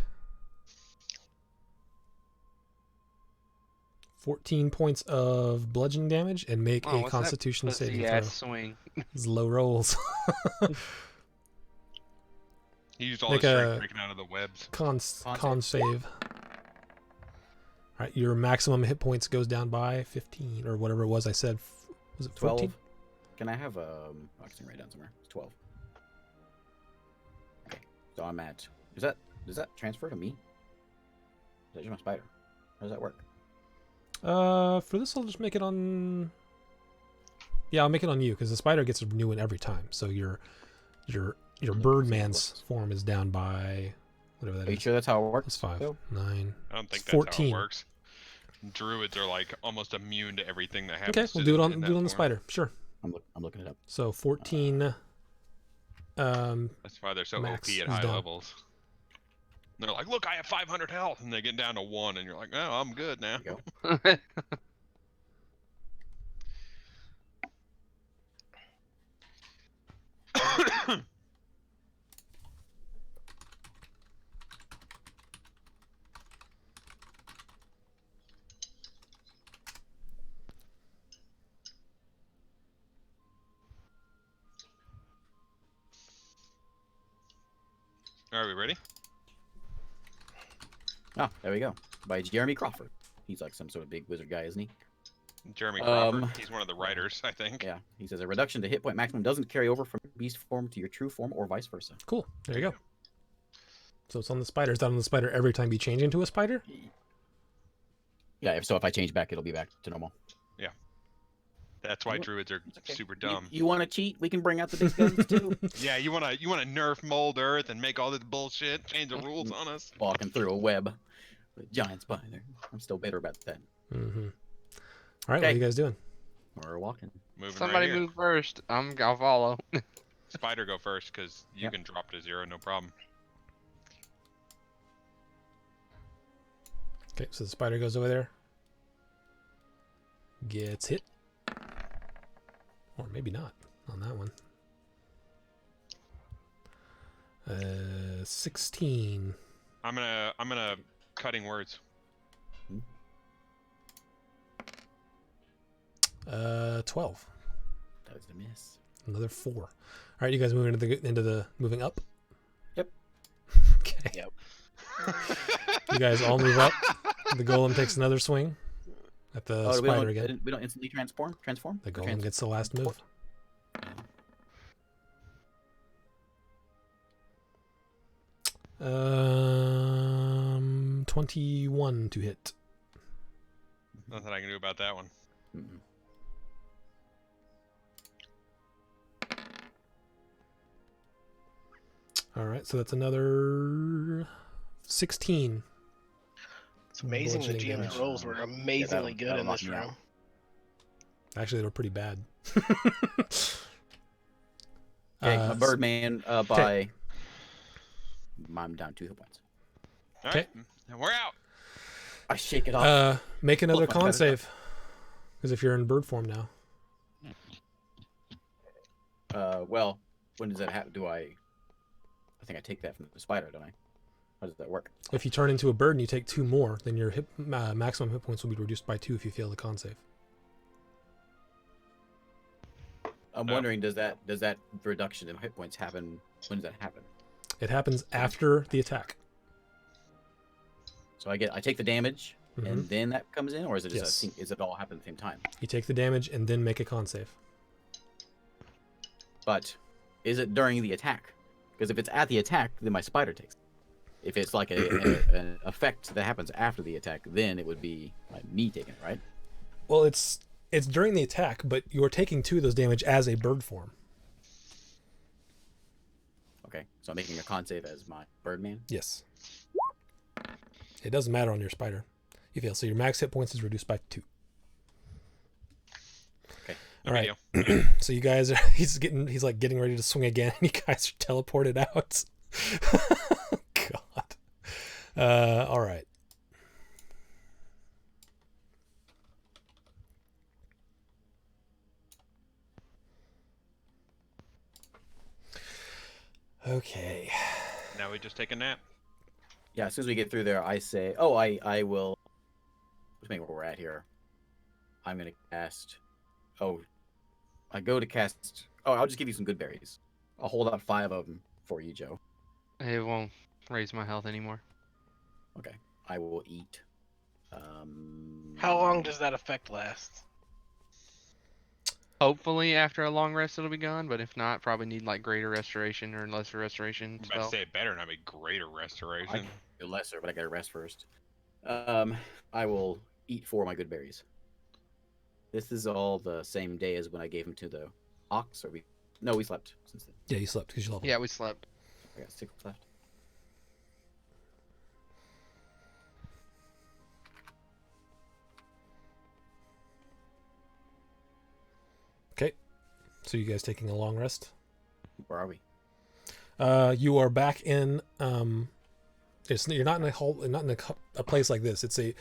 14 points of bludgeoning damage and make Oh, a what's that Constitution saving throw. pussy-ass swing. It's low rolls. He used all Make his strength a breaking out of the webs. con save. All right, your maximum hit points goes down by 15 or whatever it was. I said, was it 14? 12. Can I have I can write it down somewhere. It's 12. Okay, so I'm at. Does that transfer to me? Is that just my spider? How does that work? For this, I'll just make it on. Yeah, I'll make it on you because the spider gets a new one every time. So your Birdman's form is down by whatever that Are you is. sure that's how it works? That's 5, Phil? 9. I don't think It's that's 14. how it works. Druids are like almost immune to everything that happens. Okay, to we'll do it them on in the that form. spider. Sure. I'm looking it up. So 14. That's why they're so Max OP at is high down. levels. They're like, look, I have 500 health, and they get down to 1, and you're like, oh, I'm good now. There you go. Are we ready? Oh, there we go. By Jeremy Crawford. He's like some sort of big wizard guy, isn't he? Jeremy Crawford. Um, He's one of the writers, I think. Yeah. He says a reduction to hit point maximum doesn't carry over from beast form to your true form or vice versa. Cool. There you go. So it's on the spider. It's not on the spider every time you change into a spider? Yeah, if I change back, it'll be back to normal. That's why You- druids are Okay. super dumb. You want to cheat? We can bring out the big guns too. Yeah, you wanna nerf mold Earth and make all this bullshit, change the rules on us. Walking through a web with a giant spider. I'm still bitter about that. Mm-hmm. All right, what Okay. are you guys doing? We're walking. Moving Somebody right here. move first. I'll follow. Spider go first, because you Yep. can drop to 0, no problem. Okay, so the spider goes over there. Gets hit. Or maybe not on that one. 16. I'm gonna cutting words. 12. That was a miss. Another 4. All right, you guys moving into the moving up. Yep. Okay. Yep. You guys all move up. The golem takes another swing at the Oh, spider again. we don't instantly transform? The Or golem gets the last move. 21 to hit. Nothing I can do about that one. Mm-mm. All right, so that's another 16. It's amazing the Bludgeoning GM's damage. rolls were amazingly good that'll in knock this me out. room. Actually, they were pretty bad. Okay, my Uh, Birdman by. I'm down 2 hit points. All right, we're out. I shake it off. Make another Look, my con better save. Because if you're in bird form now. Well, when does that happen? I think I take that from the spider, don't I? How does that work? If you turn into a bird and you take 2 more, then your maximum hit points will be reduced by 2 if you fail the con save. I'm No. wondering, does that reduction in hit points happen? When does that happen? It happens after the attack. So I take the damage, Mhm. and then that comes in, or is it just Yes. is it all happen at the same time? You take the damage and then make a con save. But is it during the attack? Because if it's at the attack, then my spider takes it. If it's like an effect that happens after the attack, then it would be me taking it, right? Well, it's during the attack, but you're taking 2 of those damage as a bird form. Okay, so I'm making a con save as my Birdman. Yes. It doesn't matter on your spider. You fail. So your max hit points is reduced by 2. Okay. All right. Video. So you guys are he's like getting ready to swing again, and you guys are teleported out. God. All right. Okay. Now we just take a nap. Yeah, as soon as we get through there, I say, oh, I will. Let's make where we're at here. I'm gonna cast. Oh, I go to cast. Oh, I'll just give you some good berries. I'll hold out 5 of them for you, Joe. It won't raise my health anymore. Okay, I will eat. How long does that effect last? Hopefully, after a long rest, it'll be gone. But if not, probably need like greater restoration or lesser restoration I'm about to spell. say it better not be greater I restoration. can do lesser, but I gotta rest first. I will eat 4 of my good berries. This is all the same day as when I gave him to the ox, or we? No, we slept since then. Yeah, you slept because you leveled. Yeah, we slept. I got 6 left. Okay. So you guys taking a long rest? Where are we? You are back in. You're not in a hall, not in a place like this. It's a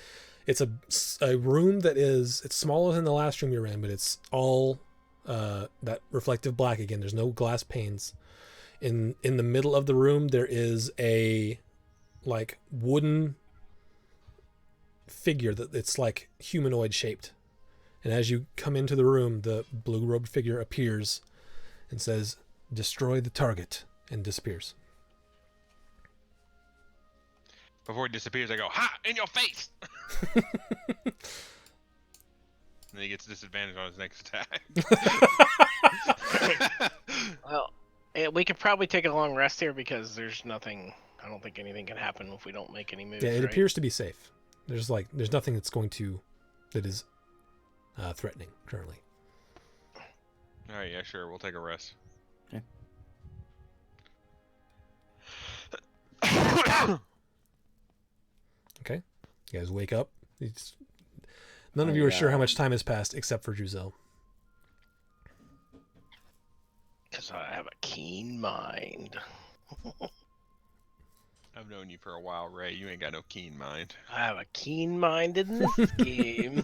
room that is. It's smaller than the last room you're in, but it's all that reflective black again. There's no glass panes. In the middle of the room, there is a like wooden figure that it's like humanoid shaped. And as you come into the room, the blue-robed figure appears and says, "Destroy the target," and disappears. Before he disappears, I go, "Ha! In your face!" And then he gets disadvantage on his next attack. Well, we could probably take a long rest here because there's nothing. I don't think anything can happen if we don't make any moves. Yeah, it right? appears to be safe. There's nothing that is threatening currently. Alright, yeah, sure. We'll take a rest. Okay, you guys wake up. None of you are sure how much time has passed except for Giselle. Because I have a keen mind. I've known you for a while, Ray. You ain't got no keen mind. I have a keen mind in this game.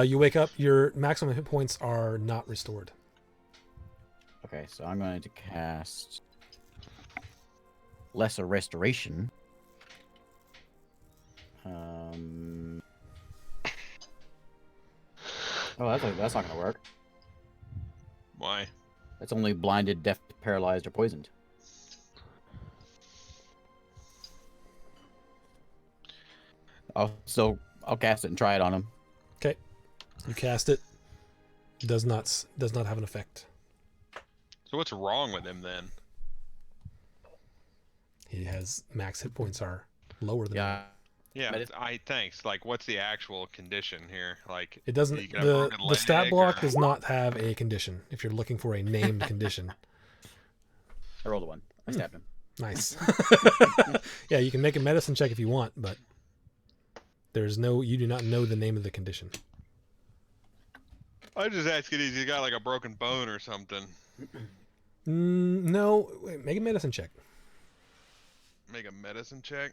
You wake up. Your maximum hit points are not restored. Okay, so I'm going to cast Lesser Restoration. Oh, that's not going to work. Why? That's only blinded, deaf, paralyzed, or poisoned. I'll cast it and try it on him. Okay, you cast it. Does not have an effect. So what's wrong with him then? He has max hit points are lower than Yeah. Yeah, But thanks. Like, what's the actual condition here? Like, it doesn't. you get a broken The stat leg, block or- does not have a condition. If you're looking for a named condition, I rolled a 1. I stabbed him. nice. Yeah, you can make a medicine check if you want, but you do not know the name of the condition. I just asking, is he got like a broken bone or something? No, wait, make a medicine check. Make a medicine check.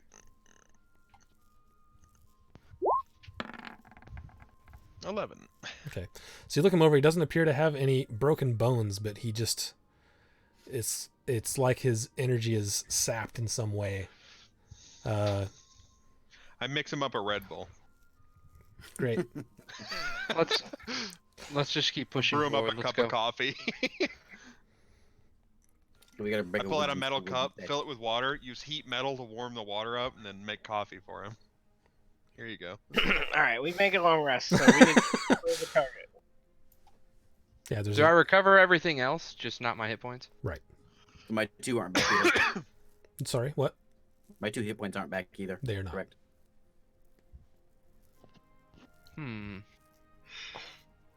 11. Okay, so you look him over. He doesn't appear to have any broken bones, but he just it's like his energy is sapped in some way. I mix him up a Red Bull. Great. Let's just keep pushing Brew him up forward. a Let's cup go. of coffee. We gotta break I pull out a wooden- metal wooden cup, stick. fill it with water, use heat metal to warm the water up, and then make coffee for him. Here you go. All right, we make a long rest, so we need to destroy the target. Yeah, there's Do I recover everything else, just not my hit points? My 2 aren't back either. sorry, what? My 2 hit points aren't back either. They are not. Correct.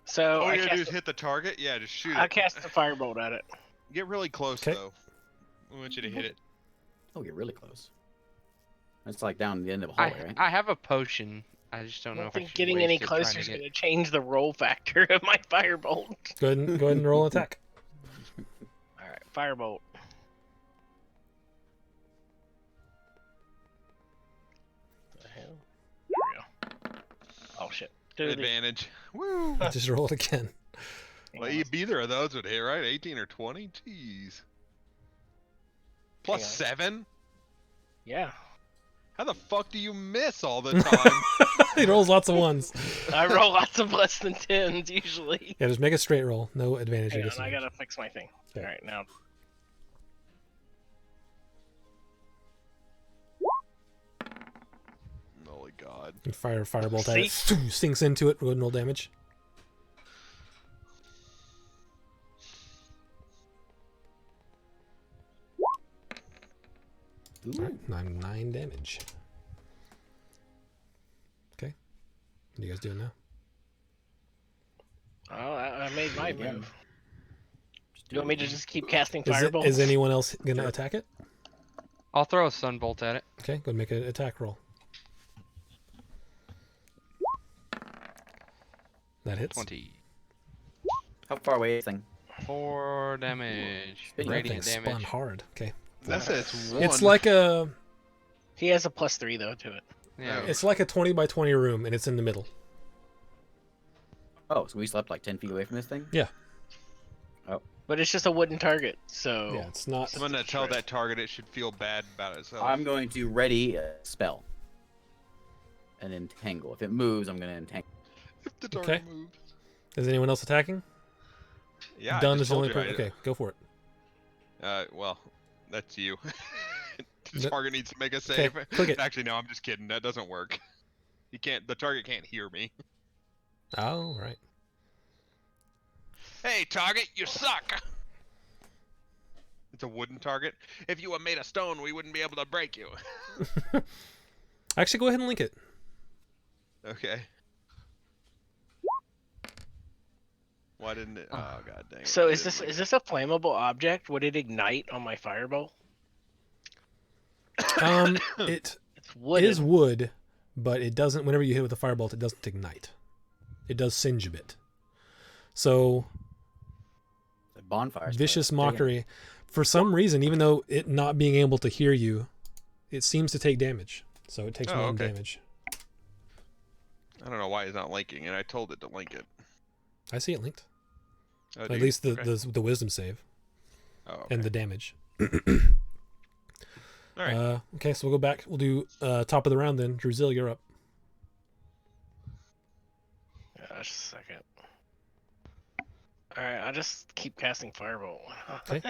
So All I you gotta do is cast, hit the target. Yeah, just shoot I it. cast a firebolt at it. Get really close 'Kay. though. We want you to hit it. Oh, you're really close. That's like down the end of a I hallway, right? I have a potion. I just I don't know don't if I think should getting waste any it closer trying is to going get... to change the roll factor of my firebolt. Go ahead and roll an attack. All right, firebolt. The hell? There we go. Oh shit. Do the- Advantage. Woo! Just roll it again. Well, either of those would hit, right? 18 or 20? Jeez. Plus Hang 7? Yeah. How the fuck do you miss all the time? He rolls lots of ones. I roll lots of less than 10s usually. Yeah, just make a straight roll. No advantage. Hang or on, I disadvantage. gotta fix my thing. Okay. Alright, now. Holy God. You fire a firebolt at it. Sinks into it. Go ahead and roll damage. Ooh. All right, nine damage. Okay. What are you guys doing now? Oh, I made my again. move. Just You want me to just keep casting Is, fireballs? is anyone else gonna attack it? I'll throw a sunbolt at it. Okay, go and make an attack roll. That hits. 20. How far away is this thing? 4 damage. Spin That Radiant thing spun damage. hard. Okay. That's it's one. It's like a He has a +3 though to it. Yeah. it's like a 20 by 20 room, and it's in the middle. Oh, so we slept like 10 feet away from this thing? Yeah. But it's just a wooden target, so Yeah, it's not. I'm gonna tell that target it should feel bad about itself. I'm going to ready a spell. And entangle. If it moves, I'm going to entangle. If the target Okay. moves. Is anyone else attacking? Yeah, Done I just is the only told you. person. Okay, go for it. Well, that's you. The The- target needs to make a Okay, save. click it. Actually, no, I'm just kidding. That doesn't work. You can't. The target can't hear me. Oh, right. Hey, target, you suck. It's a wooden target. If you were made of stone, we wouldn't be able to break you. Actually, go ahead and link it. Okay. Why didn't it? Oh god dang it. So I is didn't this link a flammable object? Would it ignite on my fireball? It It's wooden. is wood, but it doesn't. Whenever you hit it with a firebolt, it doesn't ignite. It does singe a bit. So The bonfire. vicious mockery. For some reason, even though it not being able to hear you, it seems to take damage. So it takes Oh, one okay. damage. I don't know why it's not linking, and I told it to link it. I see it linked. Oh, At do you? least the, Okay. the wisdom save Oh, okay. and the damage. All right. Okay, so we'll go back. We'll do top of the round then. Druzil, you're up. Just a second. Alright, I'll just keep casting fireball. Okay.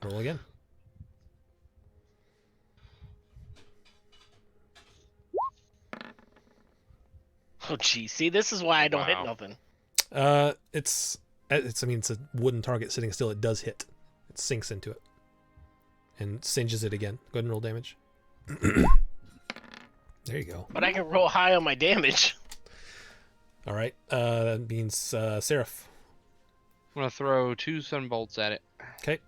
Roll again. Oh geez, see, this is why I don't hit Wow. nothing. It's I mean it's a wooden target sitting still. It does hit. It sinks into it and singes it again. Go ahead and roll damage. There you go. But I can roll high on my damage. All right. That means Seraph. I'm gonna throw 2 sunbolts at it. Okay.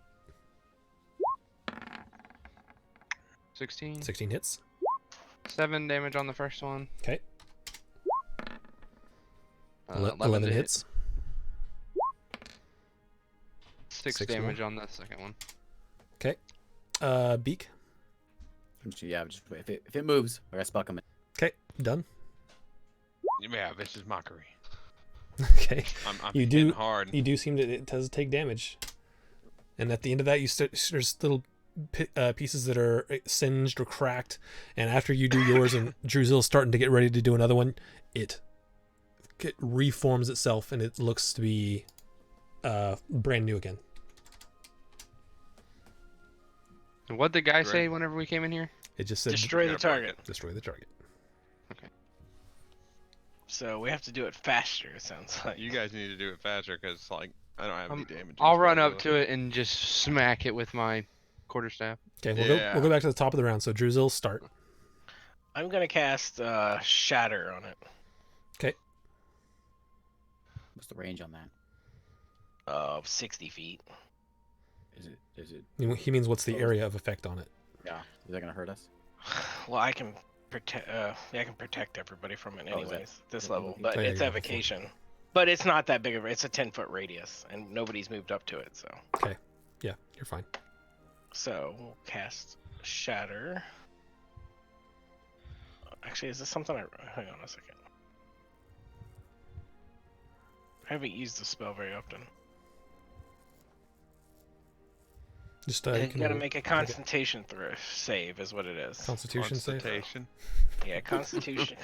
16. 16 hits. 7 damage on the first one. Okay. 11 11 to hit. hits. 6 Six more. damage on the second one. Beak. Yeah, just if it moves, I got spell coming. Okay. Done. Yeah, vicious mockery. Okay. I'm You hitting do- hard. You do seem to it does take damage, and at the end of that, there's little pieces that are singed or cracked, and after you do yours and Druzil's starting to get ready to do another one, it reforms itself and it looks to be brand new again. And what'd the guy Great. say whenever we came in here? It just said Destroy the gotta break target. destroy the target. So we have to do it faster, it sounds like. You guys need to do it faster because like I don't have any damage. I'll run up to it and just smack it with my quarterstaff. Okay, Yeah. we'll go back to the top of the round. So Druzil, start. I'm gonna cast Shatter on it. What's the range on that? 60 feet. Is it? He means what's the area of effect on it? Yeah. Is that gonna hurt us? Well, I can protect. I can protect everybody from it Oh, is that- anyways. This is that level, evocation? but Oh, yeah, it's you're evocation. But it's not that big of. It's a 10-foot radius, and nobody's moved up to it. So Yeah, you're fine. we'll cast Shatter. Actually, is this something I? Hang on a second. I haven't used the spell very often. Just You you can gotta make a take it. Constitution save, is what it is. Constitution save. Constitution. Yeah, Constitution.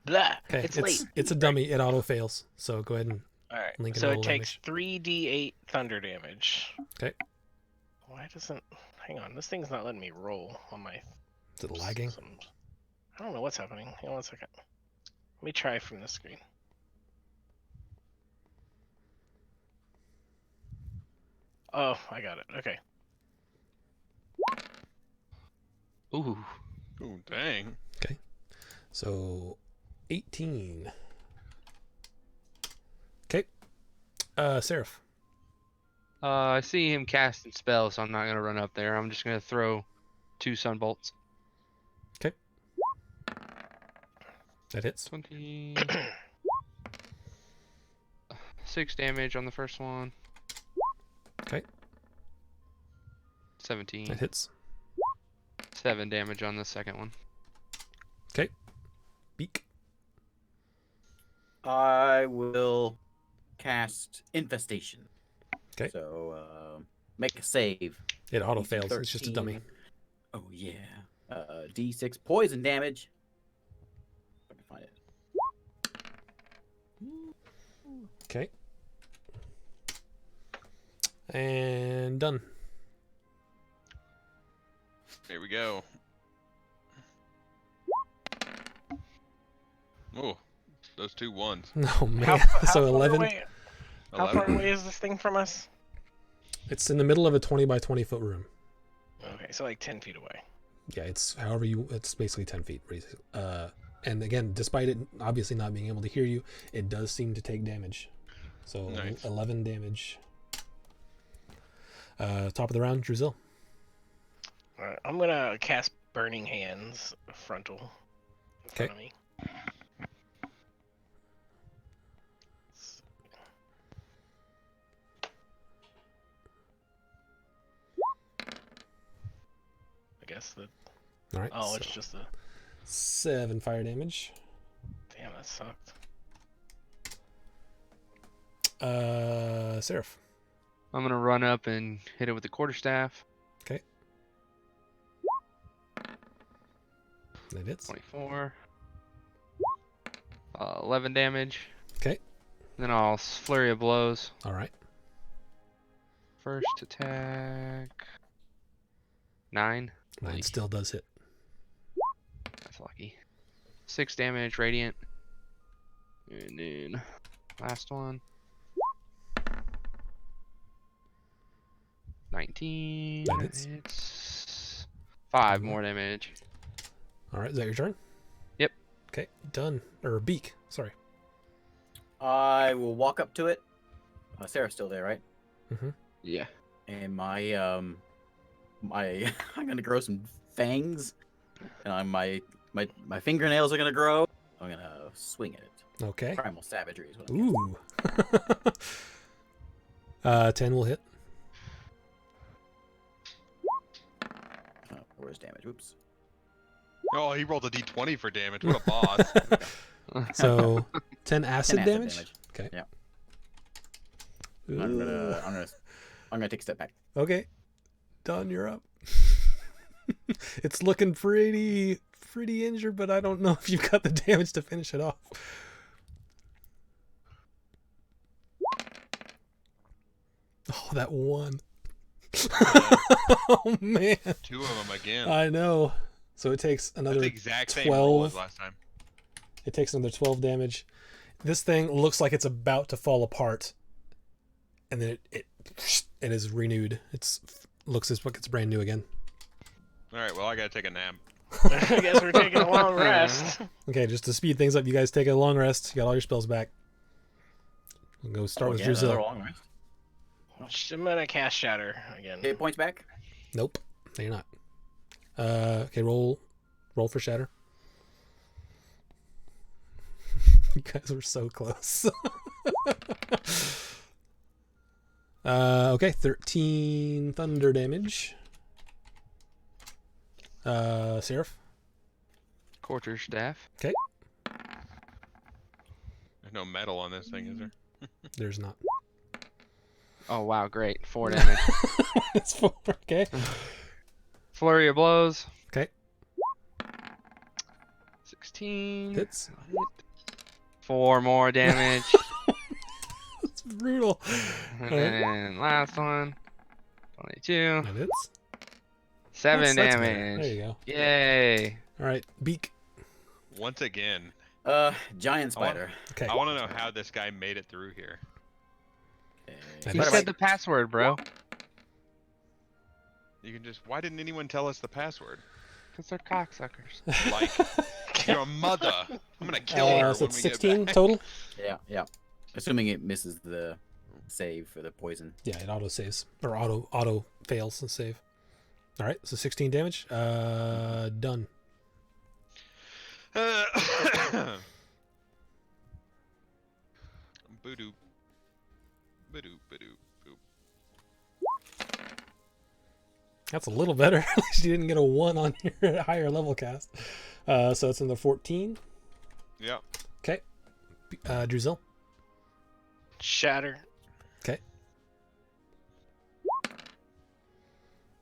Blah. Okay, It's late. it's a dummy. It auto fails. So go ahead and All right. Link and So roll it takes damage. 3d8 thunder damage. Okay. Why doesn't? Hang on, this thing's not letting me roll on my. Is it lagging? I don't know what's happening. Hang on one second. Let me try from this screen. Oh, I got it. Okay. Ooh. Ooh, dang. So 18. Okay. Seraph. I see him casting spells, so I'm not gonna run up there. I'm just gonna throw 2 sunbolts. That hits. 20. 6 damage on the first one. Okay. 17. That hits. 7 damage on the second one. Beak. I will cast Infestation. Okay. So make a save. It auto fails. It's just a 13. dummy. Oh yeah. D6 poison damage. If I can find it. Okay. And done. Here we go. Oh, those 2 ones. Oh man. How So far 11. away- How far away is this thing from us? It's in the middle of a 20 by 20 foot room. Okay, so like 10 feet away. Yeah, it's however you. It's basically 10 feet. And again, despite it obviously not being able to hear you, it does seem to take damage. So Nice. 11 damage. Top of the round, Druzil. Alright, I'm gonna cast Burning Hands frontal in front of me. I guess that. All right. Oh, so it's just a. 7 fire damage. Damn, that sucked. Seraph. I'm gonna run up and hit it with the quarterstaff. Okay. That hits. 24. 11 damage. Okay. Then I'll flurry of blows. All right. First attack. 9. 9 Like, still does hit. That's lucky. 6 damage, radiant. And then last one. 19. That hits. It's 5 more damage. All right. Is that your turn? Yep. Okay. Done. Or beak. Sorry. I will walk up to it. Sarah's still there, right? Yeah. And my I'm gonna grow some fangs, and my fingernails are gonna grow. I'm gonna swing at it. Okay. Primal savagery is what I'm Ooh. 10 will hit. Oh, where's damage? Oops. Oh, he rolled a d20 for damage. What a boss. So 10 acid 10 damage. Okay. Yeah. Ooh. I'm gonna take a step back. Okay. Don, you're up. It's looking pretty injured, but I don't know if you've got the damage to finish it off. Oh, that one. Oh man. 2 of them again. I know. So it takes That's another the exact same roll as 12. last time. It takes another 12 damage. This thing looks like it's about to fall apart, and then it is renewed. Looks as if it's brand new again. All right, well, I gotta take a nap. I guess we're taking a long rest. Okay, just to speed things up, you guys take a long rest. You got all your spells back. We'll go start with Again, another Druzil. long rest. I'm gonna cast Shatter again. Hit points back. Nope, no, you're not. Okay, roll for Shatter. You guys were so close. Okay, 13 thunder damage. Seraph. Quarterstaff. There's no metal on this thing, is there? There's not. Oh wow, great. 4 damage. It's 4. Okay. Flurry of blows. Okay. 16. Hits. 4 more damage. It's brutal. And Alright. then last one. 22. That hits. 7 That's better. damage. There you go. Yay. All right, Beak. Once again, Giant spider. Okay. I want to know how this guy made it through here. Okay. That You is- said the password, bro. You can just. Why didn't anyone tell us the password? Because they're cocksuckers. Like, your mother. I'm gonna kill her So when it's we 16 get back. total? Yeah. Assuming it misses the save for the poison. Yeah, it auto saves. Or auto fails and save. All right, so 16 damage. Done. Boo-doo. Boo-doo, boo-doo, boo. That's a little better. At least you didn't get a 1 on your higher level cast. So it's in the 14. Yeah. Okay. Druzel. Shatter. Okay.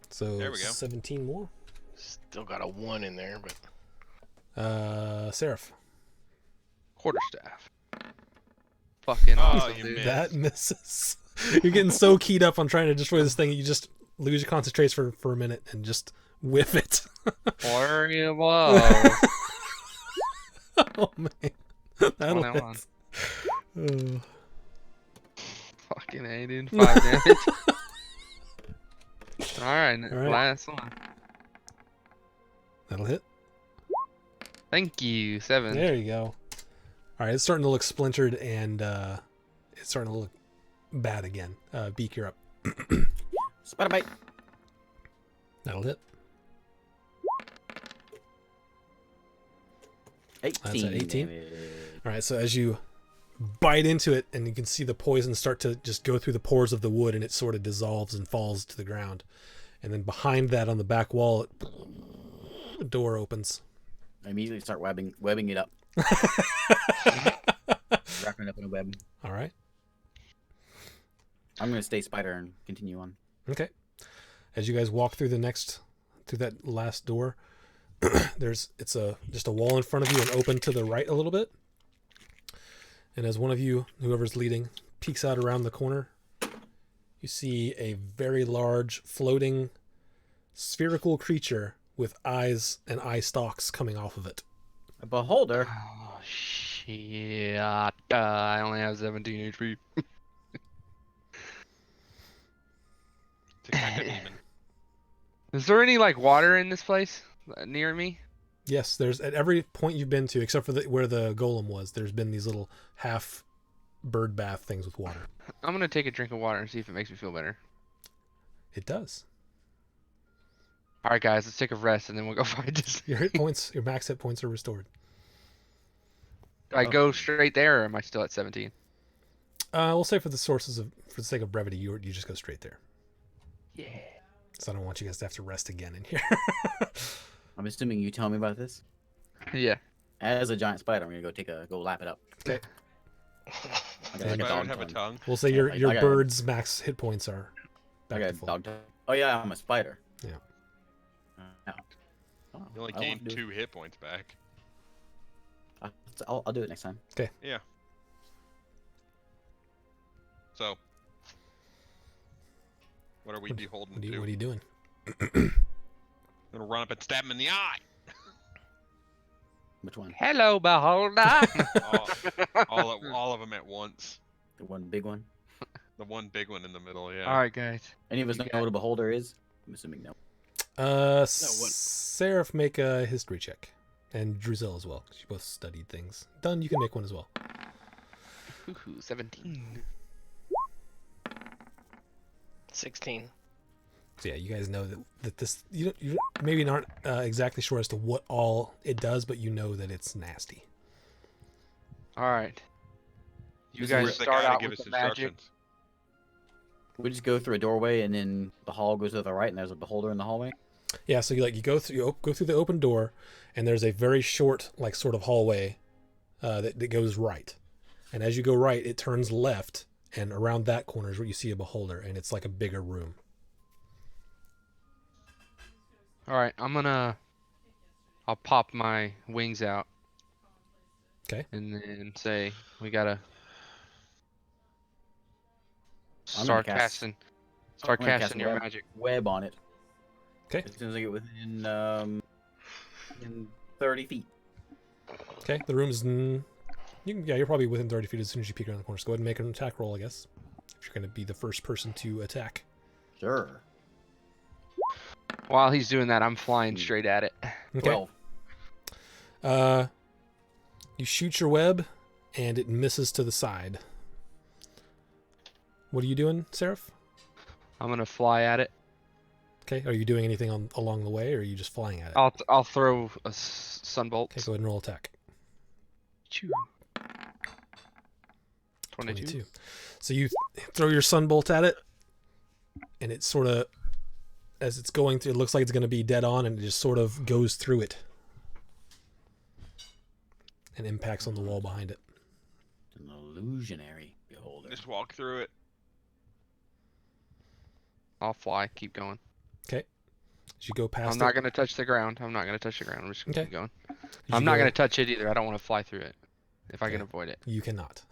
So There we go. 17 more. Still got a 1 in there, but Seraph. Quarterstaff. Fucking Oh, awesome, you dude. missed. That misses. You're getting so keyed up on trying to destroy this thing that you just lose your concentration for a minute and just whiff it. Flurry of blows. Oh man. That'll 21. hit. Fucking A, dude. 5 damage. Alright, All right. last one. That'll hit. Thank you. 7. There you go. All right, it's starting to look splintered and it's starting to look bad again. Beak, you're up. Spider bite. That'll hit. 18. That's at 18. damage. All right, so as you bite into it and you can see the poison start to just go through the pores of the wood and it sort of dissolves and falls to the ground. And then behind that on the back wall, the door opens. I immediately start webbing it up. Wrapping it up in a web. All right. I'm gonna stay spider and continue on. Okay. As you guys walk through that last door, it's just a wall in front of you and open to the right a little bit. And as one of you, whoever's leading, peeks out around the corner, you see a very large floating spherical creature with eyes and eye stalks coming off of it. A beholder. Oh, shit. I only have 17 HP. It's a kind of demon. Is there any, like, water in this place near me? Yes, there's at every point you've been to, except for where the golem was, there's been these little half bird bath things with water. I'm gonna take a drink of water and see if it makes me feel better. It does. Alright, guys, let's take a rest and then we'll go find this. Your hit points, your max hit points are restored. Do I go straight there or am I still at 17? We'll say for the sake of brevity, you just go straight there. Yeah. So I don't want you guys to have to rest again in here. I'm assuming you tell me about this. Yeah. As a giant spider, I'm gonna go lap it up. Okay. I got like a Spider dog have a tongue. tongue. We'll say Yeah, your I your got- bird's max hit points are I back got to a full. dog tongue. Oh yeah, I'm a spider. Yeah. Yeah. Oh, You only I don't gained want to do 2 hit points back. it. I'll do it next time. Yeah. So, what are we beholden What to? are you doing? I'm gonna run up and stab him in the eye. Which one? Hello, beholder. all of them at once. The one big one. The one big one in the middle. Yeah. Alright, guys. Any of us You know got what a beholder is? I'm assuming no. what- Seraph, make a history check, and Druzel as well, 'cause you both studied things. Done. You can make one as well. Ooh, 17. 16. So yeah, you guys know that this you maybe aren't exactly sure as to what all it does, but you know that it's nasty. Alright. You This is guys Where's the start guy to out give with us the magic. instructions? We just go through a doorway and then the hall goes to the right and there's a beholder in the hallway. Yeah, so you go through the open door, and there's a very short sort of hallway that goes right, and as you go right, it turns left, and around that corner is where you see a beholder, and it's like a bigger room. All right, I'll pop my wings out. Okay. And then say we gotta I'm gonna start cast- casting. Start I'm gonna cast casting your web. magic. Web on it. Okay. As soon as I get within 30 feet. Okay, the room's you're probably within 30 feet as soon as you peek around the corner. So go ahead and make an attack roll, I guess. If you're going to be the first person to attack. Sure. While he's doing that, I'm flying straight at it. Okay. 12. You shoot your web, and it misses to the side. What are you doing, Seraph? I'm gonna fly at it. Okay, are you doing anything along the way, or are you just flying at it? I'll throw a sunbolt. Okay, go ahead and roll attack. 22. So you throw your sunbolt at it, and it sort of, as it's going through, it looks like it's going to be dead on, and it just sort of goes through it and impacts on the wall behind it. An illusionary beholder. Just walk through it. I'll fly. Keep going. As you go past I'm not gonna touch the ground. I'm just gonna Okay. keep going. you I'm not go- gonna touch it either. I don't want to fly through it. If I can Okay. avoid it. You cannot.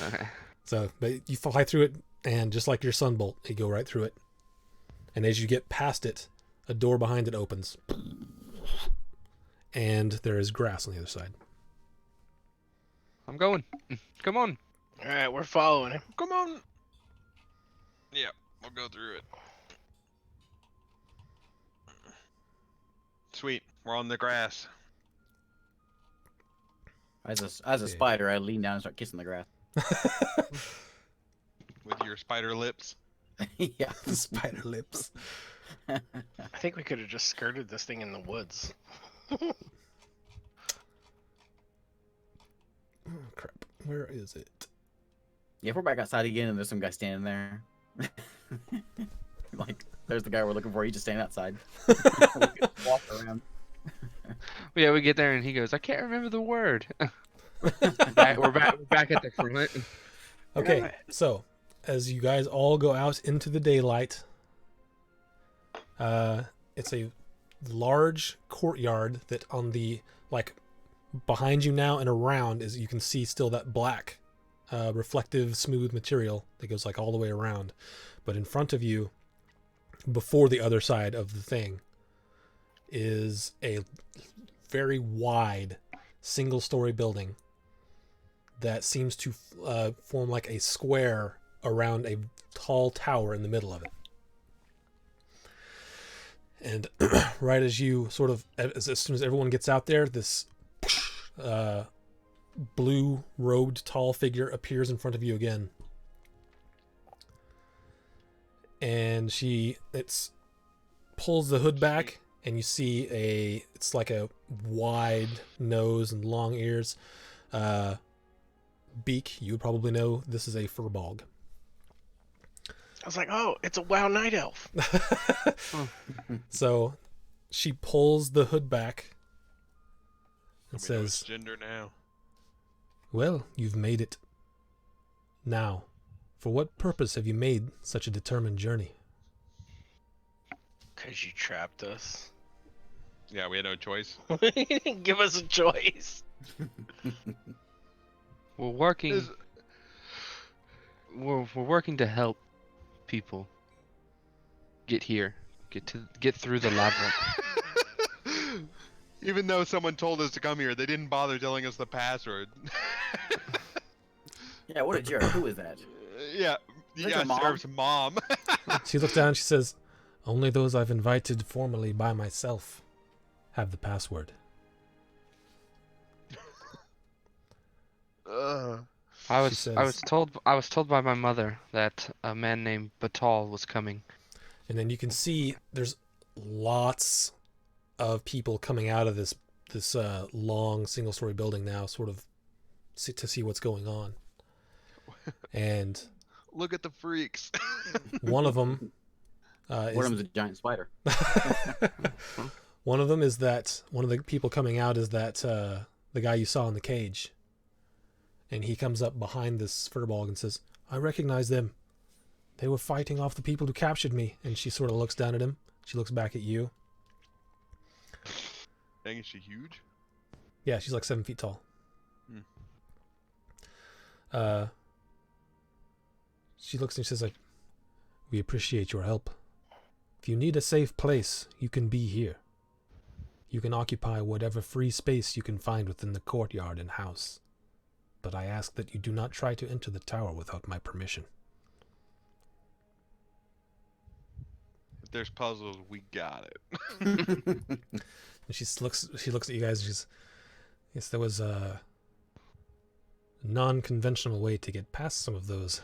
Okay. So, but you fly through it, and just like your sunbolt, you go right through it. And as you get past it, a door behind it opens, and there is grass on the other side. I'm going. Come on. All right, we're following him. Come on. Yeah, we'll go through it. Sweet, we're on the grass. As a Okay. spider, I lean down and start kissing the grass. With your spider lips. Yeah. The spider lips. I think we could have just skirted this thing in the woods. Oh, crap. Where is it? Yeah, if we're back outside again and there's some guy standing there. Like, there's the guy we're looking for. He's just standing outside. We can walk around. Yeah, we get there and he goes, I can't remember the word. we're back at the front. Okay, so as you guys all go out into the daylight, it's a large courtyard that on the, like, behind you now and around is, you can see still that black reflective smooth material that goes like all the way around. But in front of you, before the other side of the thing, is a very wide single-story building that seems to form like a square around a tall tower in the middle of it. And right as you sort of, as soon as everyone gets out there, this blue-robed tall figure appears in front of you again. And it's pulls the hood back, and you see it's like a wide nose and long ears. Beak, you would probably know this is a furbolg. I was like, oh, it's a WoW night elf. So she pulls the hood back and Let me know its says, gender now. well, you've made it. Now, for what purpose have you made such a determined journey? Because you trapped us. Yeah, we had no choice. You didn't give us a choice. We're working. Is- We're working to help people get here, get through the labyrinth. Even though someone told us to come here, they didn't bother telling us the password. Yeah, what a jerk. Who is that? Yeah, Is that yeah, your mom? Sarah's mom. She looks down and she says, only those I've invited formally by myself have the password. I She says- was told by my mother that a man named Batal was coming. And then you can see there's lots of people coming out of this long single-story building now, sort of to see what's going on. And Look at the freaks. one of them One of them's a giant spider. one of them is that one of the people coming out is that the guy you saw in the cage. And he comes up behind this Furbolg and says, I recognize them. They were fighting off the people who captured me. And she sort of looks down at him. She looks back at you. Dang, is she huge? Yeah, she's like 7 feet tall. She looks and she says, like, we appreciate your help. If you need a safe place, you can be here. You can occupy whatever free space you can find within the courtyard and house. But I ask that you do not try to enter the tower without my permission. If there's puzzles, we got it. And she looks at you guys and she's, yes, there was a non-conventional way to get past some of those.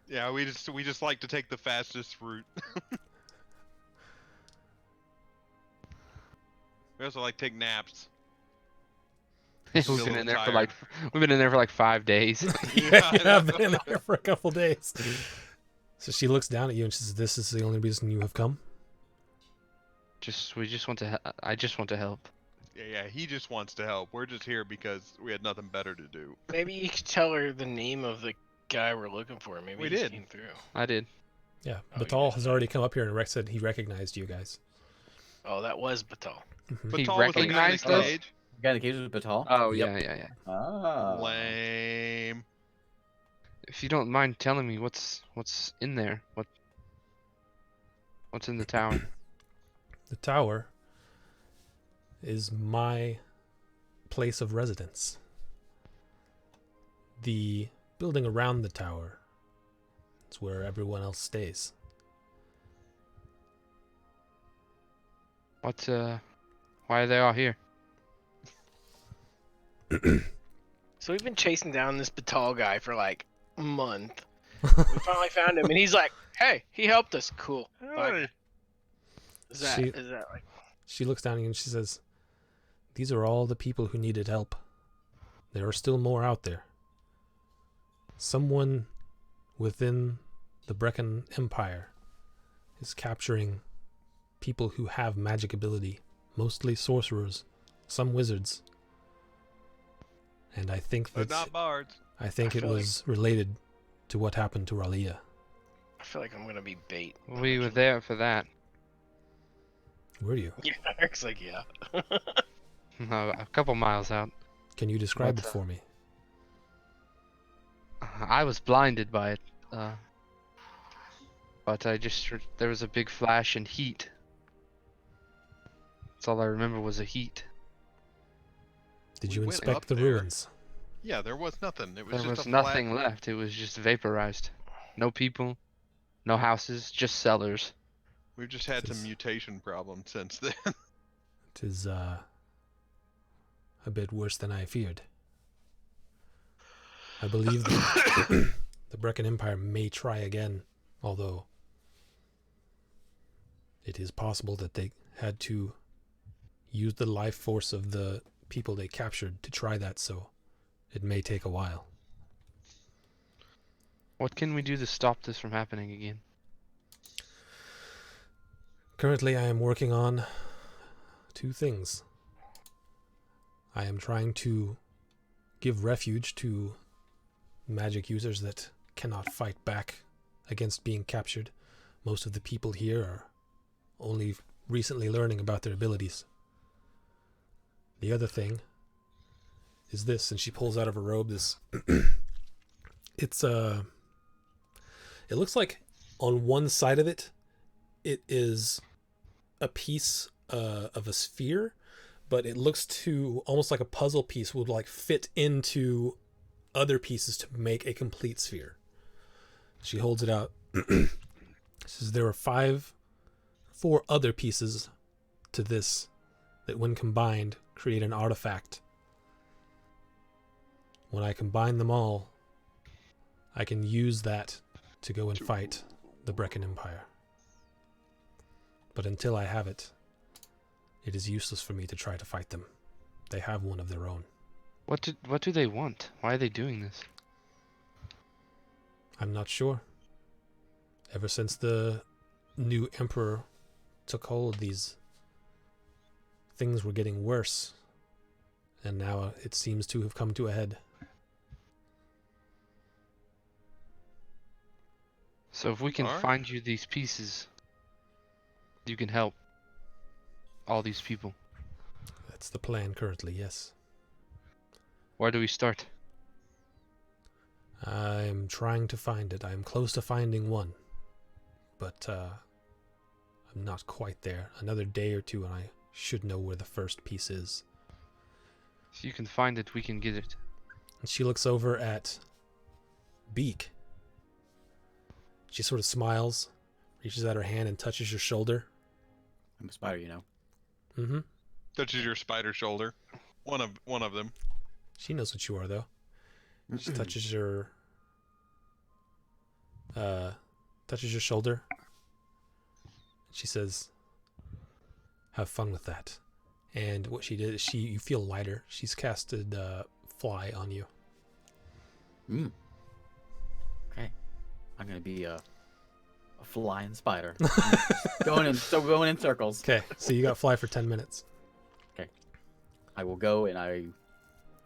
Yeah, we just like to take the fastest route. We also like to take naps. We've been in there for like 5 days. Yeah, I've been in there for a couple days. So she looks down at you and she says, this is the only reason you have come? We just want to. I just want to help. Yeah, he just wants to help. We're just here because we had nothing better to do. Maybe you could tell her the name of the guy we're looking for. Maybe We he did. came through. I did. Yeah, Oh, Batal you has already come up here and Rex said he recognized you guys. Oh, that was Batal. Mhm. He Batal was the guy in the recognized us? cage. The guy in the cage was Batal. Oh Yep. yeah. Ah. Lame. If you don't mind telling me what's in there, what's in the tower? The tower is my place of residence. The building around the tower is where everyone else stays. Why are they all here? So we've been chasing down this Batal guy for like a month. We finally found him, and he's like, "Hey, he helped us. Cool. Bye." Is that like? She looks down at you and she says, these are all the people who needed help. There are still more out there. Someone within the Brecken Empire is capturing people who have magic ability, mostly sorcerers, some wizards. And I think But that not bards. I think I it feel was related to what happened to Ralia. I feel like I'm gonna be bait. We were there for that. Were you? Yeah, Eric's like, yeah. A couple miles out. Can you describe it But, for me? I was blinded by it. But there was a big flash and heat. That's all I remember was a heat. Did We you went inspect up the there. ruins? Yeah, there was nothing. It was There just was a nothing left. It was just vaporized. No people, no houses, just cellars. We've just had some Just- mutation problems since then. It is a bit worse than I feared. I believe that the Brecken Empire may try again, although it is possible that they had to use the life force of the people they captured to try that, so it may take a while. What can we do to stop this from happening again? Currently, I am working on 2 things. I am trying to give refuge to magic users that cannot fight back against being captured. Most of the people here are only recently learning about their abilities. The other thing is this, and she pulls out of her robe this. It looks like on one side of it, it is a piece of a sphere, but it looks to almost like a puzzle piece would like fit into other pieces to make a complete sphere. She holds it out. Says there are 4 other pieces to this that when combined create an artifact. When I combine them all, I can use that to go and fight the Brecken Empire. But until I have it, it is useless for me to try to fight them. They have one of their own. What do they want? Why are they doing this? I'm not sure. Ever since the new emperor took hold, these things were getting worse. and now it seems to have come to a head. So if we can Alright. find you these pieces, you can help all these people. That's the plan currently, yes. Where do we start? I'm trying to find it. I'm close to finding one. But I'm not quite there. Another day or two and I should know where the first piece is. If you can find it, we can get it. And she looks over at Beak. She sort of smiles, reaches out her hand and touches your shoulder. I'm a spider, you know. Mm-hmm. Touches your spider shoulder. One of them. She knows what you are, though. She touches your shoulder. She says, "Have fun with that." And what she did is you feel lighter. She's casted fly on you. Okay. I'm gonna be a flying spider. going in circles. Okay, so you got fly for 10 minutes. I will go and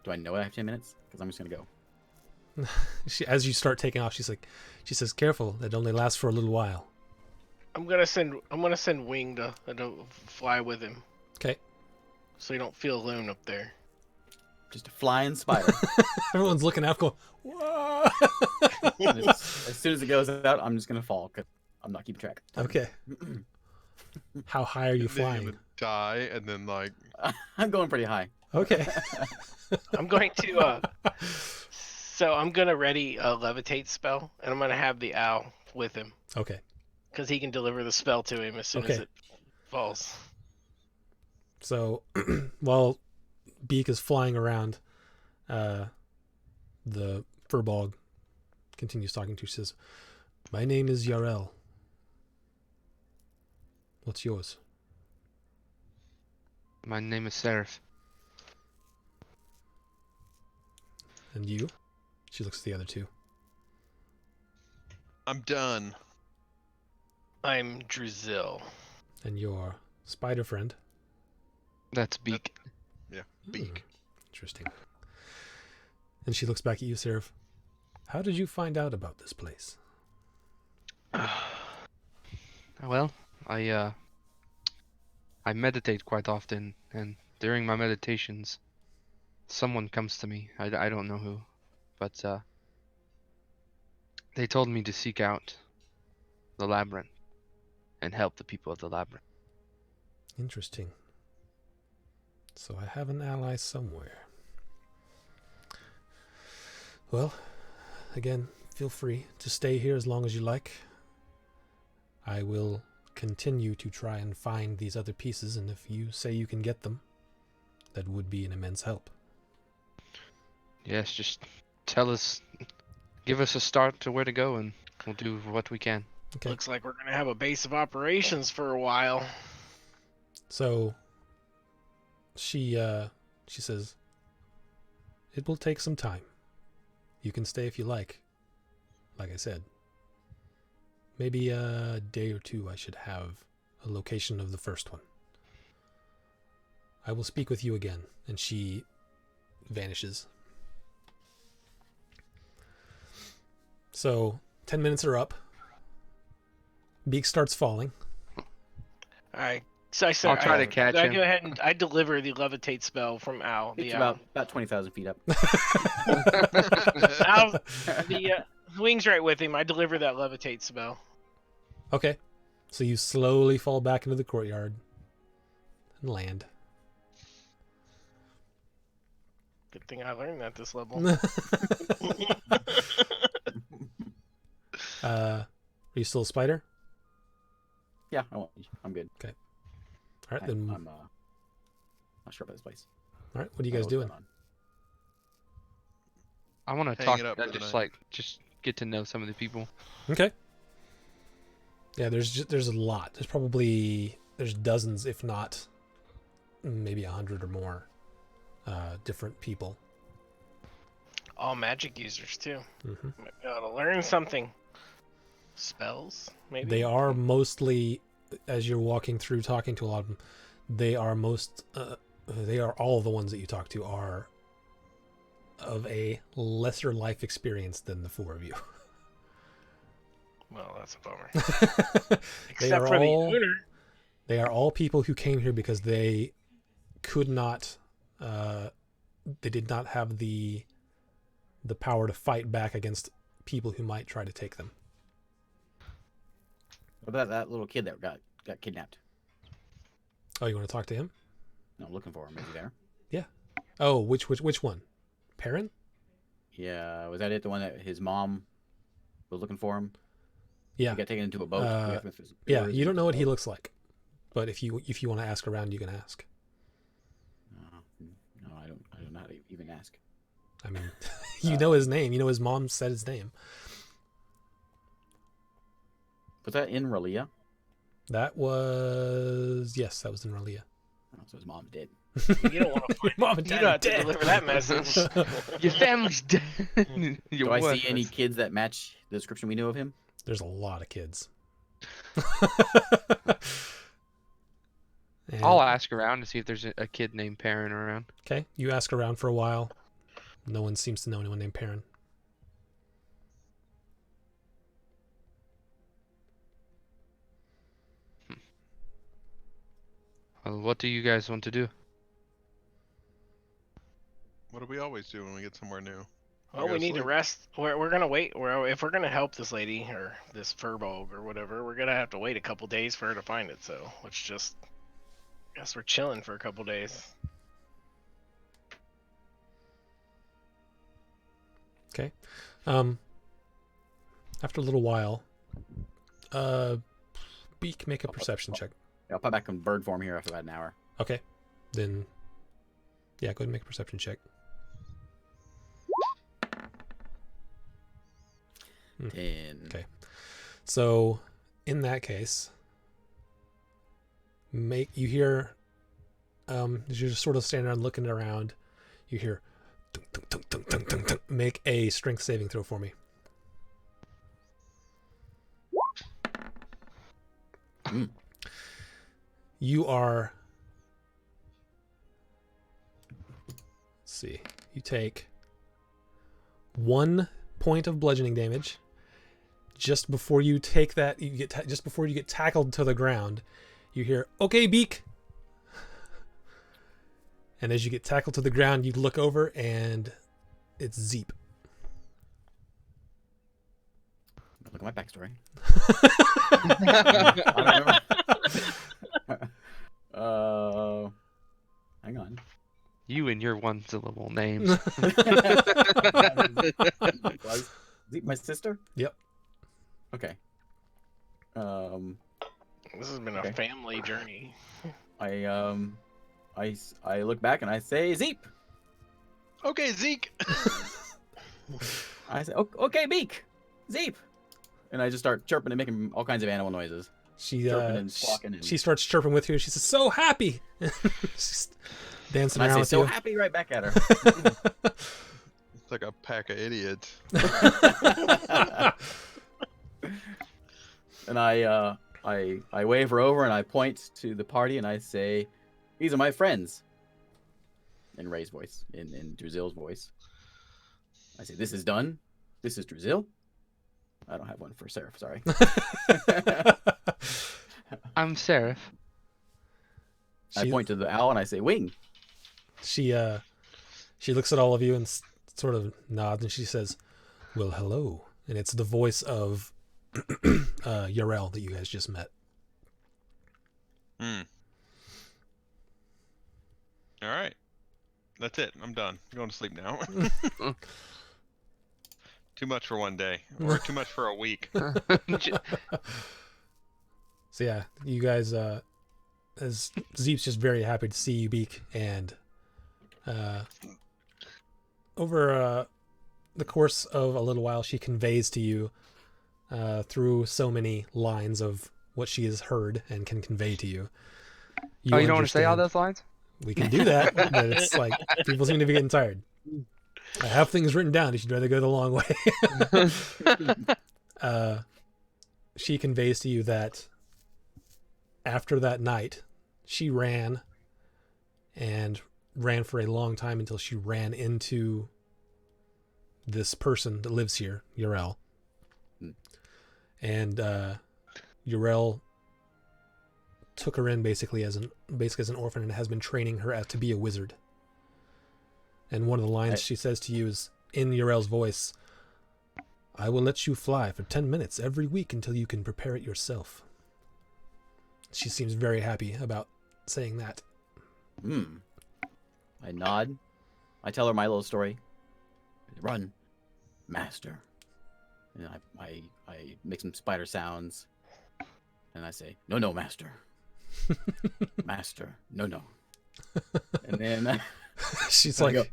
do I know I have 10 minutes? Because I'm just gonna go. As you start taking off, she says, "Careful, it only lasts for a little while." I'm gonna send Wing to fly with him. Okay. So you don't feel alone up there. Just a flying spider. Everyone's looking out, going, "Whoa!" as soon as it goes out, I'm just gonna fall because I'm not keeping track. Okay. How high are you Then you're flying? gonna die, and then like I'm going pretty high. Okay. I'm going to so I'm gonna ready a levitate spell, and I'm gonna have the owl with him Okay. because he can deliver the spell to him as soon as Okay. it falls. So while Beak is flying around, the furball continues talking to you. She says, "My name is Yarel. What's yours?" My name is Seraph. "And you?" She looks at the other two. I'm done. I'm Druzil. "And your spider friend?" That's Beak. Beak. Interesting. And she looks back at you, Seraph. "How did you find out about this place?" Well, I meditate quite often, and during my meditations, someone comes to me. I don't know who, but they told me to seek out the Labyrinth and help the people of the Labyrinth. Interesting. So I have an ally somewhere. Well, again, feel free to stay here as long as you like. I will continue to try and find these other pieces, and if you say you can get them, that would be an immense help. Yes, just tell us, give us a start to where to go, and we'll do what we can. Okay. Looks like we're gonna have a base of operations for a while. So she says, "It will take some time. You can stay if you like. Like I said, maybe a day or two I should have a location of the first one. I will speak with you again." And she vanishes. So 10 minutes are up. Beak starts falling. Alright. So I I'll try to catch I him. go ahead and I deliver the levitate spell from Owl. It's The owl. about 20,000 feet up. Owl, the Wing's right with him. I deliver that levitate spell. Okay. So you slowly fall back into the courtyard and land. Good thing I learned that this level. Are you still a spider? Yeah, I'm good. All right, then. I'm not sure about this place. All right, what are you guys What's doing? going on? I want to Hang talk, it up for the night. just get to know some of the people. Okay. Yeah, there's a lot. There's dozens, if not maybe 100 or more different people. All magic users too. Mm-hmm. Might be able to learn something. Spells, maybe. They are mostly, as you're walking through talking to a lot of them, they are most they are all the ones that you talk to are of a lesser life experience than the four of you. Well, that's a bummer. They Except are for the all- owner. They are all people who came here because they could not, they did not have the power to fight back against people who might try to take them. What about that little kid that got kidnapped? Oh, you want to talk to him? No, I'm looking for him. Is he there? Oh, which one? Perrin? Yeah, was that it? The one that his mom was looking for him? Yeah. He got taken into a boat. Yeah, you don't know what he looks like, but if you want to ask around, you can ask. No, I don't know how to even ask. I mean, you know his name. You know his mom said his name. Was that in Relia? That was that was in Relia. Oh, so his mom's dead. You don't want to Your find mom and You dad don't are have to dead. deliver that message. Your family's dead. You're Do I see worthless. any kids that match the description we know of him? There's a lot of kids. And- I'll ask around to see if there's a kid named Perrin around. Okay, you ask around for a while. No one seems to know anyone named Perrin. Well, what do you guys want to do? What do we always do when we get somewhere new? Well, we need to rest. We're gonna wait. If we're gonna help this lady or this furbog or whatever, we're gonna have to wait a couple days for her to find it. So let's just. Guess we're chilling for a couple days. Okay. After a little while, Beak, make a perception check. I'll put back in bird form here after about an hour. Okay. Then, yeah, go ahead and make a perception check. 10. Okay. So, in that case, you hear, as you're just sort of standing around looking around, you hear, tunk, tunk, tunk, tunk, tunk, tunk, tunk. Make a strength saving throw for me. You are, let's see, you take 1 point of bludgeoning damage. Just before you take that, just before you get tackled to the ground, you hear, "Okay, Beak." And as you get tackled to the ground, you look over and it's Zeep. Look at my backstory. I don't remember. Hang on. You and your one syllable names. Was Zeep my sister? Yep. Okay. This has been Okay. a family journey. I look back and I say, Zeep. Okay, Zeke. I say, okay, Beak, Zeep, and I just start chirping and making all kinds of animal noises. She Chirping and squawking and- she starts chirping with you. She says, "So happy." She's dancing And I around say, with so you. happy right back at her. It's like a pack of idiots. And I wave her over and I point to the party and I say, "These are my friends." In Ray's voice, in Druzill's voice. I say, "This is done. This is Druzill." I don't have one for Seraph, sorry. I'm Seraph. I point to the owl and I say, "Wing." She looks at all of you and sort of nods and she says, "Well, hello." And it's the voice of Yarel that you guys just met. All right. That's it. I'm done. I'm going to sleep now. Too much for one day, or too much for a week. So yeah, you guys, as Zeep's just very happy to see you, Beak, and over the course of a little while, she conveys to you through so many lines of what she has heard and can convey to you. Oh, you don't want to say all understand- those lines? We can do that, but it's like people seem to be getting tired. I have things written down if you'd rather go the long way. She conveys to you that after that night, she ran and ran for a long time until she ran into this person that lives here, Yrel. And Yrel took her in basically as an orphan and has been training her to be a wizard. And one of the lines she says to you is in Yrel's voice, "I will let you fly for 10 minutes every week until you can prepare it yourself." She seems very happy about saying that. I nod. I tell her my little story. Run, master. And I make some spider sounds. And I say, no, master. Master, no. And then she's I like, go,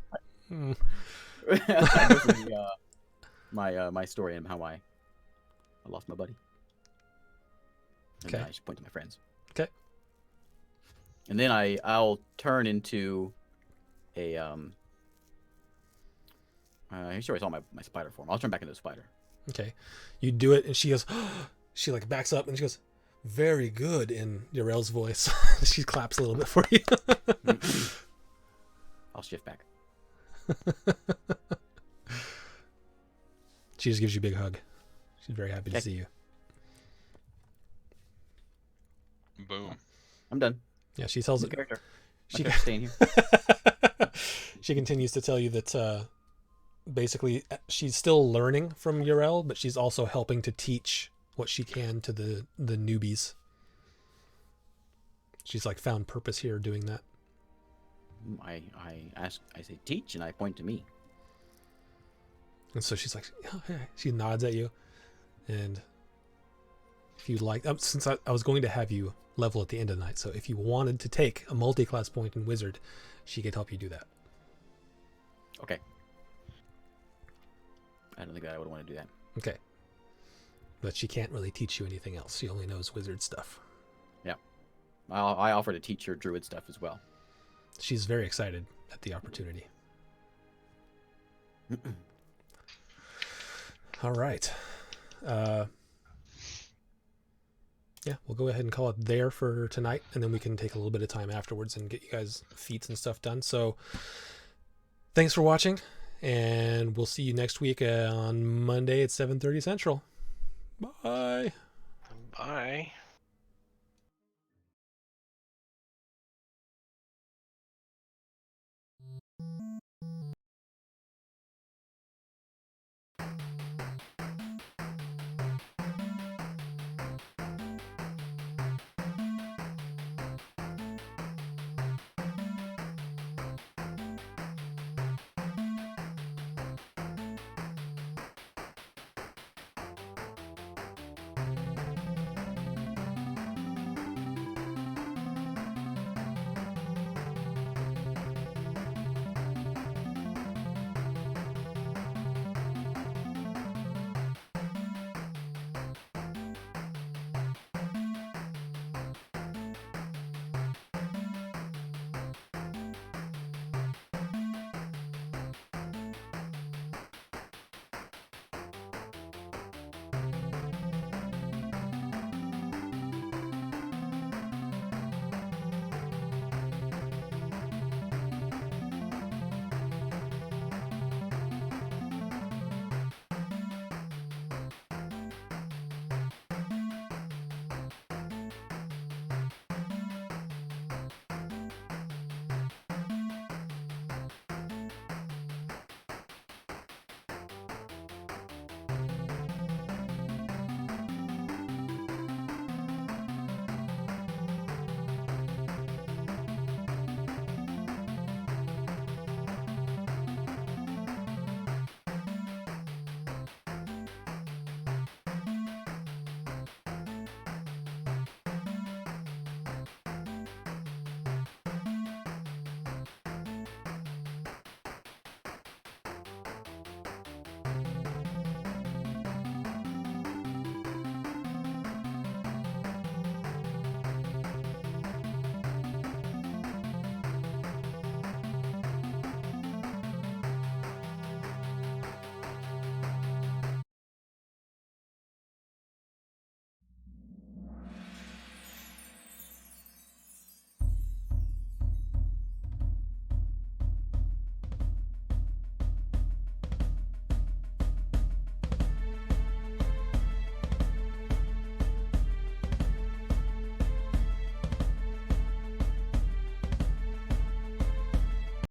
I go through my story and how I lost my buddy. And then Okay. I just point to my friends. Okay. And then I'll turn into a you sure I saw my spider form. I'll turn back into a spider. okay. You do it, and she goes, she like backs up, and she goes, "Very good," in Yrel's voice. She claps a little bit for you. I'll shift back. She just gives you a big hug. She's very happy to Okay. see you. Boom. I'm done. Yeah, she tells The it. character. My She character's staying here. she continues to tell you that basically she's still learning from Yrel, but she's also helping to teach what she can to the newbies. She's like found purpose here doing that. I say teach, and I point to me. And so she's like, "Oh, hey." She nods at you, and if you'd like, since I was going to have you level at the end of the night, so if you wanted to take a multi-class point in Wizard, she could help you do that. Okay. I don't think I would want to do that. Okay. But she can't really teach you anything else. She only knows wizard stuff. Yeah. I offer to teach her druid stuff as well. She's very excited at the opportunity. All right. Yeah, we'll go ahead and call it there for tonight, and then we can take a little bit of time afterwards and get you guys feats and stuff done. So thanks for watching, and we'll see you next week on Monday at 7:30 Central. Bye. Bye.